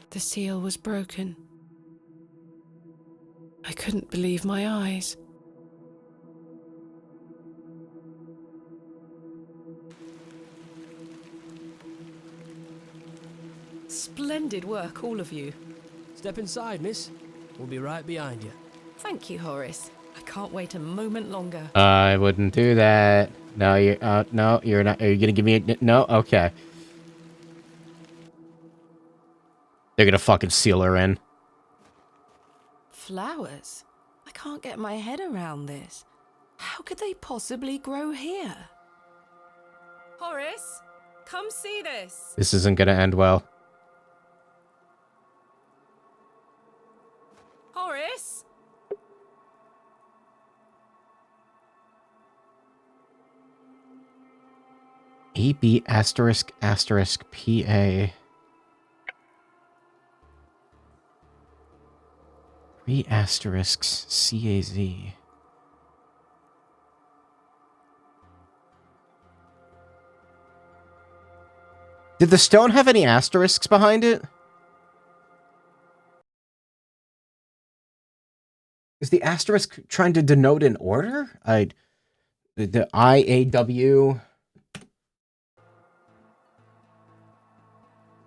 The seal was broken. I couldn't believe my eyes. Splendid work, all of you. Step inside, miss. We'll be right behind you. Thank you, Horace. I can't wait a moment longer. I wouldn't do that. No, no, you're not. Are you gonna give me a... No? Okay. They're gonna fucking seal her in. Flowers? I can't get my head around this. How could they possibly grow here? Horace, come see this. This isn't gonna end well. Horace? AB asterisk asterisk PA. 3 asterisks CAZ. Did the stone have any asterisks behind it? Is the asterisk trying to denote an order? The IAW.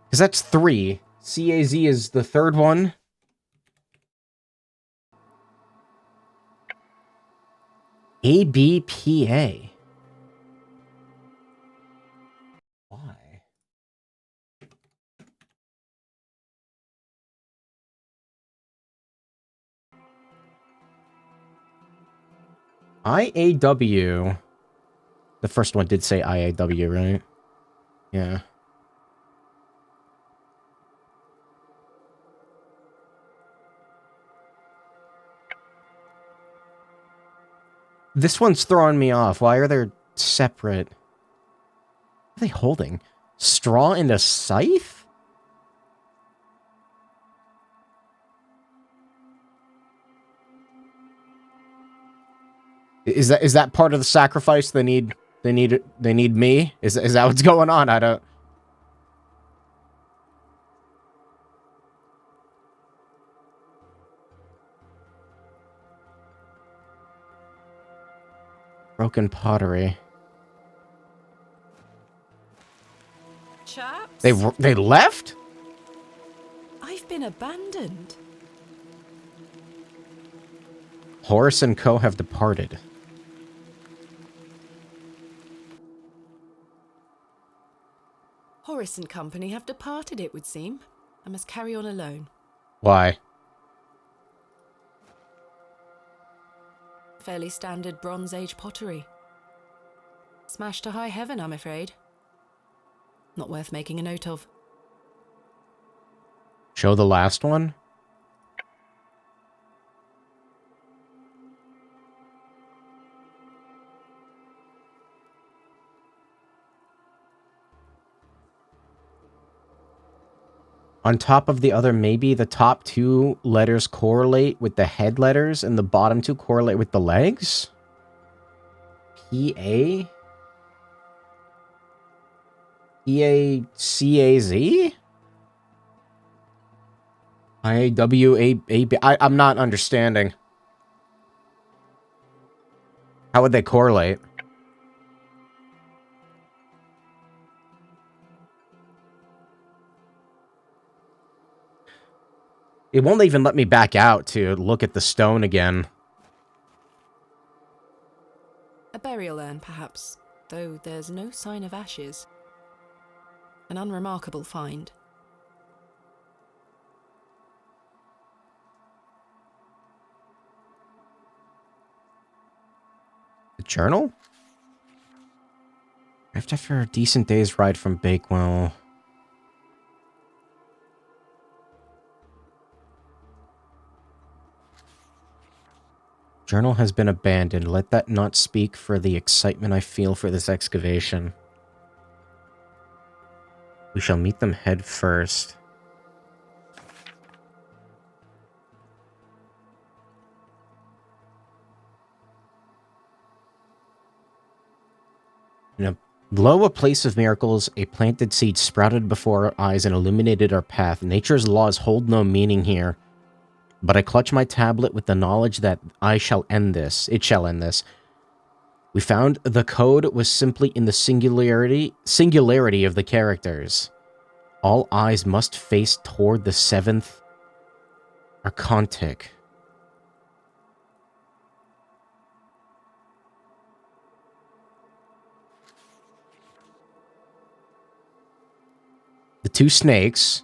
Because that's 3. CAZ is the third one. ABPA. Why? IAW. The first one did say IAW, right? Yeah. This one's throwing me off. Why are they separate? What are they holding? Straw and a scythe? Is that part of the sacrifice? They need me? Is that what's going on? I don't. Broken pottery. Chaps? They left? I've been abandoned. Horace and Co. have departed. Horace and company have departed, it would seem. I must carry on alone. Why? Fairly standard Bronze Age pottery. Smashed to high heaven, I'm afraid. Not worth making a note of. Show the last one? On top of the other, maybe the top 2 letters correlate with the head letters and the bottom 2 correlate with the legs? P-A? P-A-C-A-Z? I-A-W-A-B? I'm not understanding. How would they correlate? It won't even let me back out to look at the stone again. A burial urn, perhaps, though there's no sign of ashes. An unremarkable find. The journal? After a decent day's ride from Bakewell. Journal has been abandoned. Let that not speak for the excitement I feel for this excavation. We shall meet them head first. Lo, a place of miracles, a planted seed sprouted before our eyes and illuminated our path. Nature's laws hold no meaning here. But I clutch my tablet with the knowledge that I shall end this. It shall end this. We found the code was simply in the singularity of the characters. All eyes must face toward the 7th Archontic. The 2 snakes.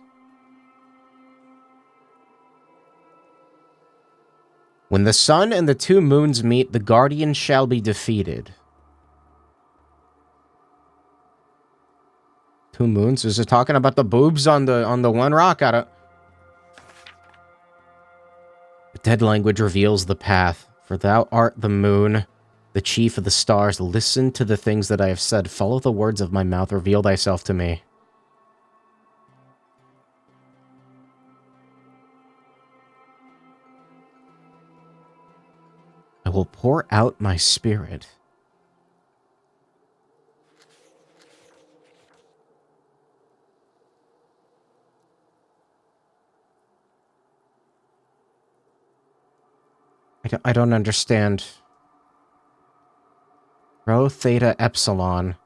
When the sun and the 2 moons meet, the guardian shall be defeated. 2 moons? Is it talking about the boobs on the one rock? I don't... The dead language reveals the path. For thou art the moon, the chief of the stars. Listen to the things that I have said. Follow the words of my mouth. Reveal thyself to me. will pour out my spirit. I don't understand. Rho, theta, epsilon.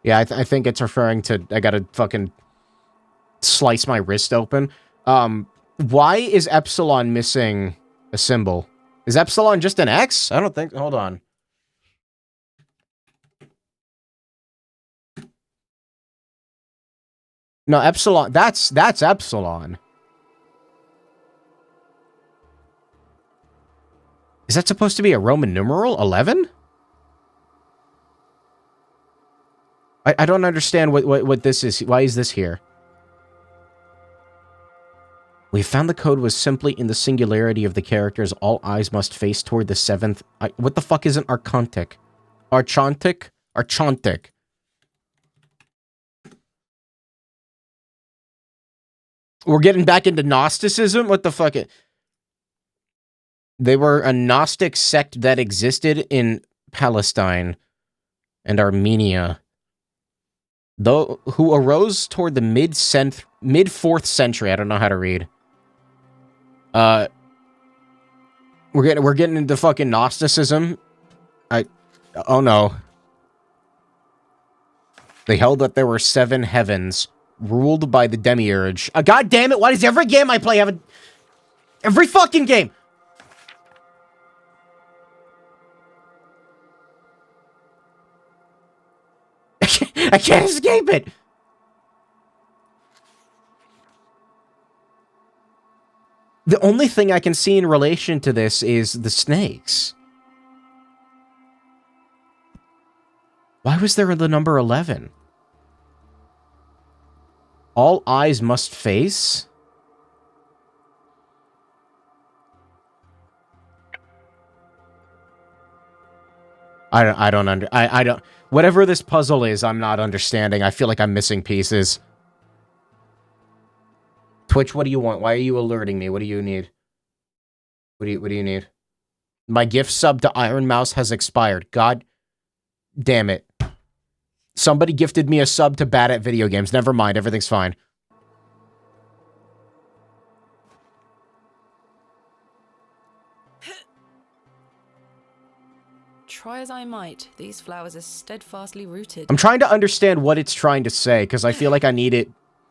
Yeah, I think it's referring to, I gotta fucking slice my wrist open. Why is epsilon missing a symbol? Is epsilon just an X? I don't think, hold on. No, epsilon, that's epsilon. Is that supposed to be a Roman numeral? 11? I don't understand what this is. Why is this here? We found the code was simply in the singularity of the characters. All eyes must face toward the seventh. What the fuck is an archontic? Archontic? Archontic. We're getting back into Gnosticism? What the fuck? They were a Gnostic sect that existed in Palestine and Armenia, though, who arose toward the mid-4th century. I don't know how to read. We're getting into fucking Gnosticism. Oh no. They held that there were 7 heavens, ruled by the demiurge. God damn it, why does every game I play have a... Every fucking game! I can't escape it! The only thing I can see in relation to this is the snakes. Why was there the number 11? All eyes must face? I don't... Whatever this puzzle is, I'm not understanding. I feel like I'm missing pieces. Twitch, what do you want? Why are you alerting me? What do you need? What do you need? My gift sub to Iron Mouse has expired. God damn it. Somebody gifted me a sub to Bad at Video Games. Never mind, everything's fine. Try as I might, these flowers are steadfastly rooted. I'm trying to understand what it's trying to say, because I feel like I need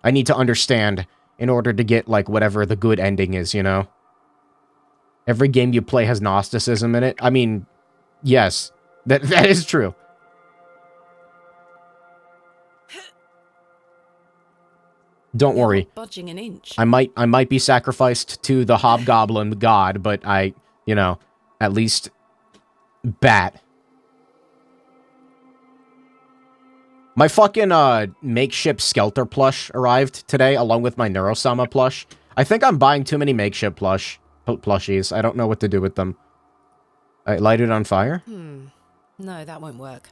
to understand in order to get, like, whatever the good ending is, you know? Every game you play has Gnosticism in it. I mean, yes, that is true. Don't worry. Not budging an inch. I might be sacrificed to the hobgoblin god, but you know, at least bat. My fucking makeshift Skelter plush arrived today, along with my Neurosama plush. I think I'm buying too many makeshift plushies. I don't know what to do with them. I light it on fire? No, that won't work.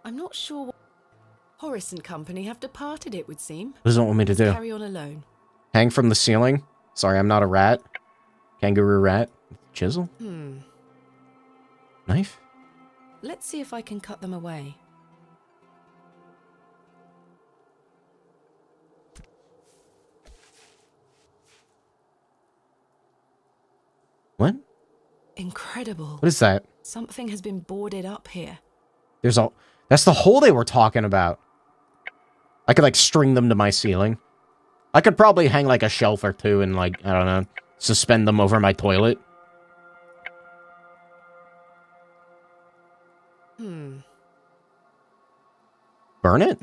I'm not sure what Horace and company have departed, it would seem. What does it want me to do? Carry on alone. Hang from the ceiling? Sorry, I'm not a rat. Kangaroo rat. Chisel? Knife? Let's see if I can cut them away. What? Incredible. What is that? Something has been boarded up here. There's a... That's the hole they were talking about. I could, like, string them to my ceiling. I could probably hang, like, a shelf or two and, like, I don't know, suspend them over my toilet. Burn it?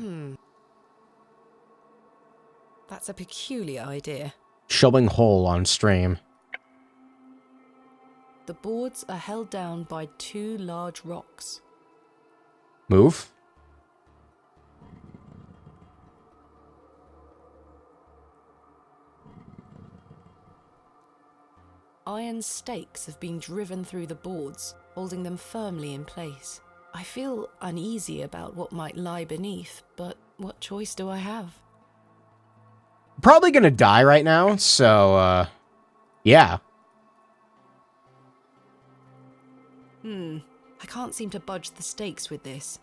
That's a peculiar idea. Showing hole on stream. The boards are held down by 2 large rocks. Move? iron stakes have been driven through the boards, holding them firmly in place. I feel uneasy about what might lie beneath, but what choice do I have? Probably gonna die right now, so, yeah. I can't seem to budge the stakes with this.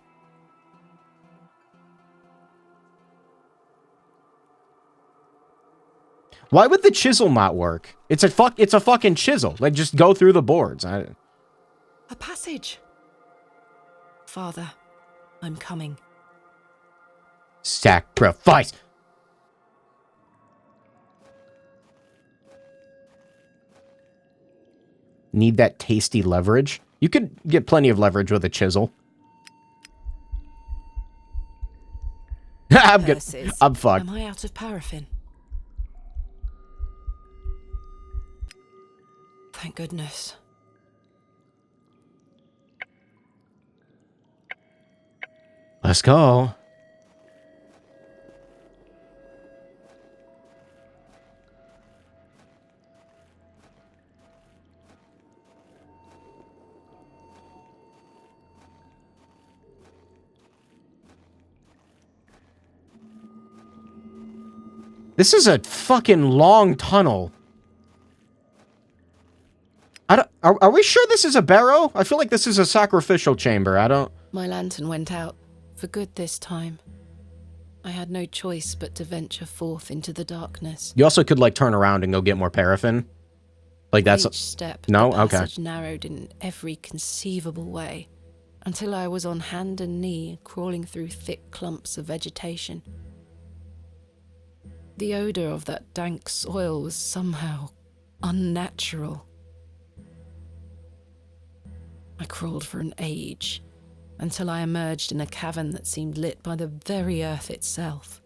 Why would the chisel not work? It's a fucking chisel. Like, just go through the boards. A passage. Father, I'm coming. Sacrifice! Need that tasty leverage? You could get plenty of leverage with a chisel. I'm good. I'm fucked. Am I out of paraffin? Thank goodness. Let's go. This is a fucking long tunnel. Are we sure this is a barrow? I feel like this is a sacrificial chamber. I don't... My lantern went out, for good this time. I had no choice but to venture forth into the darkness. You also could, like, turn around and go get more paraffin. Like, that's... Each step, no? the Okay. passage narrowed in every conceivable way, until I was on hand and knee, crawling through thick clumps of vegetation. The odor of that dank soil was somehow unnatural. I crawled for an age, until I emerged in a cavern that seemed lit by the very earth itself.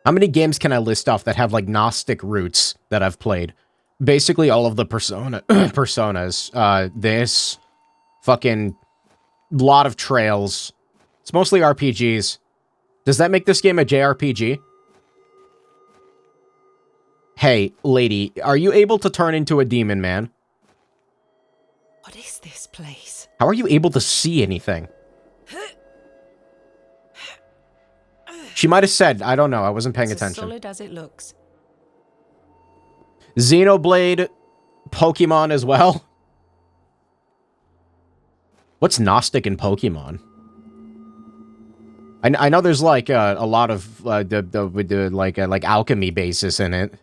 How many games can I list off that have, like, Gnostic roots that I've played? Basically all of the personas. This, fucking, lot of Trails. It's mostly RPGs. Does that make this game a JRPG? Hey, lady, are you able to turn into a demon man? What is this place? How are you able to see anything? She might have said, I don't know, I wasn't paying It's as attention. solid as it looks. Xenoblade Pokemon as well? What's Gnostic in Pokemon? I know there's like a lot of like alchemy basis in it.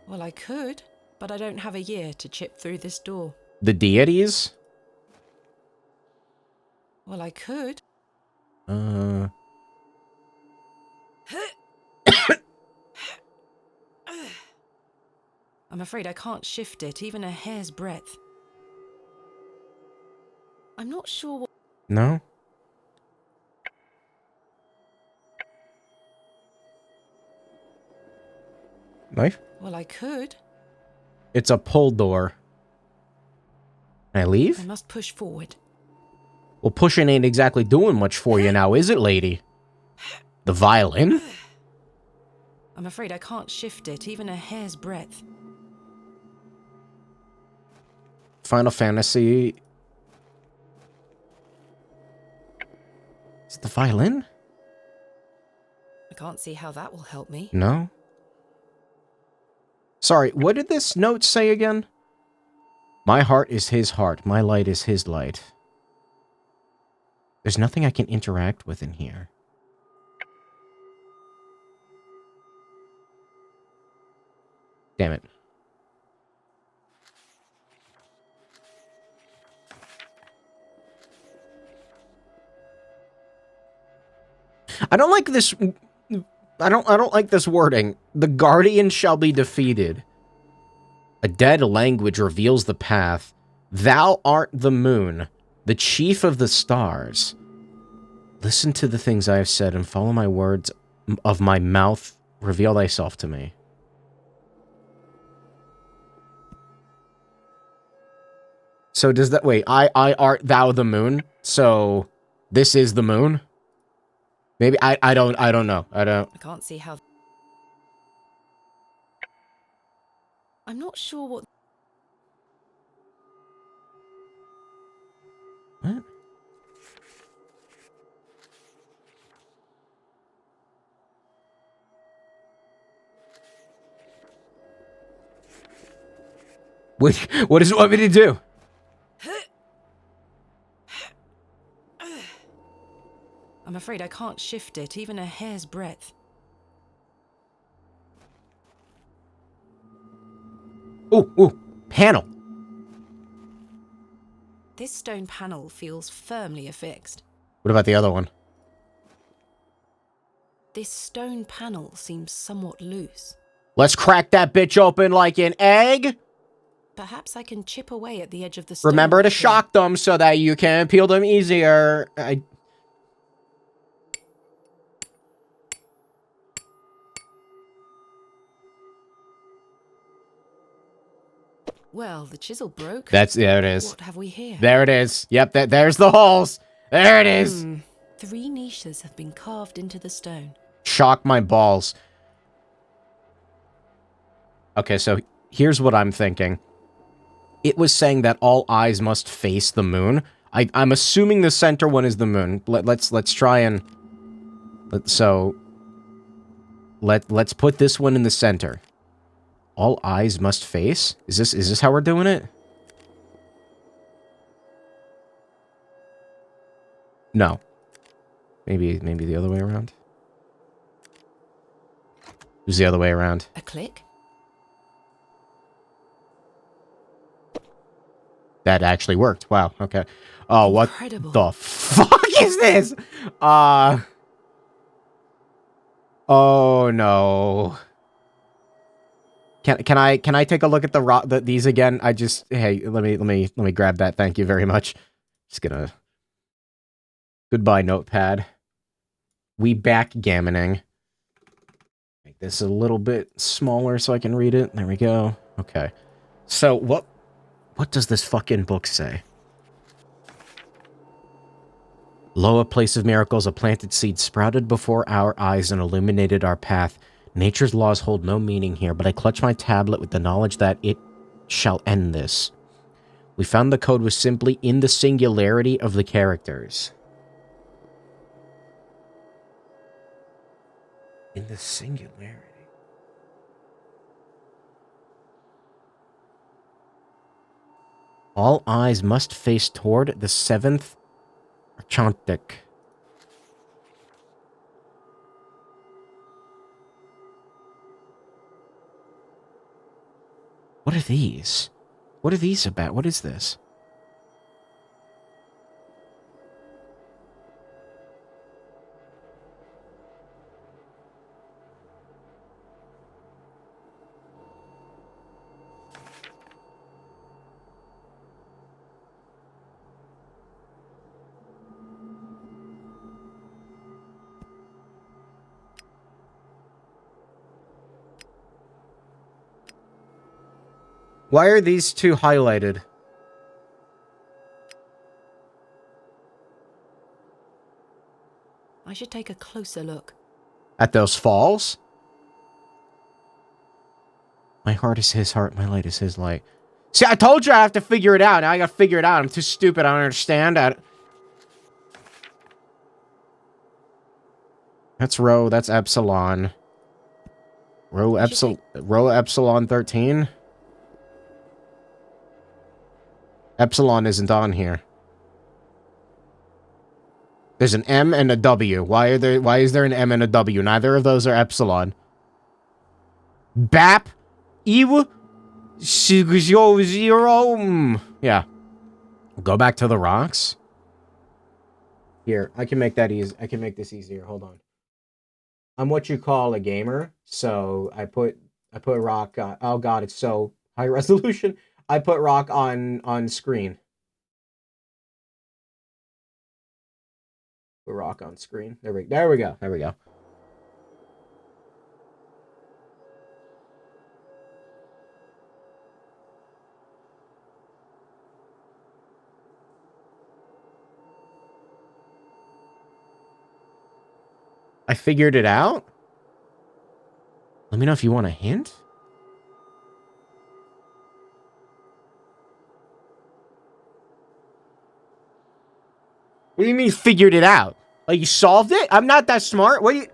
Well, I could, but I don't have a year to chip through this door. The deities? Well, I could. I'm afraid I can't shift it, even a hair's breadth. I'm not sure what... No? Knife? Well, I could. It's a pull door. Can I leave? I must push forward. Well, pushing ain't exactly doing much for you now, is it, lady? The violin? I'm afraid I can't shift it, even a hair's breadth. Final Fantasy... Is it the violin? I can't see how that will help me. No? Sorry, what did this note say again? My heart is his heart. My light is his light. There's nothing I can interact with in here. Damn it. I don't like this... I don't like this wording. The guardian shall be defeated. A dead language reveals the path. Thou art the moon, the chief of the stars. Listen to the things I have said and follow my words of my mouth. Reveal thyself to me. So does that... Wait, I art thou the moon? So this is the moon? Maybe I don't know. I don't. I can't see how. I'm not sure what. What? What does it want me to do? I'm afraid I can't shift it, even a hair's breadth. Ooh, panel. This stone panel feels firmly affixed. What about the other one? This stone panel seems somewhat loose. Let's crack that bitch open like an egg. Perhaps I can chip away at the edge of the stone. Remember to shock them so that you can peel them easier. Well, the chisel broke. There it is. What have we here? There it is. Yep, there's the holes. There it is. 3 niches have been carved into the stone. Shock my balls. Okay, so here's what I'm thinking. It was saying that all eyes must face the moon. I'm assuming the center one is the moon. Let's try and let's put this one in the center. All eyes must face? Is this how we're doing it? No. Maybe the other way around. Who's the other way around? A click? That actually worked. Wow, okay. Oh, Incredible. What the fuck is this? Oh no. Can I take a look at these again? Hey, let me grab that. Thank you very much. Just gonna goodbye notepad. We backgammoning. Make this a little bit smaller so I can read it. There we go. Okay. So what does this fucking book say? Lo, a place of miracles, a planted seed sprouted before our eyes and illuminated our path. Nature's laws hold no meaning here, but I clutch my tablet with the knowledge that it shall end this. We found the code was simply in the singularity of the characters. In the singularity. All eyes must face toward the 7th Archontic. What are these? What are these about? What is this? Why are these two highlighted? I should take a closer look. At those falls? My heart is his heart, my light is his light. See, I told you I have to figure it out. Now I gotta figure it out. I'm too stupid. I don't understand that. That's Rho. That's Epsilon. Rho Epsilon 13? Epsilon isn't on here. There's an M and a W. Why is there an M and a W? Neither of those are Epsilon. BAP Ew 0. Yeah. Go back to the rocks. Here, I can make that easy. I can make this easier. Hold on. I'm what you call a gamer, so I put rock on, oh god, it's so high resolution. I put rock on screen. Put rock on screen. There we go. There we go. I figured it out? Let me know if you want a hint. What do you mean figured it out? Like you solved it? I'm not that smart. What do you...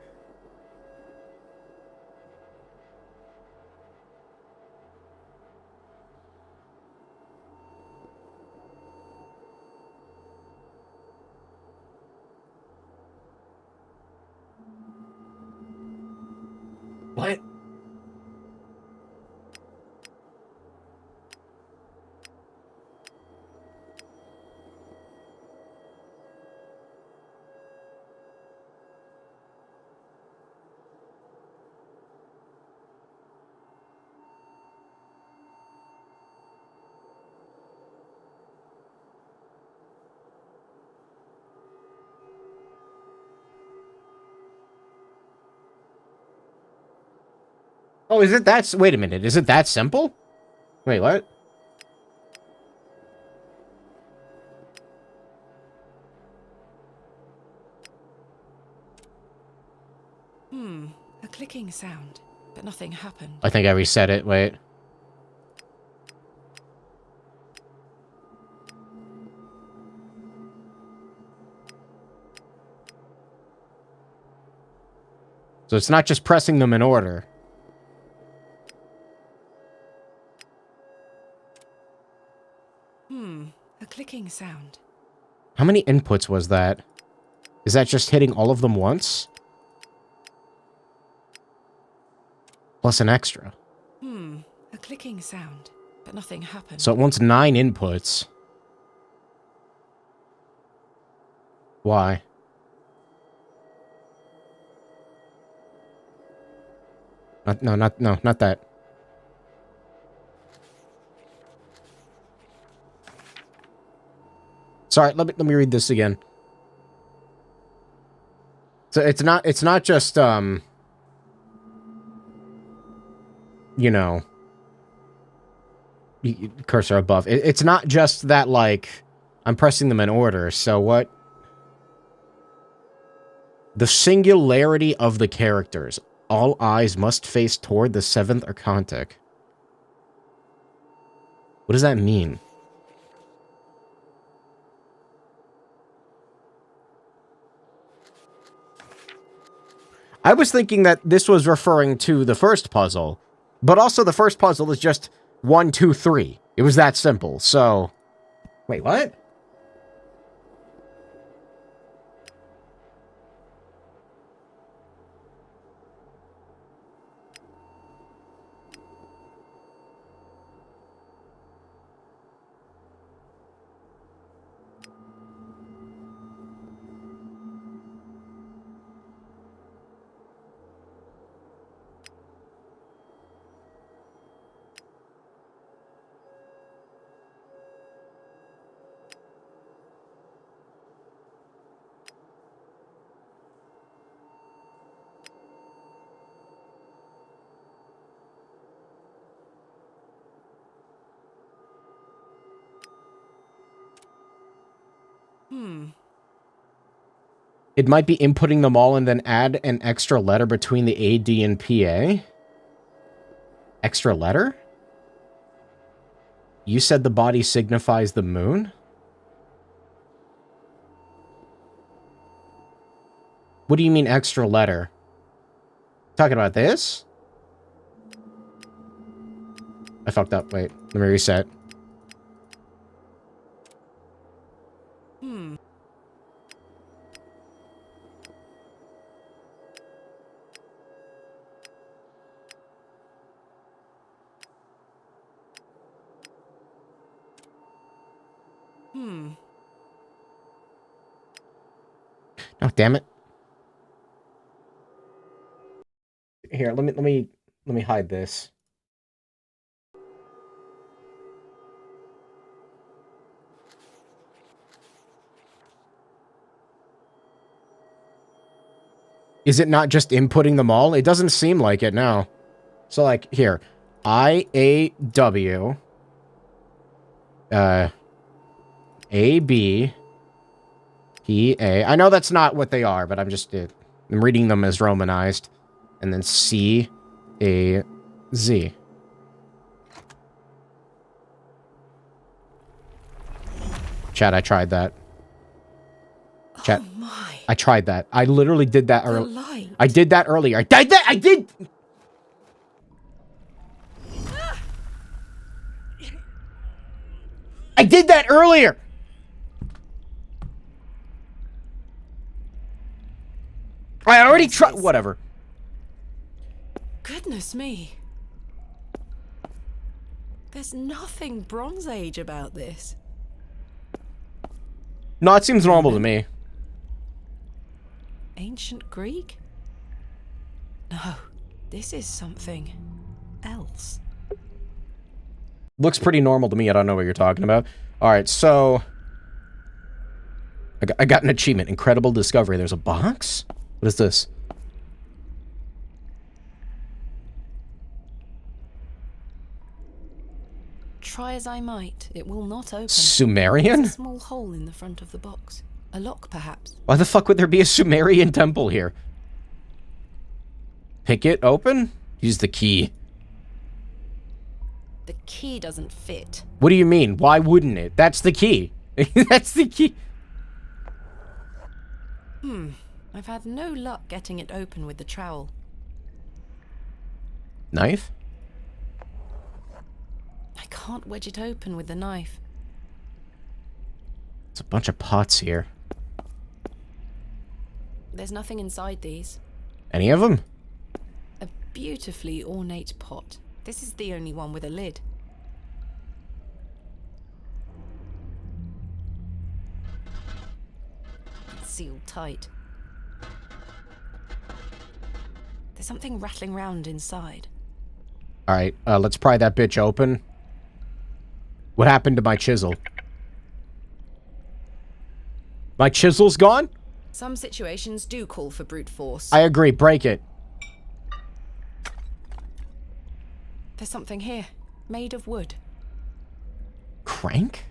What? Oh, is it that... Wait a minute. Is it that simple? Wait, what? A clicking sound, but nothing happened. I think I reset it. Wait. So it's not just pressing them in order. A clicking sound. How many inputs was that? Is that just hitting all of them once? Plus an extra. A clicking sound, but nothing happened. So it wants 9 inputs. Why? Not that. Sorry, let me read this again. So it's not just you know, cursor above. It's not just that, like, I'm pressing them in order. So what? The singularity of the characters. All eyes must face toward the 7th archontic. What does that mean? I was thinking that this was referring to the first puzzle, but also the first puzzle is just 1, 2, 3. It was that simple, so... Wait, what? It might be inputting them all and then add an extra letter between the A, D, and PA. Extra letter? You said the body signifies the moon? What do you mean extra letter? Talking about this? I fucked up. Wait, let me reset. Oh, damn it. Here, let me hide this. Is it not just inputting them all? It doesn't seem like it now. So, like, here. I-A-W. A-B. P-A. I know that's not what they are, but I'm just... I'm reading them as Romanized. And then C-A-Z. Chat, I tried that. Chat, oh my. I tried that. I literally did that The earlier. light. I did that earlier. I did that! I did! I did that earlier! I already tried. Whatever. Goodness me. There's nothing Bronze Age about this. No, it seems normal to me. Ancient Greek? No, this is something else. Looks pretty normal to me. I don't know what you're talking about. Alright, so... I got an achievement. Incredible discovery. There's a box? What is this? Try as I might, it will not open. Sumerian? There's a small hole in the front of the box. A lock, perhaps. Why the fuck would there be a Sumerian temple here? Pick it open? Use the key. The key doesn't fit. What do you mean? Why wouldn't it? That's the key. That's the key. I've had no luck getting it open with the trowel. Knife? I can't wedge it open with the knife. There's a bunch of pots here. There's nothing inside these. Any of them? A beautifully ornate pot. This is the only one with a lid. It's sealed tight. There's something rattling round inside. Alright, let's pry that bitch open. What happened to my chisel? My chisel's gone? Some situations do call for brute force. I agree, break it. There's something here, made of wood. Crank?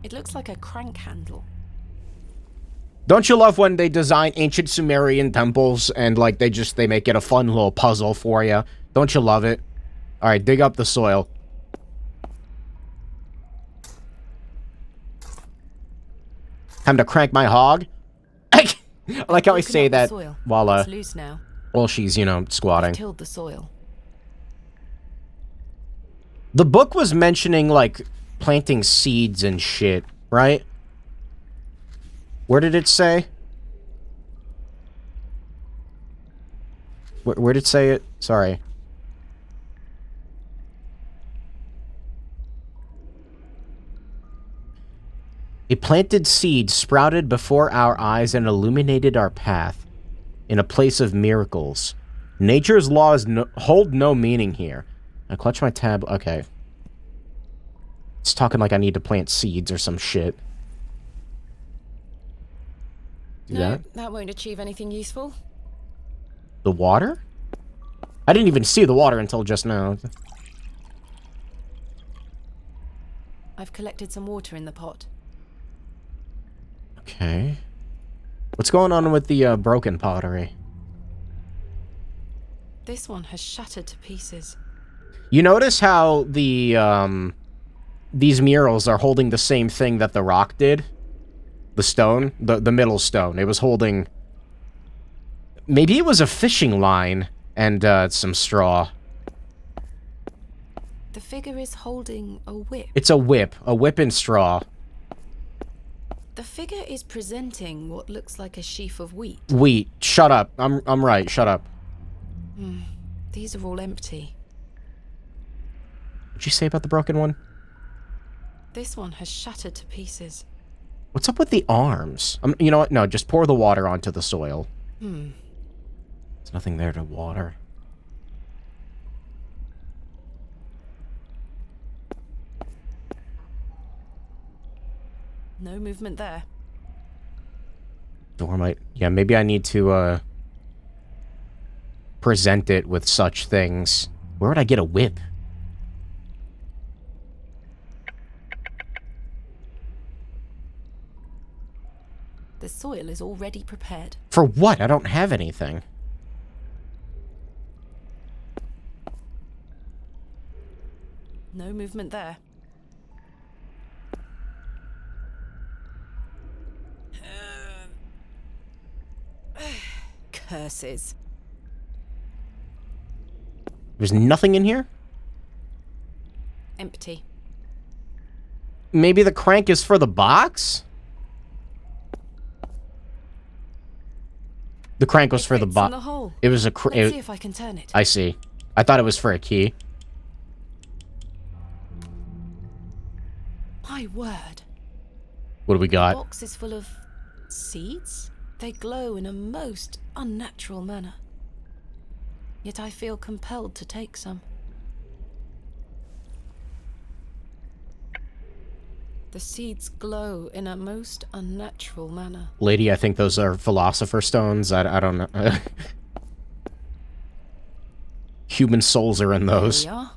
It looks like a crank handle. Don't you love when they design ancient Sumerian temples and, like, they make it a fun little puzzle for you? Don't you love it? Alright, dig up the soil. Time to crank my hog. I like how I say that while, It's loose now. while she's, you know, squatting. I've tilled the soil. The book was mentioning, like, planting seeds and shit, right? Where did it say? Where did it say it? Sorry. A planted seed sprouted before our eyes and illuminated our path in a place of miracles. Nature's laws hold no meaning here. I clutch my tab. Okay. It's talking like I need to plant seeds or some shit. Do that? That won't achieve anything useful. The water? I didn't even see the water until just now. I've collected some water in the pot. Okay. What's going on with the broken pottery? This one has shattered to pieces. You notice how the these murals are holding the same thing that the rock did? The stone? The middle stone. It was holding... Maybe it was a fishing line and some straw. The figure is holding a whip. It's a whip. A whip and straw. The figure is presenting what looks like a sheaf of wheat. Wheat. Shut up. I'm right. Shut up. These are all empty. What'd you say about the broken one? This one has shattered to pieces. What's up with the arms? You know what? No, just pour the water onto the soil. There's nothing there to water. No movement there. Door might... Yeah, maybe I need to, present it with such things. Where would I get a whip? The soil is already prepared. For what? I don't have anything. No movement there. Curses. There's nothing in here? Empty. Maybe the crank is for the box? The crank was for the box. It was a Let's see if I can turn it. I see. I thought it was for a key. My word. What do we got? The box is full of seeds. They glow in a most unnatural manner. Yet I feel compelled to take some. The seeds glow in a most unnatural manner. Lady, I think those are philosopher's stones. I don't know. Human souls are in those. There we are.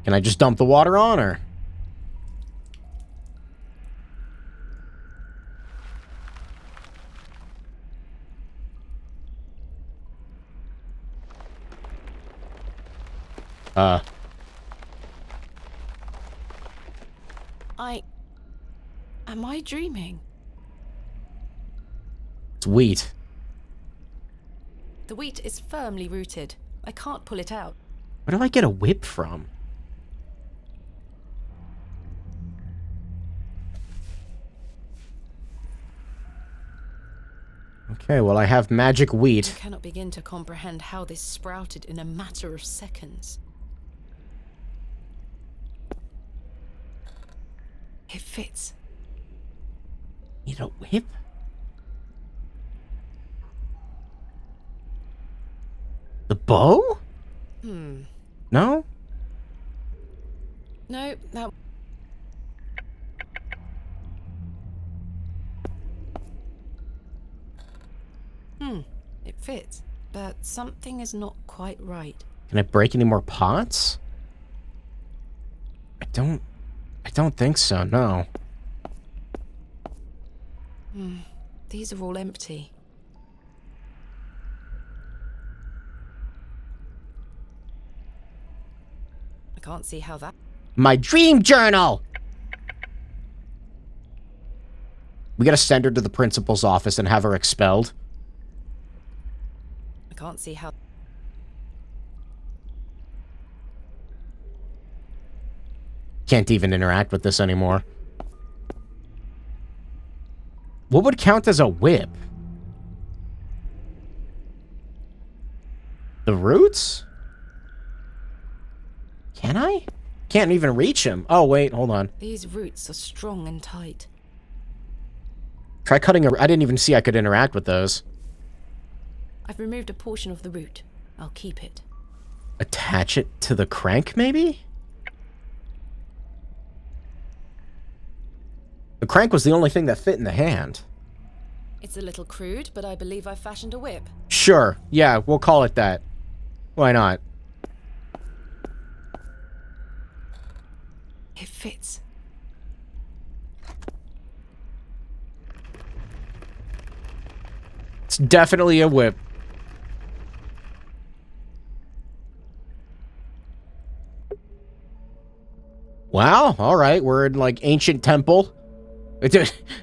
Can I just dump the water on her? Am I dreaming? It's wheat. The wheat is firmly rooted. I can't pull it out. Where do I get a whip from? Okay, well, I have magic wheat. I cannot begin to comprehend how this sprouted in a matter of seconds. It fits. Need a whip? The bow? No? No, that... It fits, but something is not quite right. Can I break any more pots? I don't think so, no. These are all empty. I can't see how that... My dream journal! We gotta send her to the principal's office and have her expelled. I can't see how... Can't even interact with this anymore. What would count as a whip? The roots? Can I? Can't even reach him. Oh, wait, hold on. These roots are strong and tight. Try cutting a... I didn't even see I could interact with those. I've removed a portion of the root. I'll keep it. Attach it to the crank, maybe? The crank was the only thing that fit in the hand. It's a little crude, but I believe I've fashioned a whip. Sure. Yeah, we'll call it that. Why not? It fits. It's definitely a whip. Wow, alright, we're in, like, ancient temple.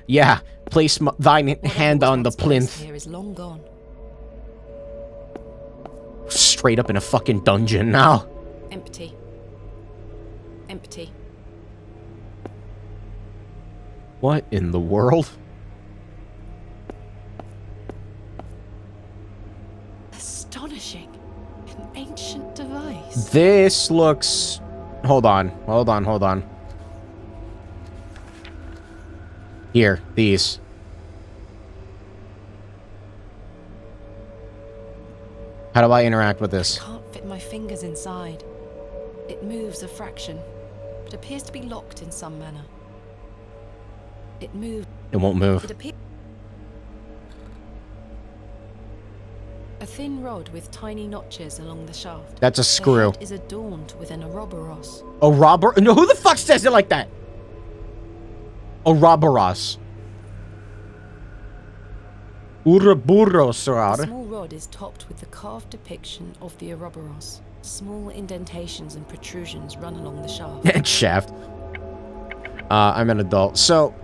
Yeah, place thine hand on the plinth. Here is long gone. Straight up in a fucking dungeon now. Empty. Empty. What in the world? Astonishing. An ancient device. This looks... Hold on. Here, these. How do I interact with this? I can't fit my fingers inside. It moves a fraction, but appears to be locked in some manner. It moves. It won't move. A thin rod with tiny notches along the shaft. That's a screw. The head is adorned with an Ouroboros. A robber? No, who the fuck says it like that? Ouroboros. Ouroboros, The small rod is topped with the carved depiction of the Ouroboros. Small indentations and protrusions run along the shaft. Shaft. I'm an adult. So...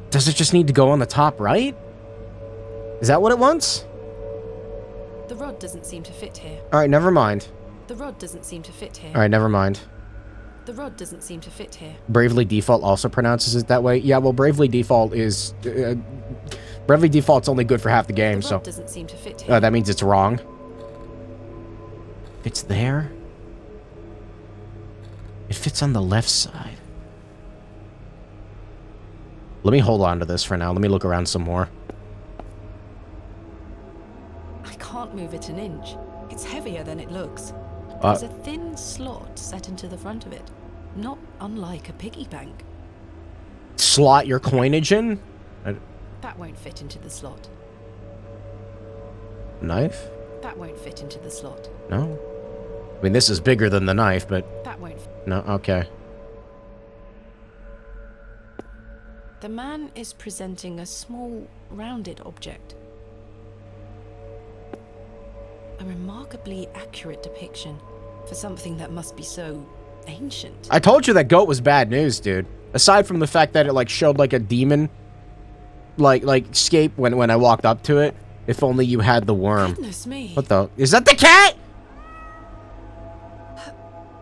does it just need to go on the top right? Is that what it wants? The rod doesn't seem to fit here. Alright, never mind. The rod doesn't seem to fit here. Alright, never mind. The rod doesn't seem to fit here. Bravely Default also pronounces it that way. Yeah, well, Bravely Default is... Bravely Default's only good for half the game, The so... rod doesn't seem to fit here. that means it's wrong. It's there. It fits on the left side. Let me hold on to this for now. Let me look around some more. I can't move it an inch. It's heavier than it looks. There's a thin slot set into the front of it, not unlike a piggy bank. Slot your coinage in? That won't fit into the slot. Knife? That won't fit into the slot. No. I mean, this is bigger than the knife, but... That won't no, okay. The man is presenting a small, rounded object. A remarkably accurate depiction for something that must be so ancient. I told you that goat was bad news, dude. Aside from the fact that it, like, showed, like, a demon, like, scape when I walked up to it. If only you had the worm. Goodness me. What the... is that the cat?!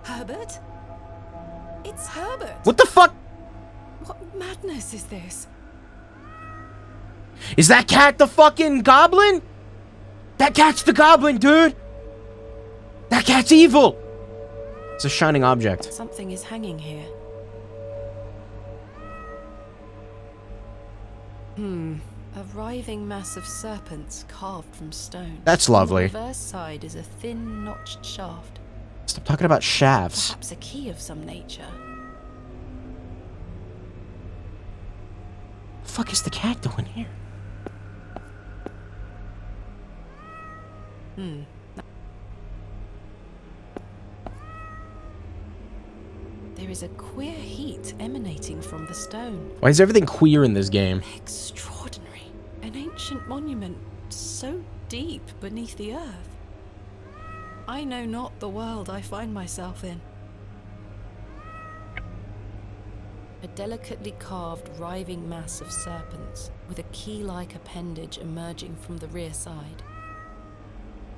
Herbert? It's Herbert! What the fuck?! What madness is this? Is that cat the fucking goblin?! That cat's the goblin, dude! That cat's evil! It's a shining object. Something is hanging here. A writhing mass of serpents carved from stone. That's lovely. On the reverse side is a thin, notched shaft. Stop talking about shafts. Perhaps a key of some nature. The fuck is the cat doing here? There is a queer heat emanating from the stone. Why is everything queer in this game? Extraordinary. An ancient monument so deep beneath the earth. I know not the world I find myself in. A delicately carved, writhing mass of serpents with a key-like appendage emerging from the rear side.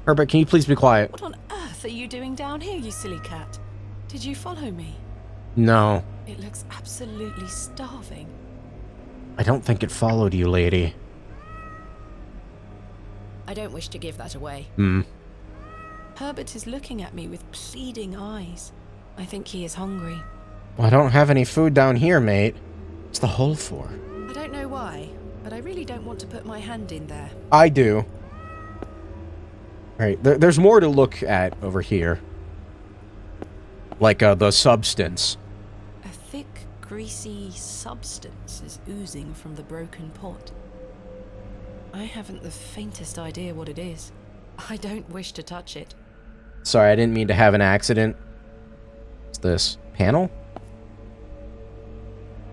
Herbert, can you please be quiet? What on earth are you doing down here, you silly cat? Did you follow me? No. It looks absolutely starving. I don't think it followed you, lady. I don't wish to give that away. Herbert is looking at me with pleading eyes. I think he is hungry. Well, I don't have any food down here, mate. What's the hole for? I don't know why, but I really don't want to put my hand in there. I do. Alright, there's more to look at over here. Like, the substance. A thick, greasy substance is oozing from the broken pot. I haven't the faintest idea what it is. I don't wish to touch it. Sorry, I didn't mean to have an accident. What's this? Panel?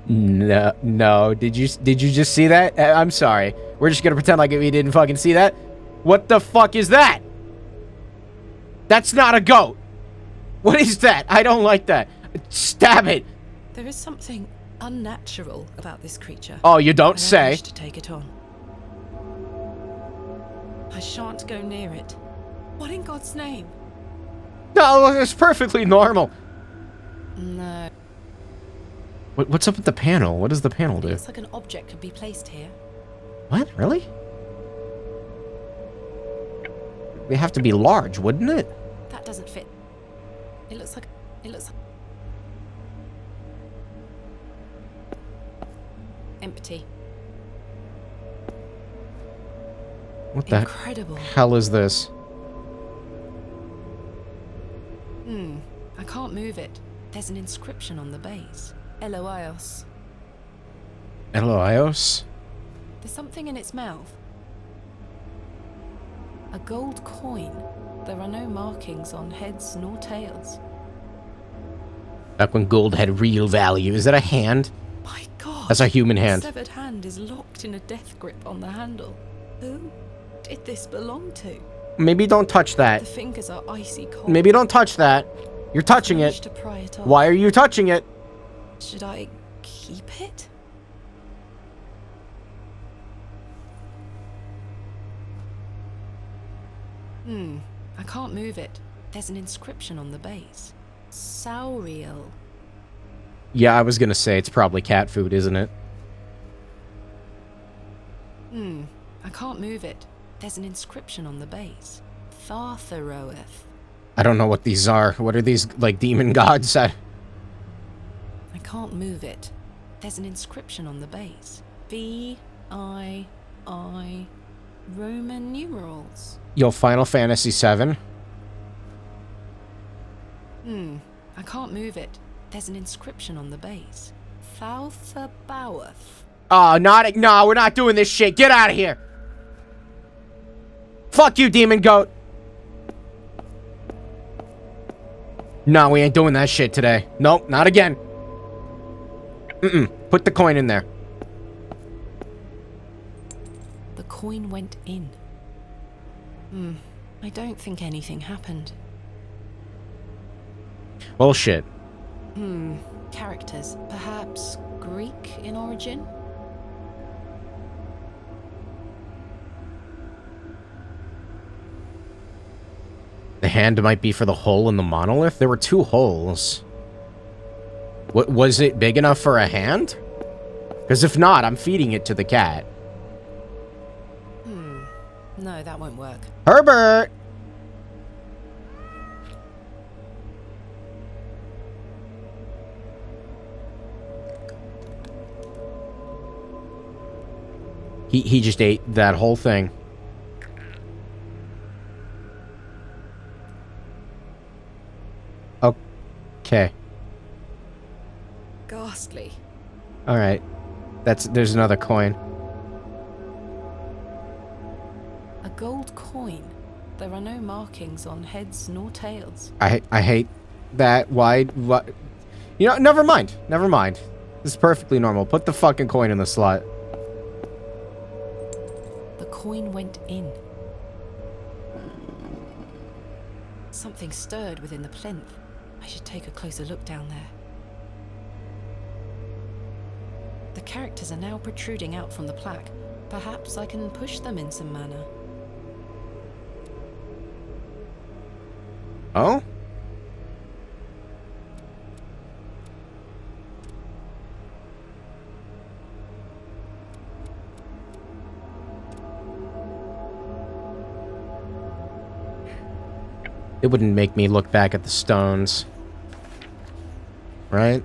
No. Did you just see that? I'm sorry. We're just gonna pretend like we didn't fucking see that. What the fuck is that? That's not a goat. What is that? I don't like that. Stab it. There is something unnatural about this creature. Oh, you don't I say. wish to take it on. I shan't go near it. What in God's name? No, it's perfectly normal. No. What's up with the panel? What does the panel do? It looks like an object could be placed here. What? Really? It'd have to be large, wouldn't it? That doesn't fit. It looks like... empty. What the Incredible. hell is this? I can't move it. There's an inscription on the base. Eloios. Eloios? There's something in its mouth. A gold coin. There are no markings on heads nor tails. Back when gold had real value. Is that a hand? My God! That's a human hand. The severed hand is locked in a death grip on the handle. Who did this belong to? Maybe don't touch that. The fingers are icy cold. Maybe don't touch that. You're touching it. To pry it off. Why are you touching it? Should I keep it? I can't move it. There's an inscription on the base. Sauriel. Yeah, I was gonna say it's probably cat food, isn't it? I can't move it. There's an inscription on the base. Thartheroeth. I don't know what these are. What are these, like, demon gods? I can't move it. There's an inscription on the base. V-I-I... Roman numerals. Yo, Final Fantasy VII? I can't move it. There's an inscription on the base. Thalthabaweth. Oh, no, we're not doing this shit. Get out of here. Fuck you, demon goat. No, we ain't doing that shit today. Nope, not again. Put the coin in there. The coin went in. I don't think anything happened. Bullshit. Characters. Perhaps Greek in origin? The hand might be for the hole in the monolith? There were 2 holes. What, was it big enough for a hand? Because if not, I'm feeding it to the cat. No, that won't work. Herbert! He just ate that whole thing. Okay. Ghastly. Alright. There's another coin. A gold coin. There are no markings on heads nor tails. I hate that. Why? What? You know, never mind. Never mind. This is perfectly normal. Put the fucking coin in the slot. The coin went in. Something stirred within the plinth. I should take a closer look down there. The characters are now protruding out from the plaque. Perhaps I can push them in some manner. Oh? It wouldn't make me look back at the stones. Right?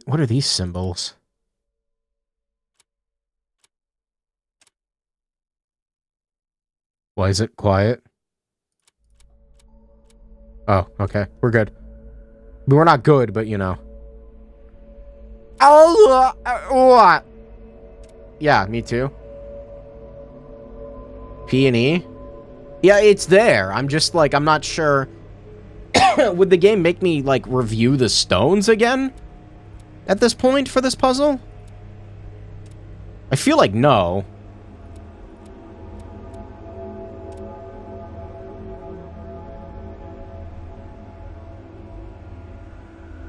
What are these symbols? Why is it quiet? Oh, okay. We're good. We're not good, but you know. Oh, what? Yeah, me too. P and E? Yeah, it's there. I'm just like, I'm not sure. Would the game make me, like, review the stones again? At this point for this puzzle? I feel like no.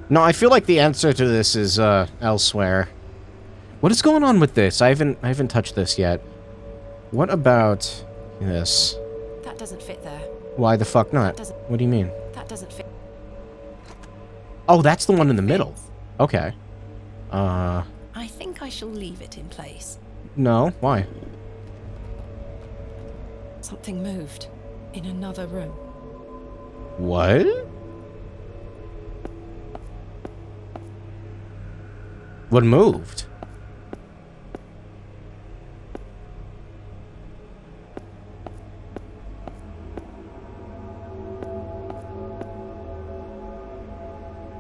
No, I feel like the answer to this is elsewhere. What is going on with this? I haven't touched this yet. What about this? That doesn't fit there. Why the fuck not? What do you mean? That doesn't fit. Oh, that's the one in the middle. Okay. I think I shall leave it in place. No, why? Something moved in another room. What? What moved?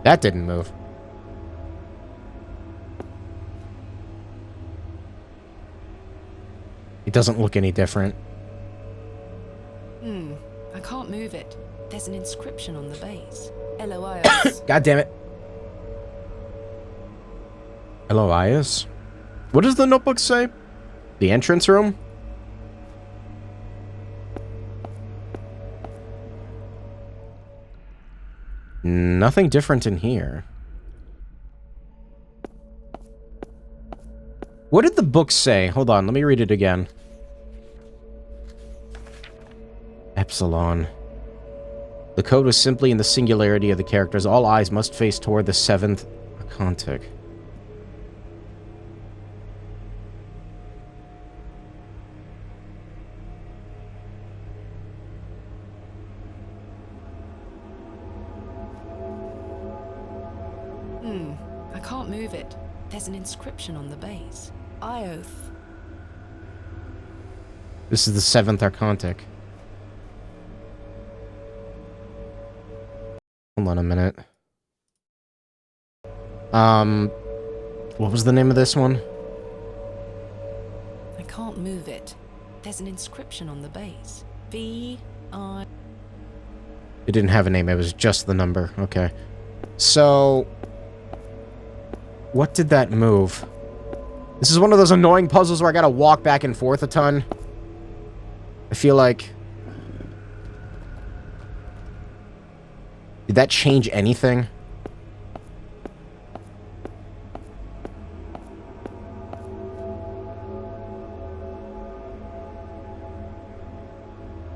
That didn't move. It doesn't look any different. I can't move it. There's an inscription on the base. Eloios. God damn it. Eloios? What does the notebook say? The entrance room? Nothing different in here. What did the book say? Hold on, let me read it again. Epsilon. The code was simply in the singularity of the characters. All eyes must face toward the 7th Archontic. I can't move it. There's an inscription on the base. Ioth. This is the 7th Archontic. Hold on a minute. What was the name of this one? I can't move it. There's an inscription on the base. V-I... It didn't have a name, it was just the number. Okay. So... what did that move? This is one of those annoying puzzles where I gotta walk back and forth a ton. I feel like... did that change anything?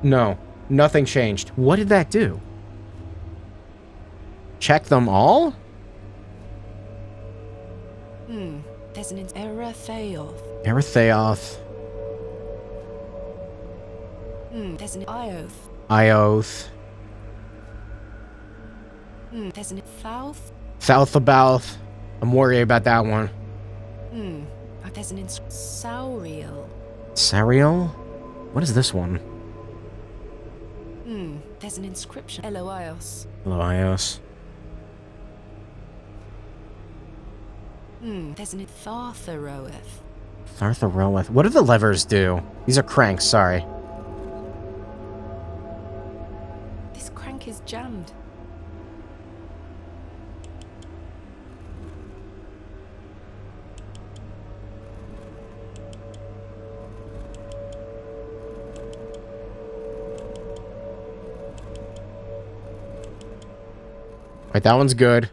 No. Nothing changed. What did that do? Check them all? There's an Eretheoth. Eretheoth. There's an Ioth. Ioth. There's an Thouth. Southabout. I'm worried about that one. There's an Sauriel. Sariel? What is this one? There's an inscription. Eloios. Eloios. There's an Thartharoeth. Thartharoeth. What do the levers do? These are cranks, sorry. This crank is jammed. Right, that one's good.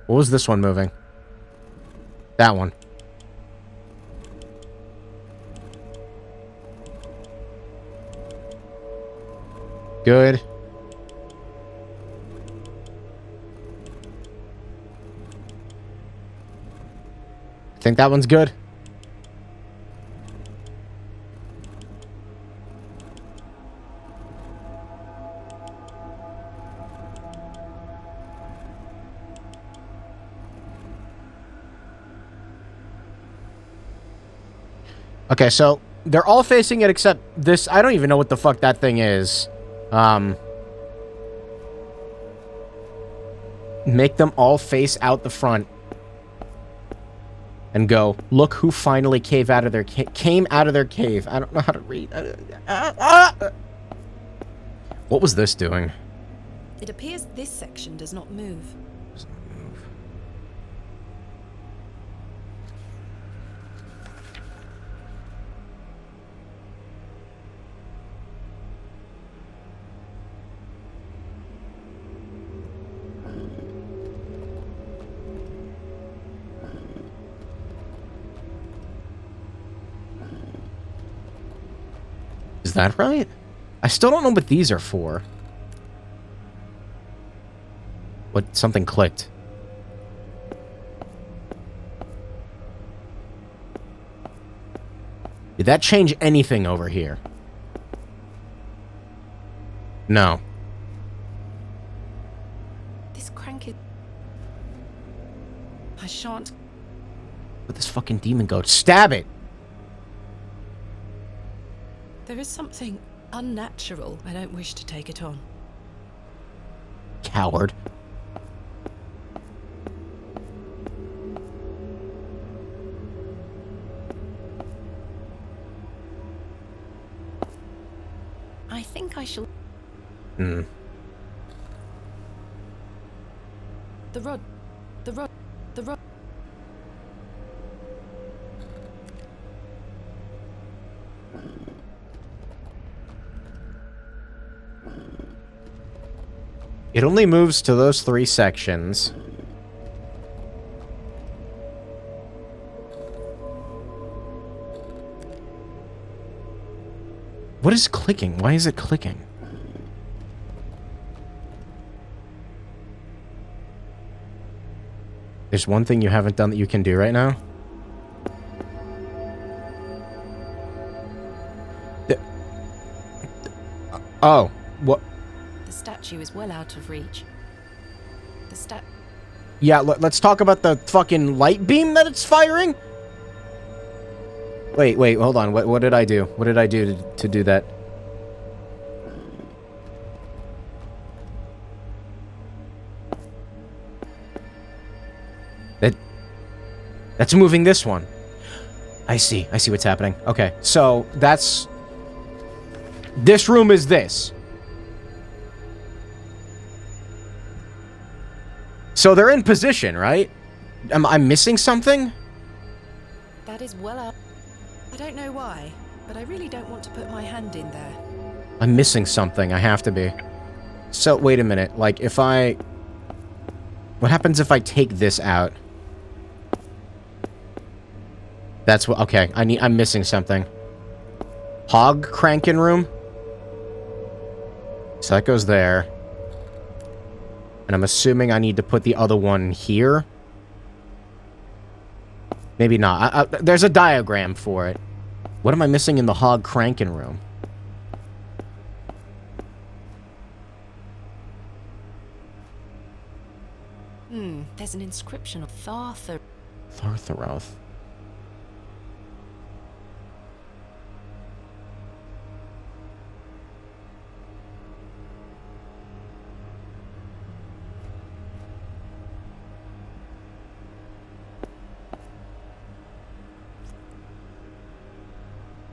What was this one moving? That one. Good. I think that one's good. Okay, so they're all facing it except this. I don't even know what the fuck that thing is. Make them all face out the front. And go, look who finally came out of their cave. I don't know how to read. What was this doing? It appears this section does not move. Is that right? I still don't know what these are for. What? Something clicked. Did that change anything over here? No. This crank is... I shan't... With this fucking demon goat. Stab it! There is something unnatural. I don't wish to take it on. Coward. think I shall... Hmm. The rod. The rod. The rod. It only moves to those 3 sections. What is clicking? Why is it clicking? There's one thing you haven't done that you can do right now. Oh, what? The statue is well out of reach. The Yeah, let's talk about the fucking light beam that it's firing. Wait, hold on. What did I do? What did I do to do that? That's moving this one. I see what's happening. Okay, so that's... This room is this. So they're in position, right? Am I missing something? That is well out. I don't know why, but I really don't want to put my hand in there. I'm missing something. I have to be. So, wait a minute. Like, if I... What happens if I take this out? That's what... Okay, I'm missing something. Hog cranking room? So that goes there. And I'm assuming I need to put the other one here. Maybe not. There's a diagram for it. What am I missing in the hog cranking room? There's an inscription of Thartharoth.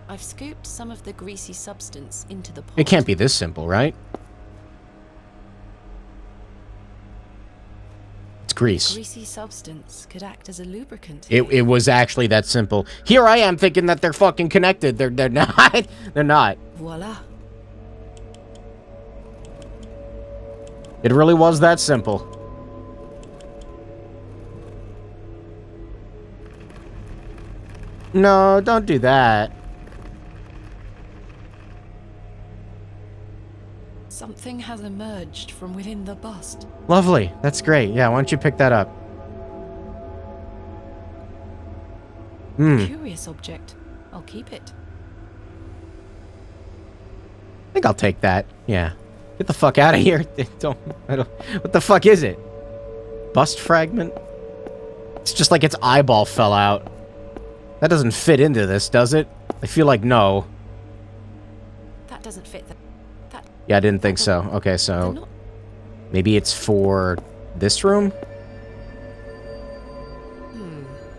I've scooped some of the greasy substance into the pot. It can't be this simple, right? It's grease. Greasy substance could act as a lubricant. It was actually that simple. Here I am thinking that they're fucking connected. They're not. They're not. Voila. It really was that simple. No, don't do that. Something has emerged from within the bust. Lovely. That's great. Yeah, why don't you pick that up? Curious object. I'll keep it. I think I'll take that. Yeah. Get the fuck out of here. What the fuck is it? Bust fragment? It's just like its eyeball fell out. That doesn't fit into this, does it? I feel like no. That doesn't fit. Yeah, I didn't think so. Okay, so maybe it's for this room?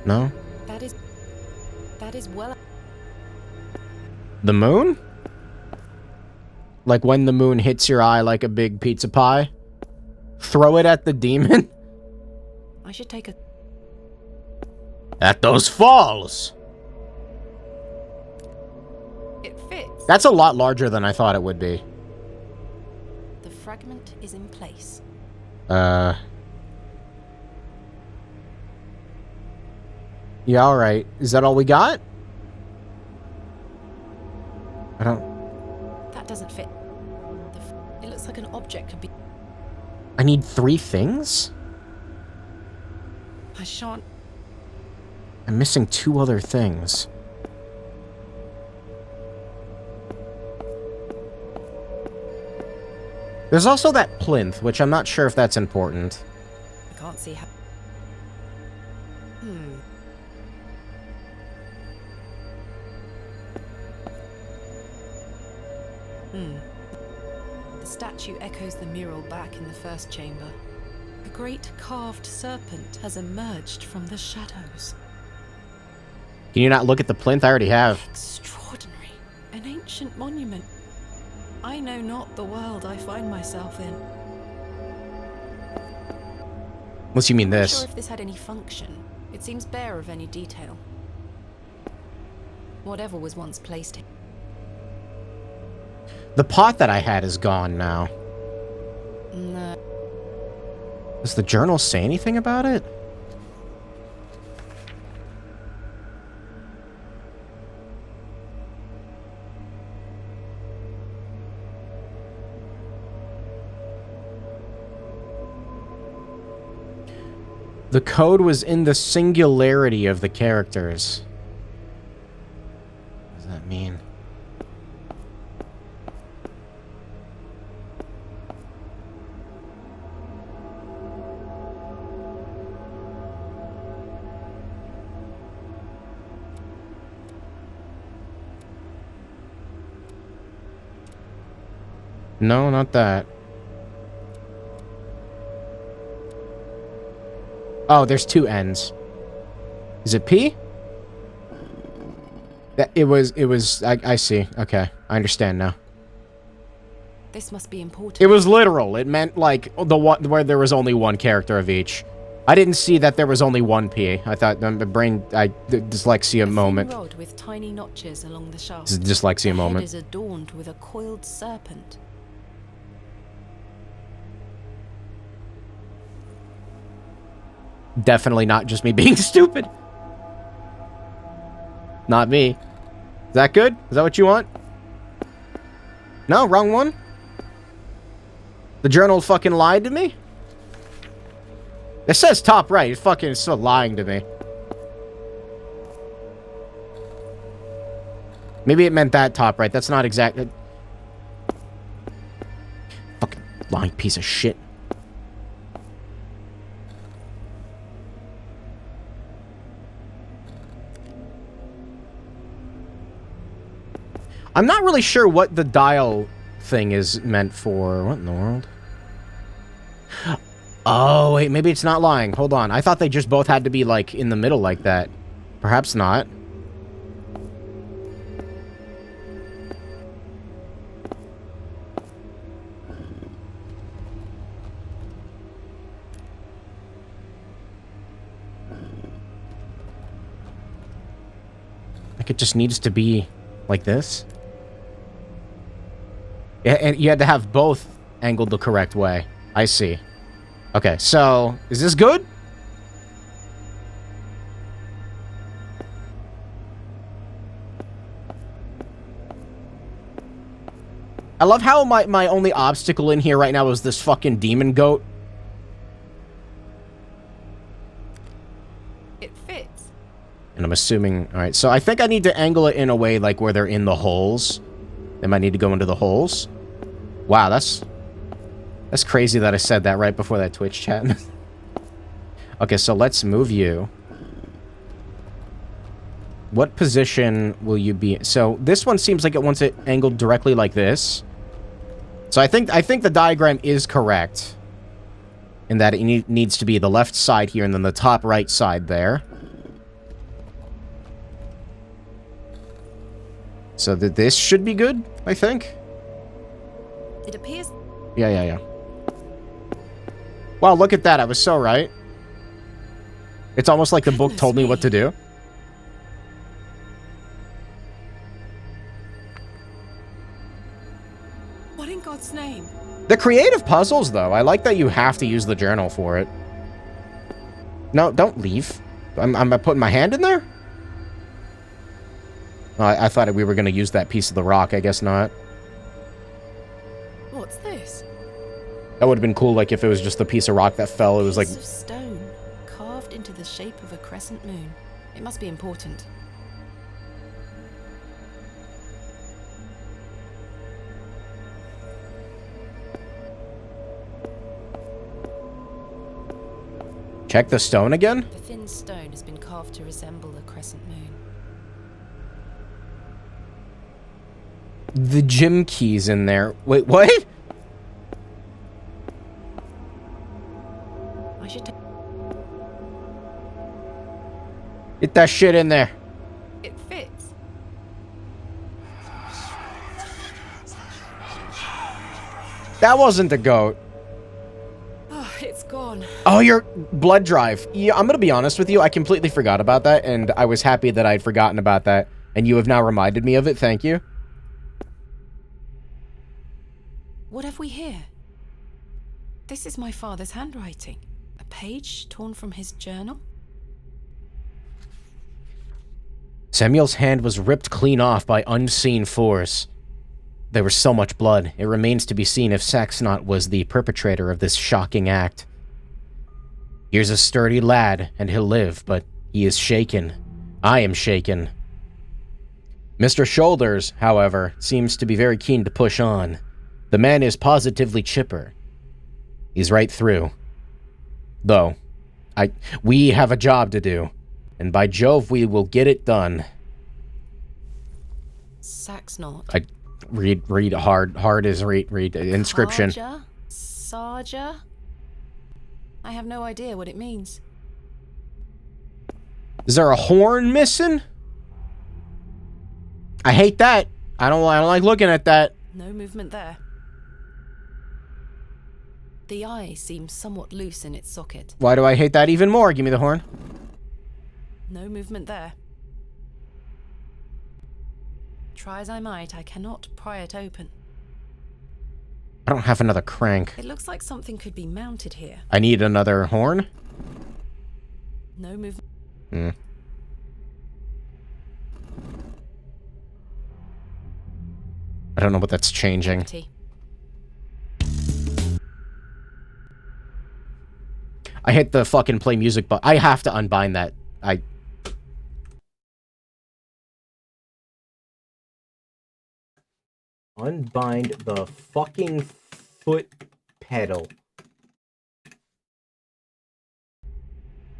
No? That is well... The moon? Like when the moon hits your eye like a big pizza pie? Throw it at the demon? I should take a... At those falls! It fits. That's a lot larger than I thought it would be. The fragment is in place. Yeah, alright. Is that all we got? I don't... That doesn't fit. It looks like an object could be... I need 3 things? I shan't... I'm missing 2 other things. There's also that plinth, which I'm not sure if that's important. I can't see how... The statue echoes the mural back in the first chamber. A great carved serpent has emerged from the shadows. Can you not look at the plinth? I already have. Extraordinary. An ancient monument. I know not the world I find myself in. What do you mean I'm not this? sure if this had any function. It seems bare of any detail. Whatever was once placed here. The pot that I had is gone now. No. Does the journal say anything about it? The code was in the singularity of the characters. What does that mean? No, not that. Oh, there's two N's. Is it P? That it was I see. Okay. I understand now. This must be important. It was literal. It meant like the one where there was only one character of each. I didn't see that there was only one P. I thought the brain dyslexia moment. A rod with tiny notches along the shaft. It's a dyslexia the moment. Head is adorned with a coiled serpent. Definitely not just me being stupid. Not me. Is that good? Is that what you want? No, wrong one? The journal fucking lied to me? It says top right. It's fucking still lying to me. Maybe it meant that top right. That's not exactly... Fucking lying piece of shit. I'm not really sure what the dial thing is meant for. What in the world? Oh, wait, maybe it's not lying. Hold on. I thought they just both had to be, like, in the middle like that. Perhaps not. Like, it just needs to be like this. Yeah, and you had to have both angled the correct way. I see. Okay, so, is this good? I love how my only obstacle in here right now is this fucking demon goat. It fits. And I'm assuming... Alright, so I think I need to angle it in a way like where they're in the holes. They might need to go into the holes. Wow, that's crazy that I said that right before that Twitch chat. Okay, so let's move you. What position will you be in? So this one seems like it wants it angled directly like this. So I think the diagram is correct. In that it needs to be the left side here and then the top right side there. So that this should be good, I think. It appears... Yeah. Wow, look at that. I was so right. It's almost like the book told me what to do. What in God's name? The creative puzzles, though. I like that you have to use the journal for it. No, don't leave. I'm putting my hand in there? Oh, I thought we were going to use that piece of the rock. I guess not. What's this? That would have been cool, like, if it was just a piece of rock that fell. It was like... Piece of stone, carved into the shape of a crescent moon. It must be important. Check the stone again? The thin stone has been carved to resemble a crescent moon. The gym key's in there. Wait, what? I should Get that shit in there. It fits. That wasn't the goat. Oh, it's gone. Oh, your blood drive. Yeah, I'm gonna be honest with you. I completely forgot about that, and I was happy that I'd forgotten about that, and you have now reminded me of it. Thank you. What have we here? This is my father's handwriting. A page torn from his journal? Samuel's hand was ripped clean off by unseen force. There was so much blood, it remains to be seen if Saxnot was the perpetrator of this shocking act. Here's a sturdy lad, and he'll live, but he is shaken. I am shaken. Mr. Shoulders, however, seems to be very keen to push on. The man is positively chipper. He's right through. Though, we have a job to do, and by Jove, we will get it done. Saxnot. Read hard is read inscription. Sarja? I have no idea what it means. Is there a horn missing? I hate that. I don't like looking at that. No movement there. The eye seems somewhat loose in its socket. Why do I hate that even more? Give me the horn. No movement there. Try as I might, I cannot pry it open. I don't have another crank. It looks like something could be mounted here. I need another horn? No movement. I don't know what that's changing. Empty. I hit the fucking play music button. I have to unbind that. Unbind the fucking foot pedal.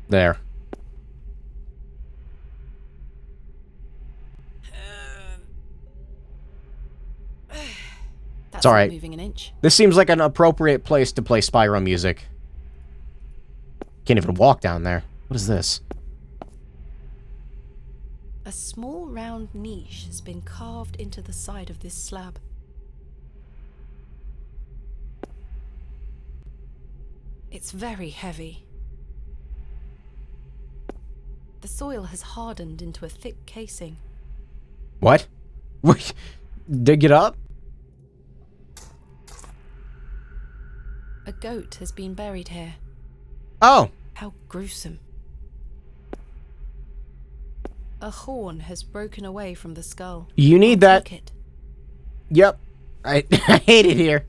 There. That's it's alright. Moving an inch. This seems like an appropriate place to play Spyro music. Can't even walk down there. What is this? A small round niche has been carved into the side of this slab. It's very heavy. The soil has hardened into a thick casing. What? Dig it up? A goat has been buried here. Oh. How gruesome. A horn has broken away from the skull. You need that. Yep. I hate it here.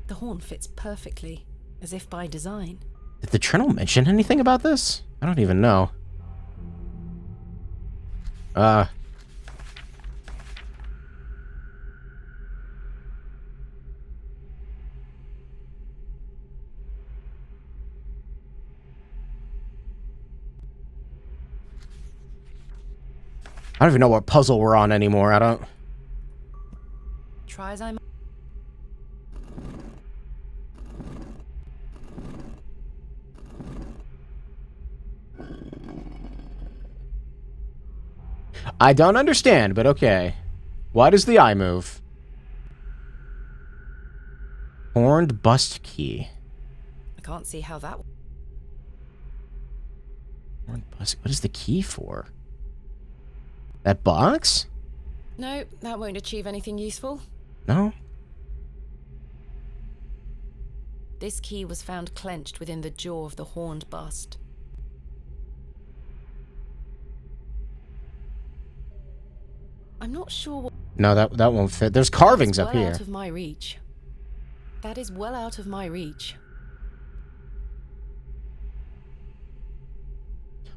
The horn fits perfectly, as if by design. Did the journal mention anything about this? I don't even know. I don't even know what puzzle we're on anymore. I don't... Try as I might. I don't understand, but okay. Why does the eye move? Horned bust key. I can't see how that... Horned bust... What is the key for? That box? No, that won't achieve anything useful. No? This key was found clenched within the jaw of the horned bust. I'm not sure what... No, that won't fit. There's carvings up here. Out of my reach. That is well out of my reach.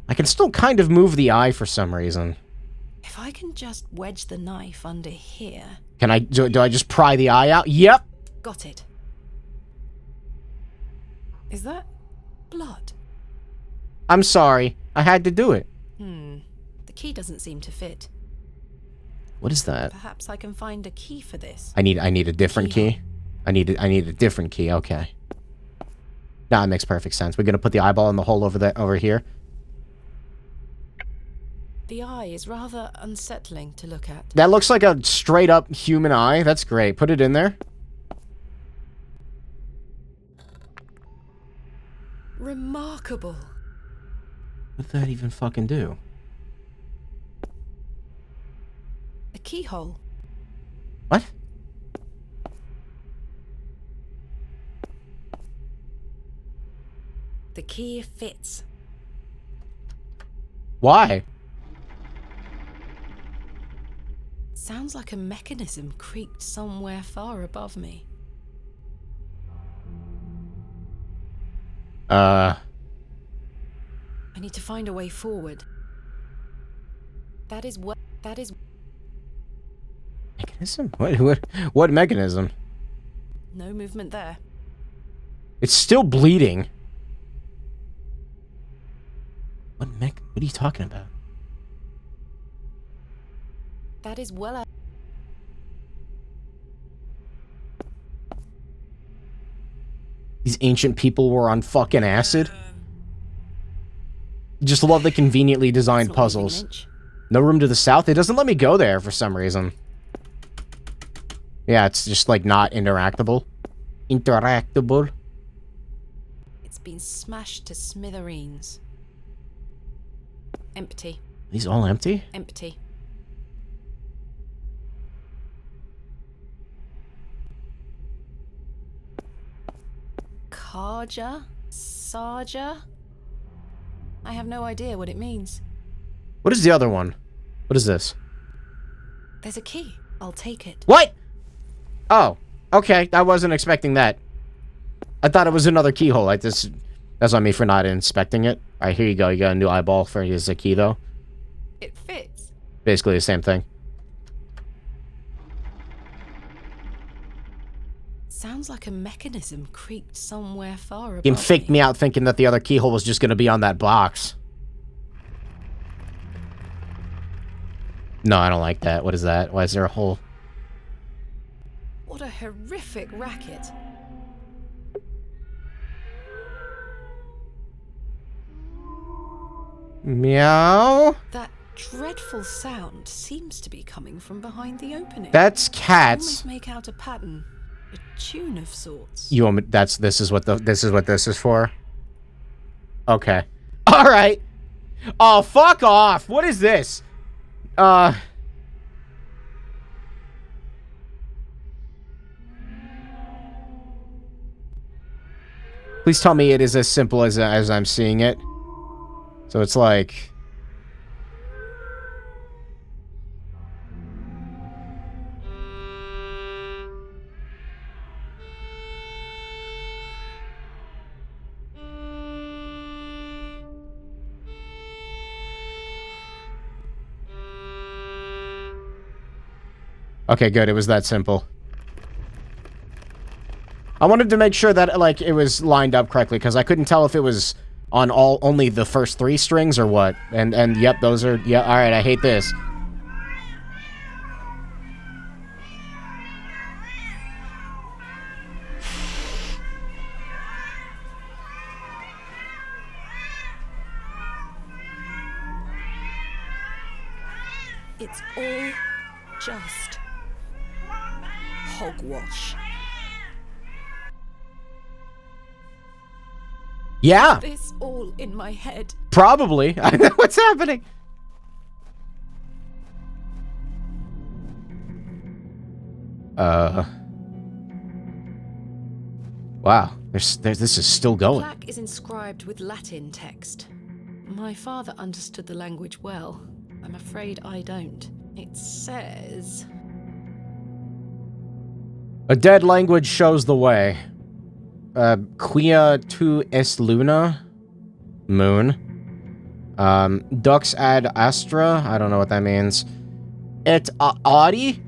I can still kind of move the eye for some reason. If I can just wedge the knife under here... Can I... Do I just pry the eye out? Yep! Got it. Is that blood? I'm sorry. I had to do it. The key doesn't seem to fit. What is that? Perhaps I can find a key for this. I need a different key. I need a different key. Okay. Nah, it makes perfect sense. We're gonna put the eyeball in the hole over here. The eye is rather unsettling to look at. That looks like a straight-up human eye. That's great. Put it in there. Remarkable. What did that even fucking do? A keyhole. What? The key fits. Why? Sounds like a mechanism creaked somewhere far above me. I need to find a way forward. That is Mechanism? What mechanism? no movement there. It's still bleeding. What are you talking about? That is well out. These ancient people were on fucking acid? Just love the conveniently designed puzzles. No room to the south? It doesn't let me go there for some reason. Yeah, it's just like not interactable. Interactable. It's been smashed to smithereens. Empty. These all empty? Empty. Karja? Sarja? I have no idea what it means. What is the other one? What is this? There's a key. I'll take it. What? Oh, okay. I wasn't expecting that. I thought it was another keyhole. That's on me for not inspecting it. Alright, here you go. You got a new eyeball for his key, though. It fits. Basically the same thing. Sounds like a mechanism creaked somewhere far above. He faked me out thinking that the other keyhole was just going to be on that box. No, I don't like that. What is that? Why is there a hole? What a horrific racket. Meow? That dreadful sound seems to be coming from behind the opening. That's cats. I almost make out a pattern. A tune of sorts. You want me, this is what this is for? Okay. Alright. Oh, fuck off. What is this? Please tell me it is as simple as I'm seeing it. So it's like... Okay, good. It was that simple. I wanted to make sure that, like, it was lined up correctly, because I couldn't tell if it was on only the first 3 strings or what. And yep, those are... Yeah, alright, I hate this. It's all just hogwash. Yeah. This all in my head. Probably. I know what's happening. Wow. This is still going. The plaque is inscribed with Latin text. My father understood the language well. I'm afraid I don't. It says... A dead language shows the way. Quia tu est luna? Moon. Dux ad astra? I don't know what that means. Et audi?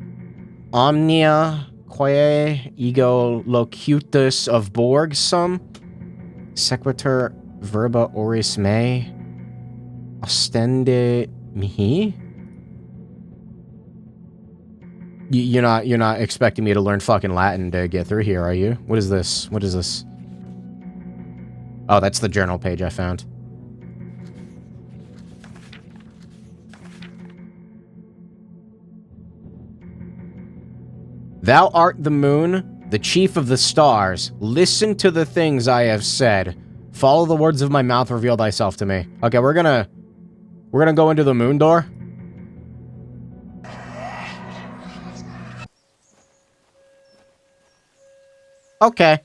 Omnia quae ego locutus of Borg sum? Sequitur verba oris me? Ostende mihi? You're not expecting me to learn fucking Latin to get through here, are you? What is this? What is this? Oh, that's the journal page I found. Thou art the moon, the chief of the stars. Listen to the things I have said. Follow the words of my mouth, reveal thyself to me. Okay, we're gonna go into the moon door. Okay.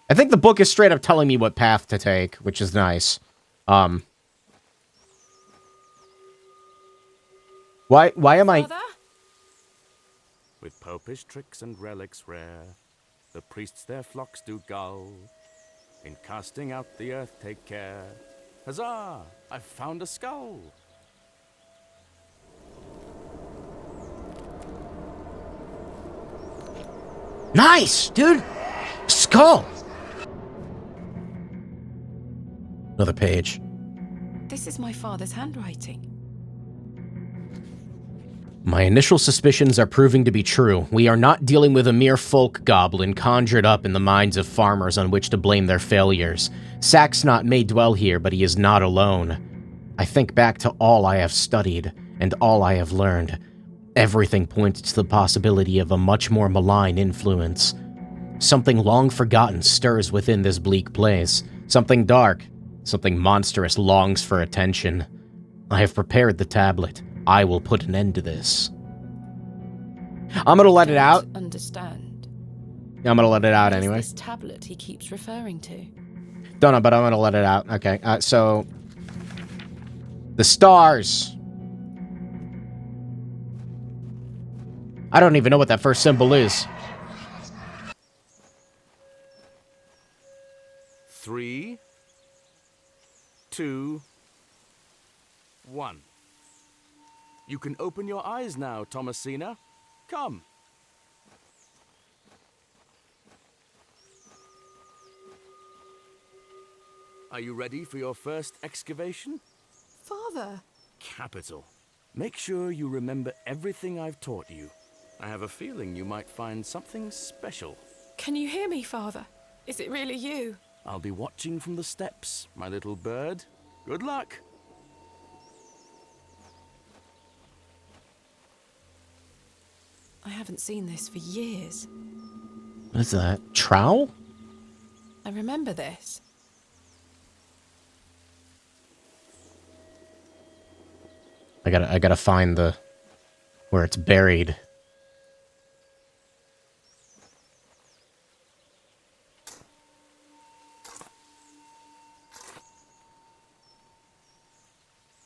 I think the book is straight up telling me what path to take, which is nice. Why am I... Father? With popish tricks and relics rare, the priests their flocks do gull. In casting out the earth take care. Huzzah! I've found a skull! Nice, dude! Skull! Another page. This is my father's handwriting. My initial suspicions are proving to be true. We are not dealing with a mere folk goblin conjured up in the minds of farmers on which to blame their failures. Saxnot may dwell here, but he is not alone. I think back to all I have studied, and all I have learned. Everything points to the possibility of a much more malign influence. Something long forgotten stirs within this bleak place. Something dark, something monstrous longs for attention. I have prepared the tablet. I will put an end to this. I'm gonna let it out. Understand? I'm gonna let it out What is anyway. this tablet he keeps referring to? Don't know, but I'm gonna let it out. Okay, so... The stars. I don't even know what that first symbol is. 3, 2, 1. You can open your eyes now, Thomasina. Come. Are you ready for your first excavation? Father! Capital. Make sure you remember everything I've taught you. I have a feeling you might find something special. Can you hear me, Father? Is it really you? I'll be watching from the steps, my little bird. Good luck. I haven't seen this for years. What is that? Trowel? I remember this. I gotta find the... where it's buried.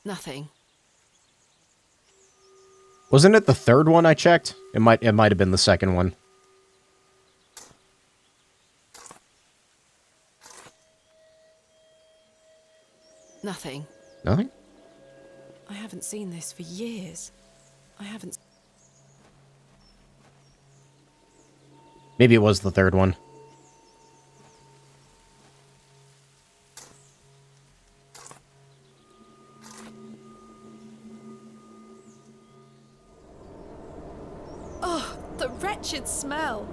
Nothing. Wasn't it the third one I checked? It might have been the second one. Nothing. Nothing? I haven't seen this for years. I haven't... Maybe it was the third one. Oh, the wretched smell!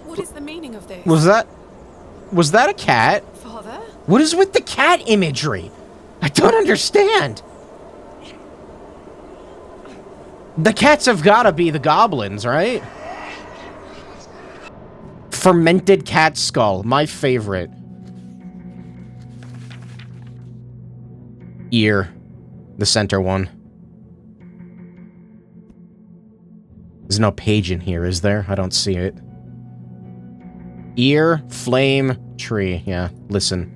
What is the meaning of this? Was that a cat? Father? What is with the cat imagery? I don't understand. The cats have gotta be the goblins, right? Fermented cat skull, my favorite. Ear, the center one. There's no page in here, is there? I don't see it. Ear, flame, tree. Yeah, listen.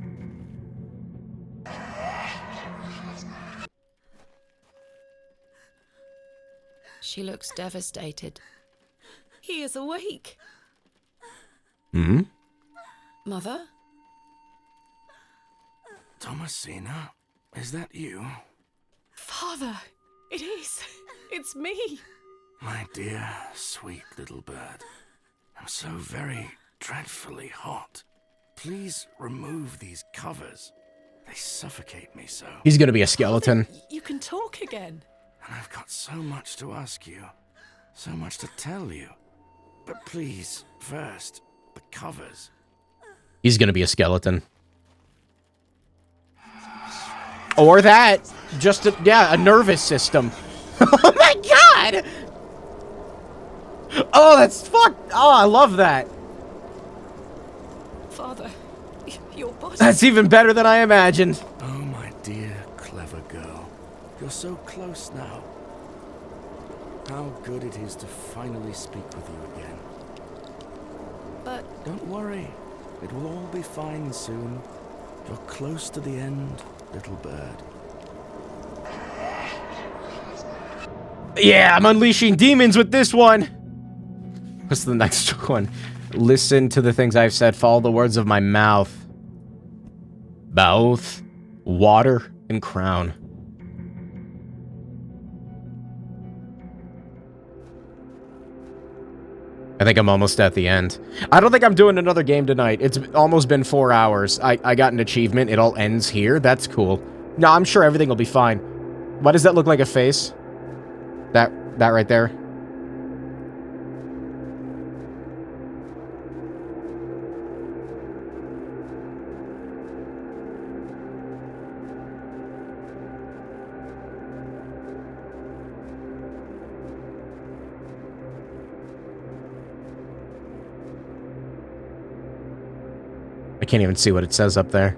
She looks devastated. He is awake. Hmm? Mother? Thomasina, is that you? Father, it is. It's me. My dear, sweet little bird. I'm so very dreadfully hot. Please remove these covers. They suffocate me so. He's gonna be a skeleton. You can talk again. And I've got so much to ask you. So much to tell you. But please, first, the covers. He's gonna be a skeleton. Or that. Just a nervous system. Oh my god! Oh, that's fucked. Oh, I love that. Father, your body. That's even better than I imagined. Oh, my dear, clever girl. You're so close now. How good it is to finally speak with you again. But... Don't worry. It will all be fine soon. You're close to the end, little bird. Yeah, I'm unleashing demons with this one. What's the next one? Listen to the things I've said. Follow the words of my mouth. Mouth, water, and crown. I think I'm almost at the end. I don't think I'm doing another game tonight. It's almost been 4 hours. I got an achievement. It all ends here. That's cool. No, I'm sure everything will be fine. Why does that look like a face? That right there? I can't even see what it says up there.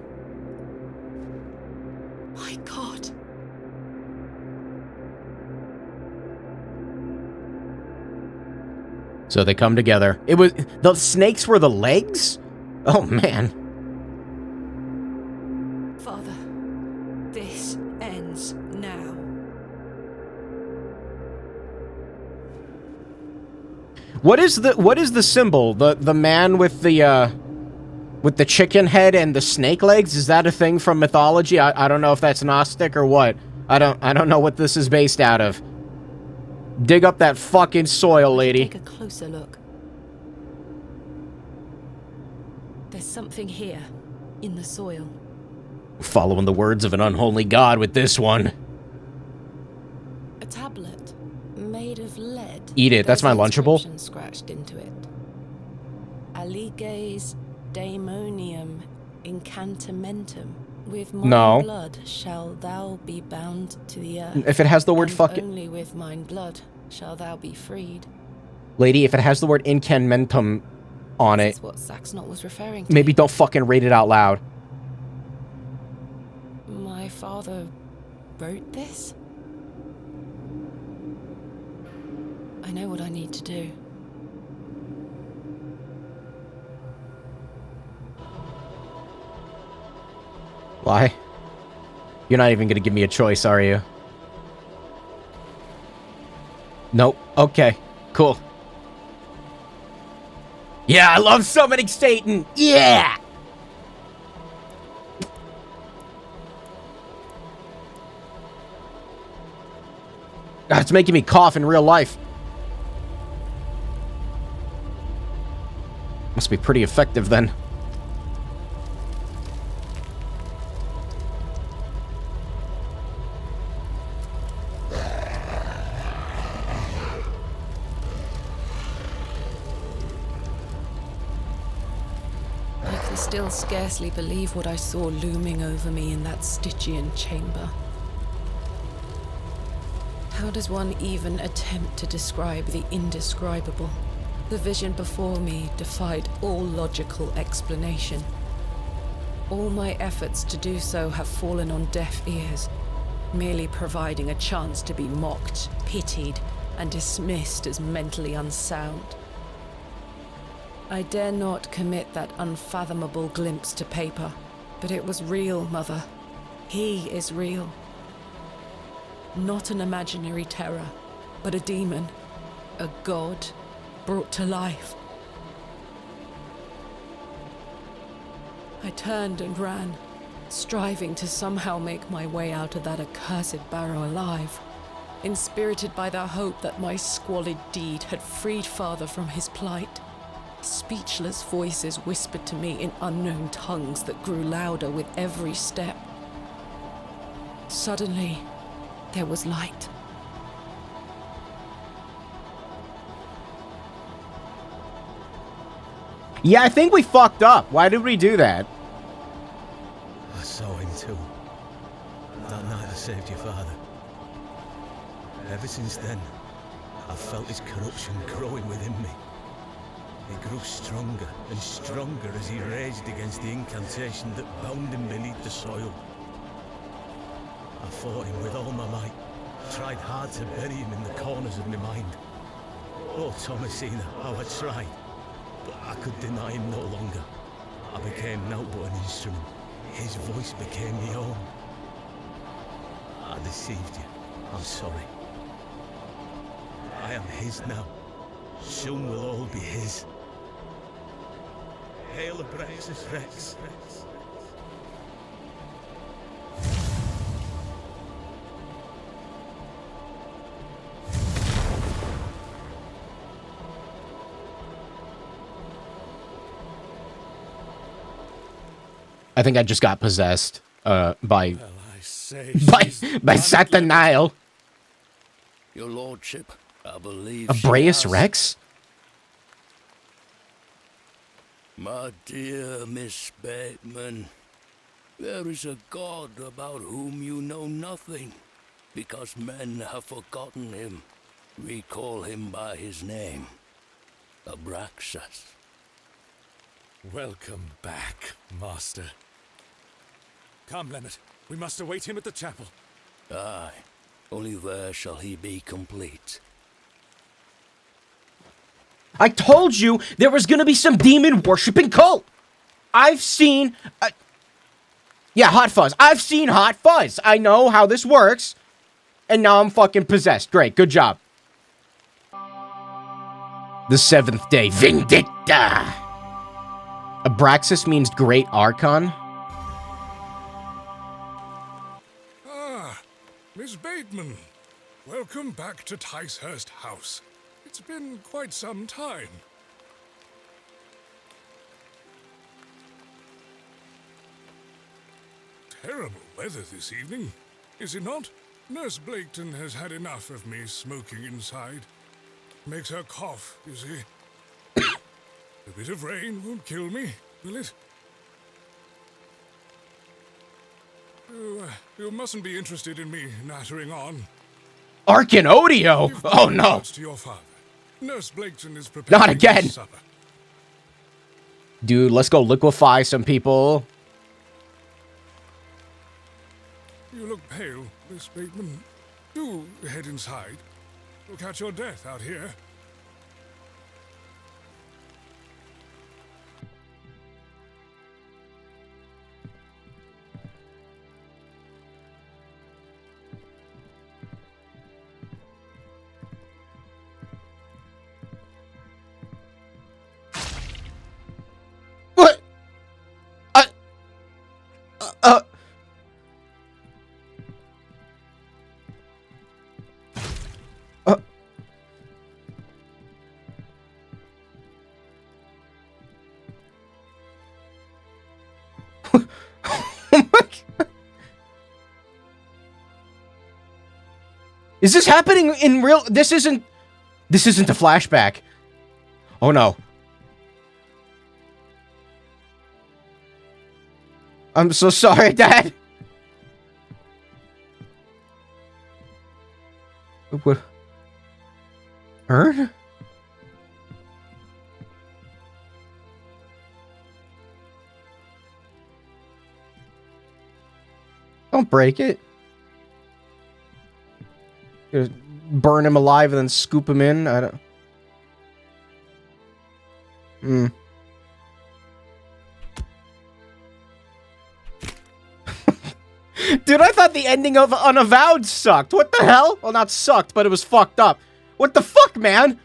My God. So they come together. It was... The snakes were the legs? Oh, man. Father, this ends now. What is the symbol? The man with the chicken head and the snake legs? Is that a thing from mythology? I don't know if that's Gnostic or what. I don't know what this is based out of. Dig up that fucking soil, lady. Take a closer look. There's something here, in the soil. Following the words of an unholy god with this one. A tablet made of lead. Eat it. That's my There's Lunchable. inscription scratched into it. Aliges daemonium incantamentum. With mine blood shall thou be bound to the earth. If it has the word and fucking... only with mine blood shall thou be freed. Lady, if it has the word incantamentum on it... That's what Saxnot was referring to. Maybe don't fucking read it out loud. My father wrote this? I know what I need to do. Why? You're not even gonna give me a choice, are you? Nope. Okay. Cool. Yeah, I love summoning Satan! Yeah! God, it's making me cough in real life. Must be pretty effective then. Still scarcely believe what I saw looming over me in that Stygian chamber. How does one even attempt to describe the indescribable? The vision before me defied all logical explanation. All my efforts to do so have fallen on deaf ears, merely providing a chance to be mocked, pitied, and dismissed as mentally unsound. I dare not commit that unfathomable glimpse to paper, but it was real, Mother. He is real. Not an imaginary terror, but a demon, a god brought to life. I turned and ran, striving to somehow make my way out of that accursed Barrow alive, inspirited by the hope that my squalid deed had freed Father from his plight. Speechless voices whispered to me in unknown tongues that grew louder with every step. Suddenly, there was light. Yeah, I think we fucked up. Why did we do that? I saw him too. That night I saved your father. Ever since then, I've felt his corruption growing within me. He grew stronger and stronger as he raged against the incantation that bound him beneath the soil. I fought him with all my might, tried hard to bury him in the corners of my mind. Oh, Thomasina, how I tried, but I could deny him no longer. I became naught but an instrument. His voice became my own. I deceived you. I'm sorry. I am his now. Soon we'll all be his. Hail Abraxas Rex. I think I just got possessed by By Satanael. Your lordship, I believe Abraeus Rex? My dear Miss Bateman, there is a god about whom you know nothing, because men have forgotten him. We call him by his name, Abraxas. Welcome back, Master. Come, Leonard. We must await him at the chapel. Aye, only there shall he be complete. I told you there was gonna be some demon-worshipping cult! I've seen... yeah, Hot Fuzz. I've seen Hot Fuzz. I know how this works. And now I'm fucking possessed. Great, good job. The seventh day. Vendetta! Abraxas means Great Archon. Ah, Miss Bateman. Welcome back to Ticehurst House. It's been quite some time. Terrible weather this evening, is it not? Nurse Blaketon has had enough of me smoking inside. Makes her cough, you see. A bit of rain won't kill me, will it? You mustn't be interested in me nattering on. Arcanodio! Oh no! To your father. Nurse Blaketon is preparing Not again! supper. Dude, let's go liquefy some people. You look pale, Miss Bateman. Do head inside. You'll catch your death out here. What? Is this happening in real? This isn't a flashback. Oh no. I'm so sorry, Dad. What? Ern? Don't break it. Just burn him alive and then scoop him in. I don't. Dude, I thought the ending of Unavowed sucked. What the hell? Well, not sucked, but it was fucked up. What the fuck, man?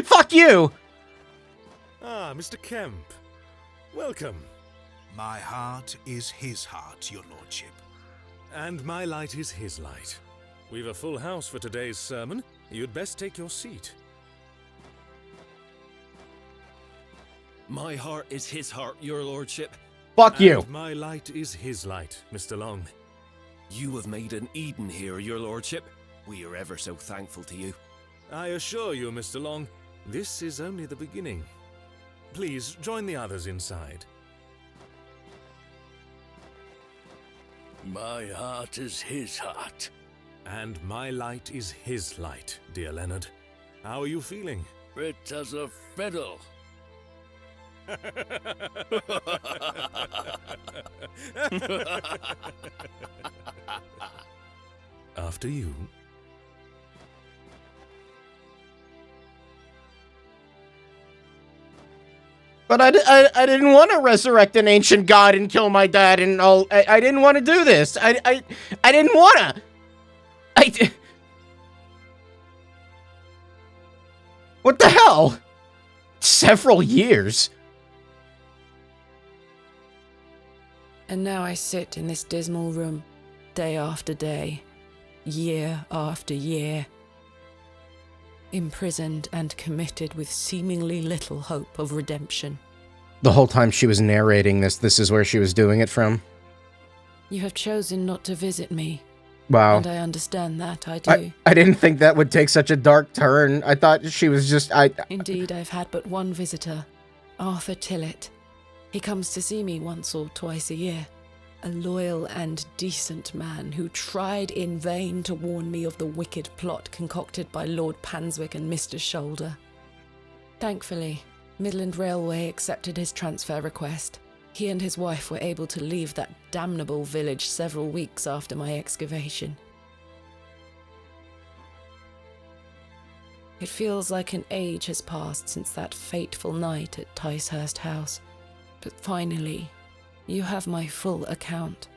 Fuck you! Ah, Mr. Kemp. Welcome. My heart is his heart, your lordship. And my light is his light. We've a full house for today's sermon. You'd best take your seat. My heart is his heart, your lordship. Fuck you. And my light is his light, Mr. Long. You have made an Eden here, your lordship. We are ever so thankful to you. I assure you, Mr. Long, this is only the beginning. Please, join the others inside. My heart is his heart. And my light is his light, dear Leonard. How are you feeling? Fit as a fiddle. After you. But I didn't want to resurrect an ancient god and kill my dad and all. I didn't want to do this. I didn't want to. What the hell? Several years. And now I sit in this dismal room, day after day, year after year, imprisoned and committed with seemingly little hope of redemption. The whole time she was narrating this is where she was doing it from? You have chosen not to visit me. Wow. And I understand that, I do. I didn't think that would take such a dark turn. I thought she was just... Indeed, I've had but one visitor, Arthur Tillett. He comes to see me once or twice a year. A loyal and decent man who tried in vain to warn me of the wicked plot concocted by Lord Panswick and Mr. Shoulder. Thankfully, Midland Railway accepted his transfer request. He and his wife were able to leave that damnable village several weeks after my excavation. It feels like an age has passed since that fateful night at Ticehurst House, but finally, you have my full account.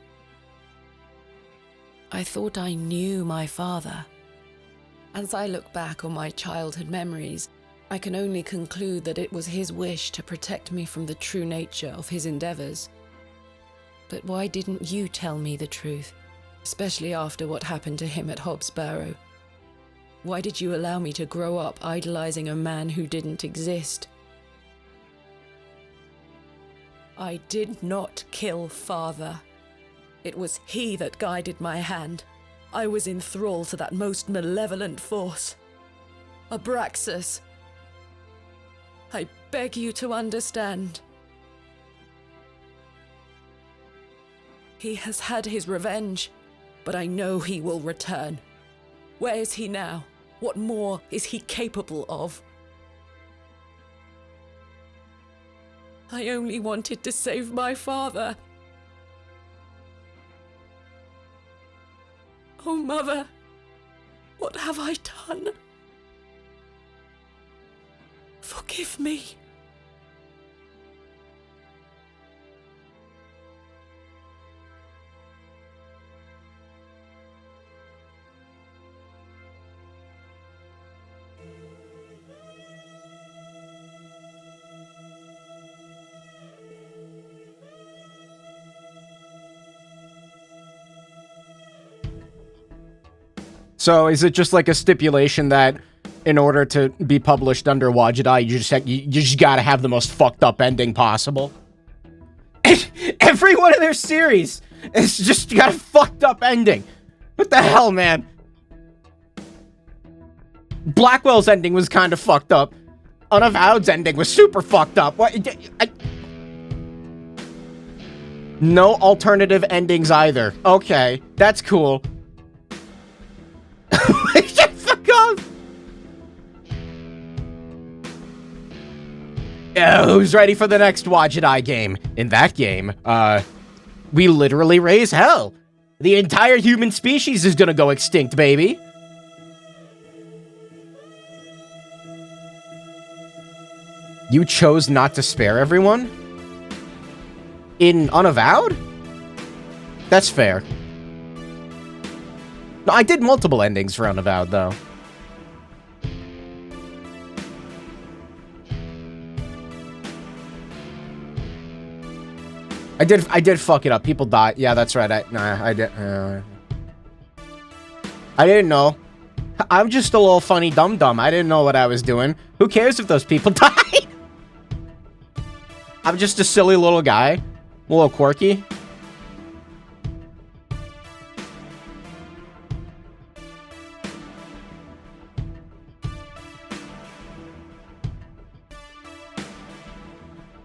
I thought I knew my father. As I look back on my childhood memories, I can only conclude that it was his wish to protect me from the true nature of his endeavors. But why didn't you tell me the truth, especially after what happened to him at Hobbs Barrow? Why did you allow me to grow up idolizing a man who didn't exist? I did not kill father. It was he that guided my hand. I was in thrall to that most malevolent force. Abraxas. I beg you to understand. He has had his revenge, but I know he will return. Where is he now? What more is he capable of? I only wanted to save my father. Oh, Mother, what have I done? Forgive me. So is it just like a stipulation that in order to be published under Wajidai, you just gotta have the most fucked up ending possible? Every one of their series is just got a fucked up ending. What the hell, man? Blackwell's ending was kind of fucked up. Unavowed's ending was super fucked up. What? No alternative endings either. Okay, that's cool. Fuck off! Who's ready for the next Wajidai game? In that game, we literally raise hell. The entire human species is gonna go extinct, baby. You chose not to spare everyone? In Unavowed? That's fair. No, I did multiple endings for Unavowed, though. I did fuck it up. People died. Yeah, that's right. I didn't know. I'm just a little funny dum-dum. I didn't know what I was doing. Who cares if those people died? I'm just a silly little guy. A little quirky.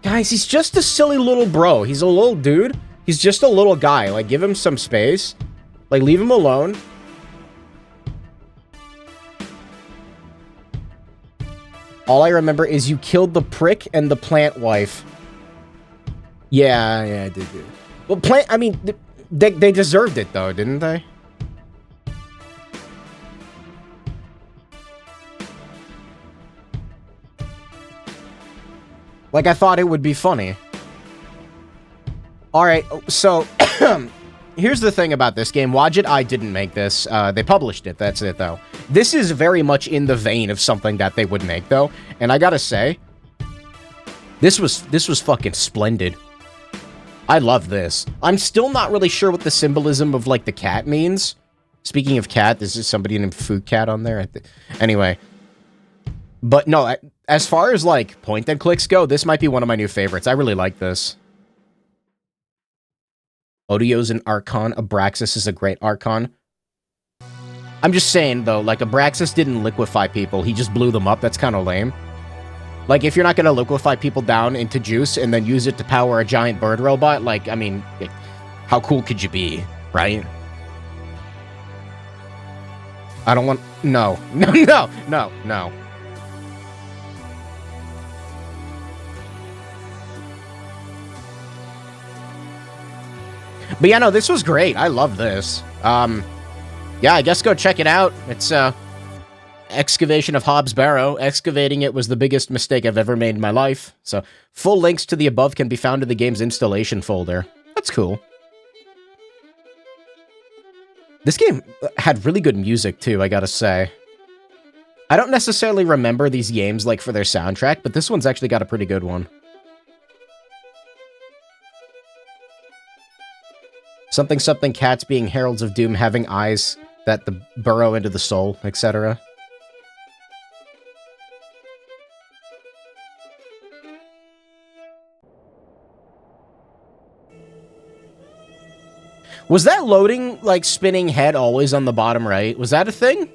Guys, he's just a silly little bro. He's a little dude. He's just a little guy. Like, give him some space. Like, leave him alone. All I remember is you killed the prick and the plant wife. Yeah, I did. Well, I mean, they deserved it, though, didn't they? Like, I thought it would be funny. Alright, so, here's the thing about this game. Wadjet Eye didn't make this. They published it, that's it, though. This is very much in the vein of something that they would make, though. And I gotta say, this was fucking splendid. I love this. I'm still not really sure what the symbolism of, like, the cat means. Speaking of cat, this is somebody named Food Cat on there. Anyway. But no, as far as, like, point-and-clicks go, this might be one of my new favorites. I really like this. Odio's an Archon. Abraxas is a great Archon. I'm just saying, though, like, Abraxas didn't liquefy people. He just blew them up. That's kind of lame. Like, if you're not gonna liquefy people down into juice and then use it to power a giant bird robot, like, I mean, how cool could you be, right? I don't want... No. No. But yeah, no, this was great. I love this. Yeah, I guess go check it out. It's, Excavation of Hobbs Barrow. Excavating it was the biggest mistake I've ever made in my life. So, full links to the above can be found in the game's installation folder. That's cool. This game had really good music, too, I gotta say. I don't necessarily remember these games, like, for their soundtrack, but this one's actually got a pretty good one. Something cats being heralds of doom, having eyes that burrow into the soul, etc. Was that loading, like, spinning head always on the bottom right? Was that a thing?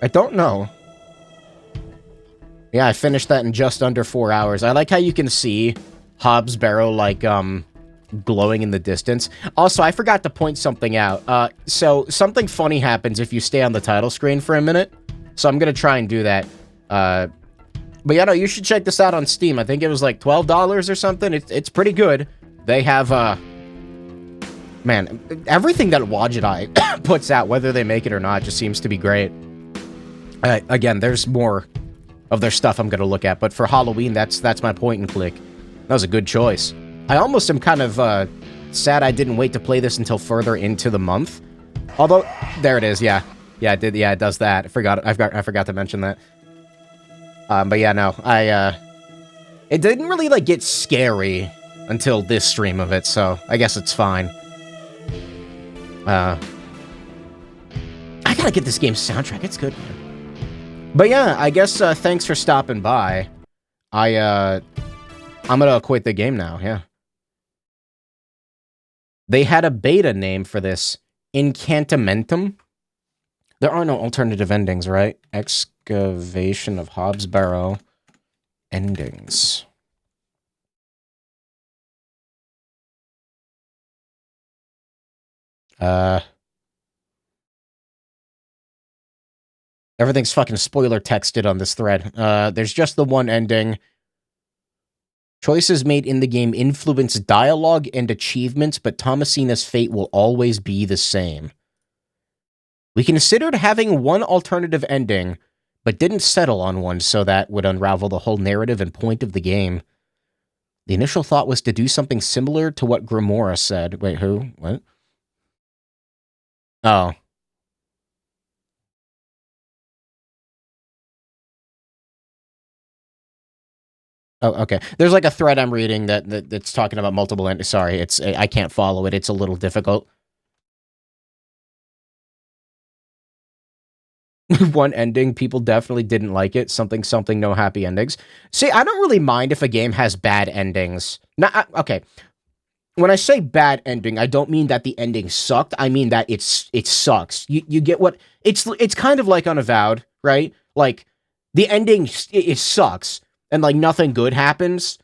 I don't know. Yeah, I finished that in just under 4 hours. I like how you can see Hobbs Barrow, like, glowing in the distance. Also, I forgot to point something out. So, something funny happens if you stay on the title screen for a minute. So, I'm gonna try and do that. But yeah, no, you should check this out on Steam. I think it was like $12 or something. It's pretty good. They have, man, everything that Wadjet Eye puts out, whether they make it or not, just seems to be great. Again, there's more of their stuff I'm gonna look at, but for Halloween, that's my point and click. That was a good choice. I almost am kind of, sad I didn't wait to play this until further into the month. Although, there it is, yeah. Yeah, it did, yeah, it does that. I forgot to mention that. But yeah, no, it didn't really, like, get scary until this stream of it, so I guess it's fine. I gotta get this game's soundtrack, it's good, man. But yeah, I guess, thanks for stopping by. I'm gonna quit the game now, yeah. They had a beta name for this, Incantamentum. There are no alternative endings, right? Excavation of Hobbs Barrow endings. Everything's fucking spoiler texted on this thread. There's just the one ending. Choices made in the game influence dialogue and achievements, but Thomasina's fate will always be the same. We considered having one alternative ending, but didn't settle on one so that would unravel the whole narrative and point of the game. The initial thought was to do something similar to what Grimora said. Wait, who? What? Oh. Oh, okay. There's like a thread I'm reading that's talking about multiple endings. Sorry, I can't follow it. It's a little difficult. One ending, people definitely didn't like it. Something, no happy endings. See, I don't really mind if a game has bad endings. Okay. When I say bad ending, I don't mean that the ending sucked. I mean that it sucks. You get what... It's kind of like Unavowed, right? Like, the ending, it sucks. and like nothing good happens,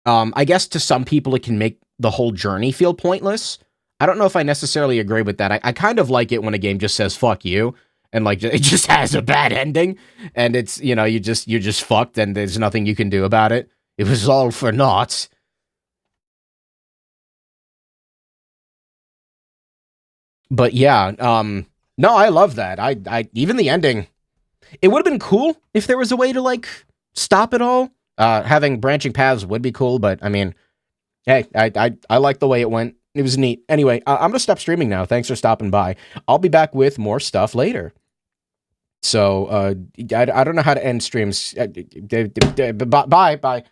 I guess to some people it can make the whole journey feel pointless. I don't know if I necessarily agree with that. I kind of like it when a game just says fuck you and like it just has a bad ending and it's, you know, you're just fucked and there's nothing you can do about it. It was all for naught. But yeah, no, I love that. I even the ending. It would have been cool if there was a way to like stop it all. Having branching paths would be cool, but I mean, hey, I like the way it went. It was neat. Anyway, I'm gonna stop streaming now. Thanks for stopping by. I'll be back with more stuff later. So, I don't know how to end streams. Bye.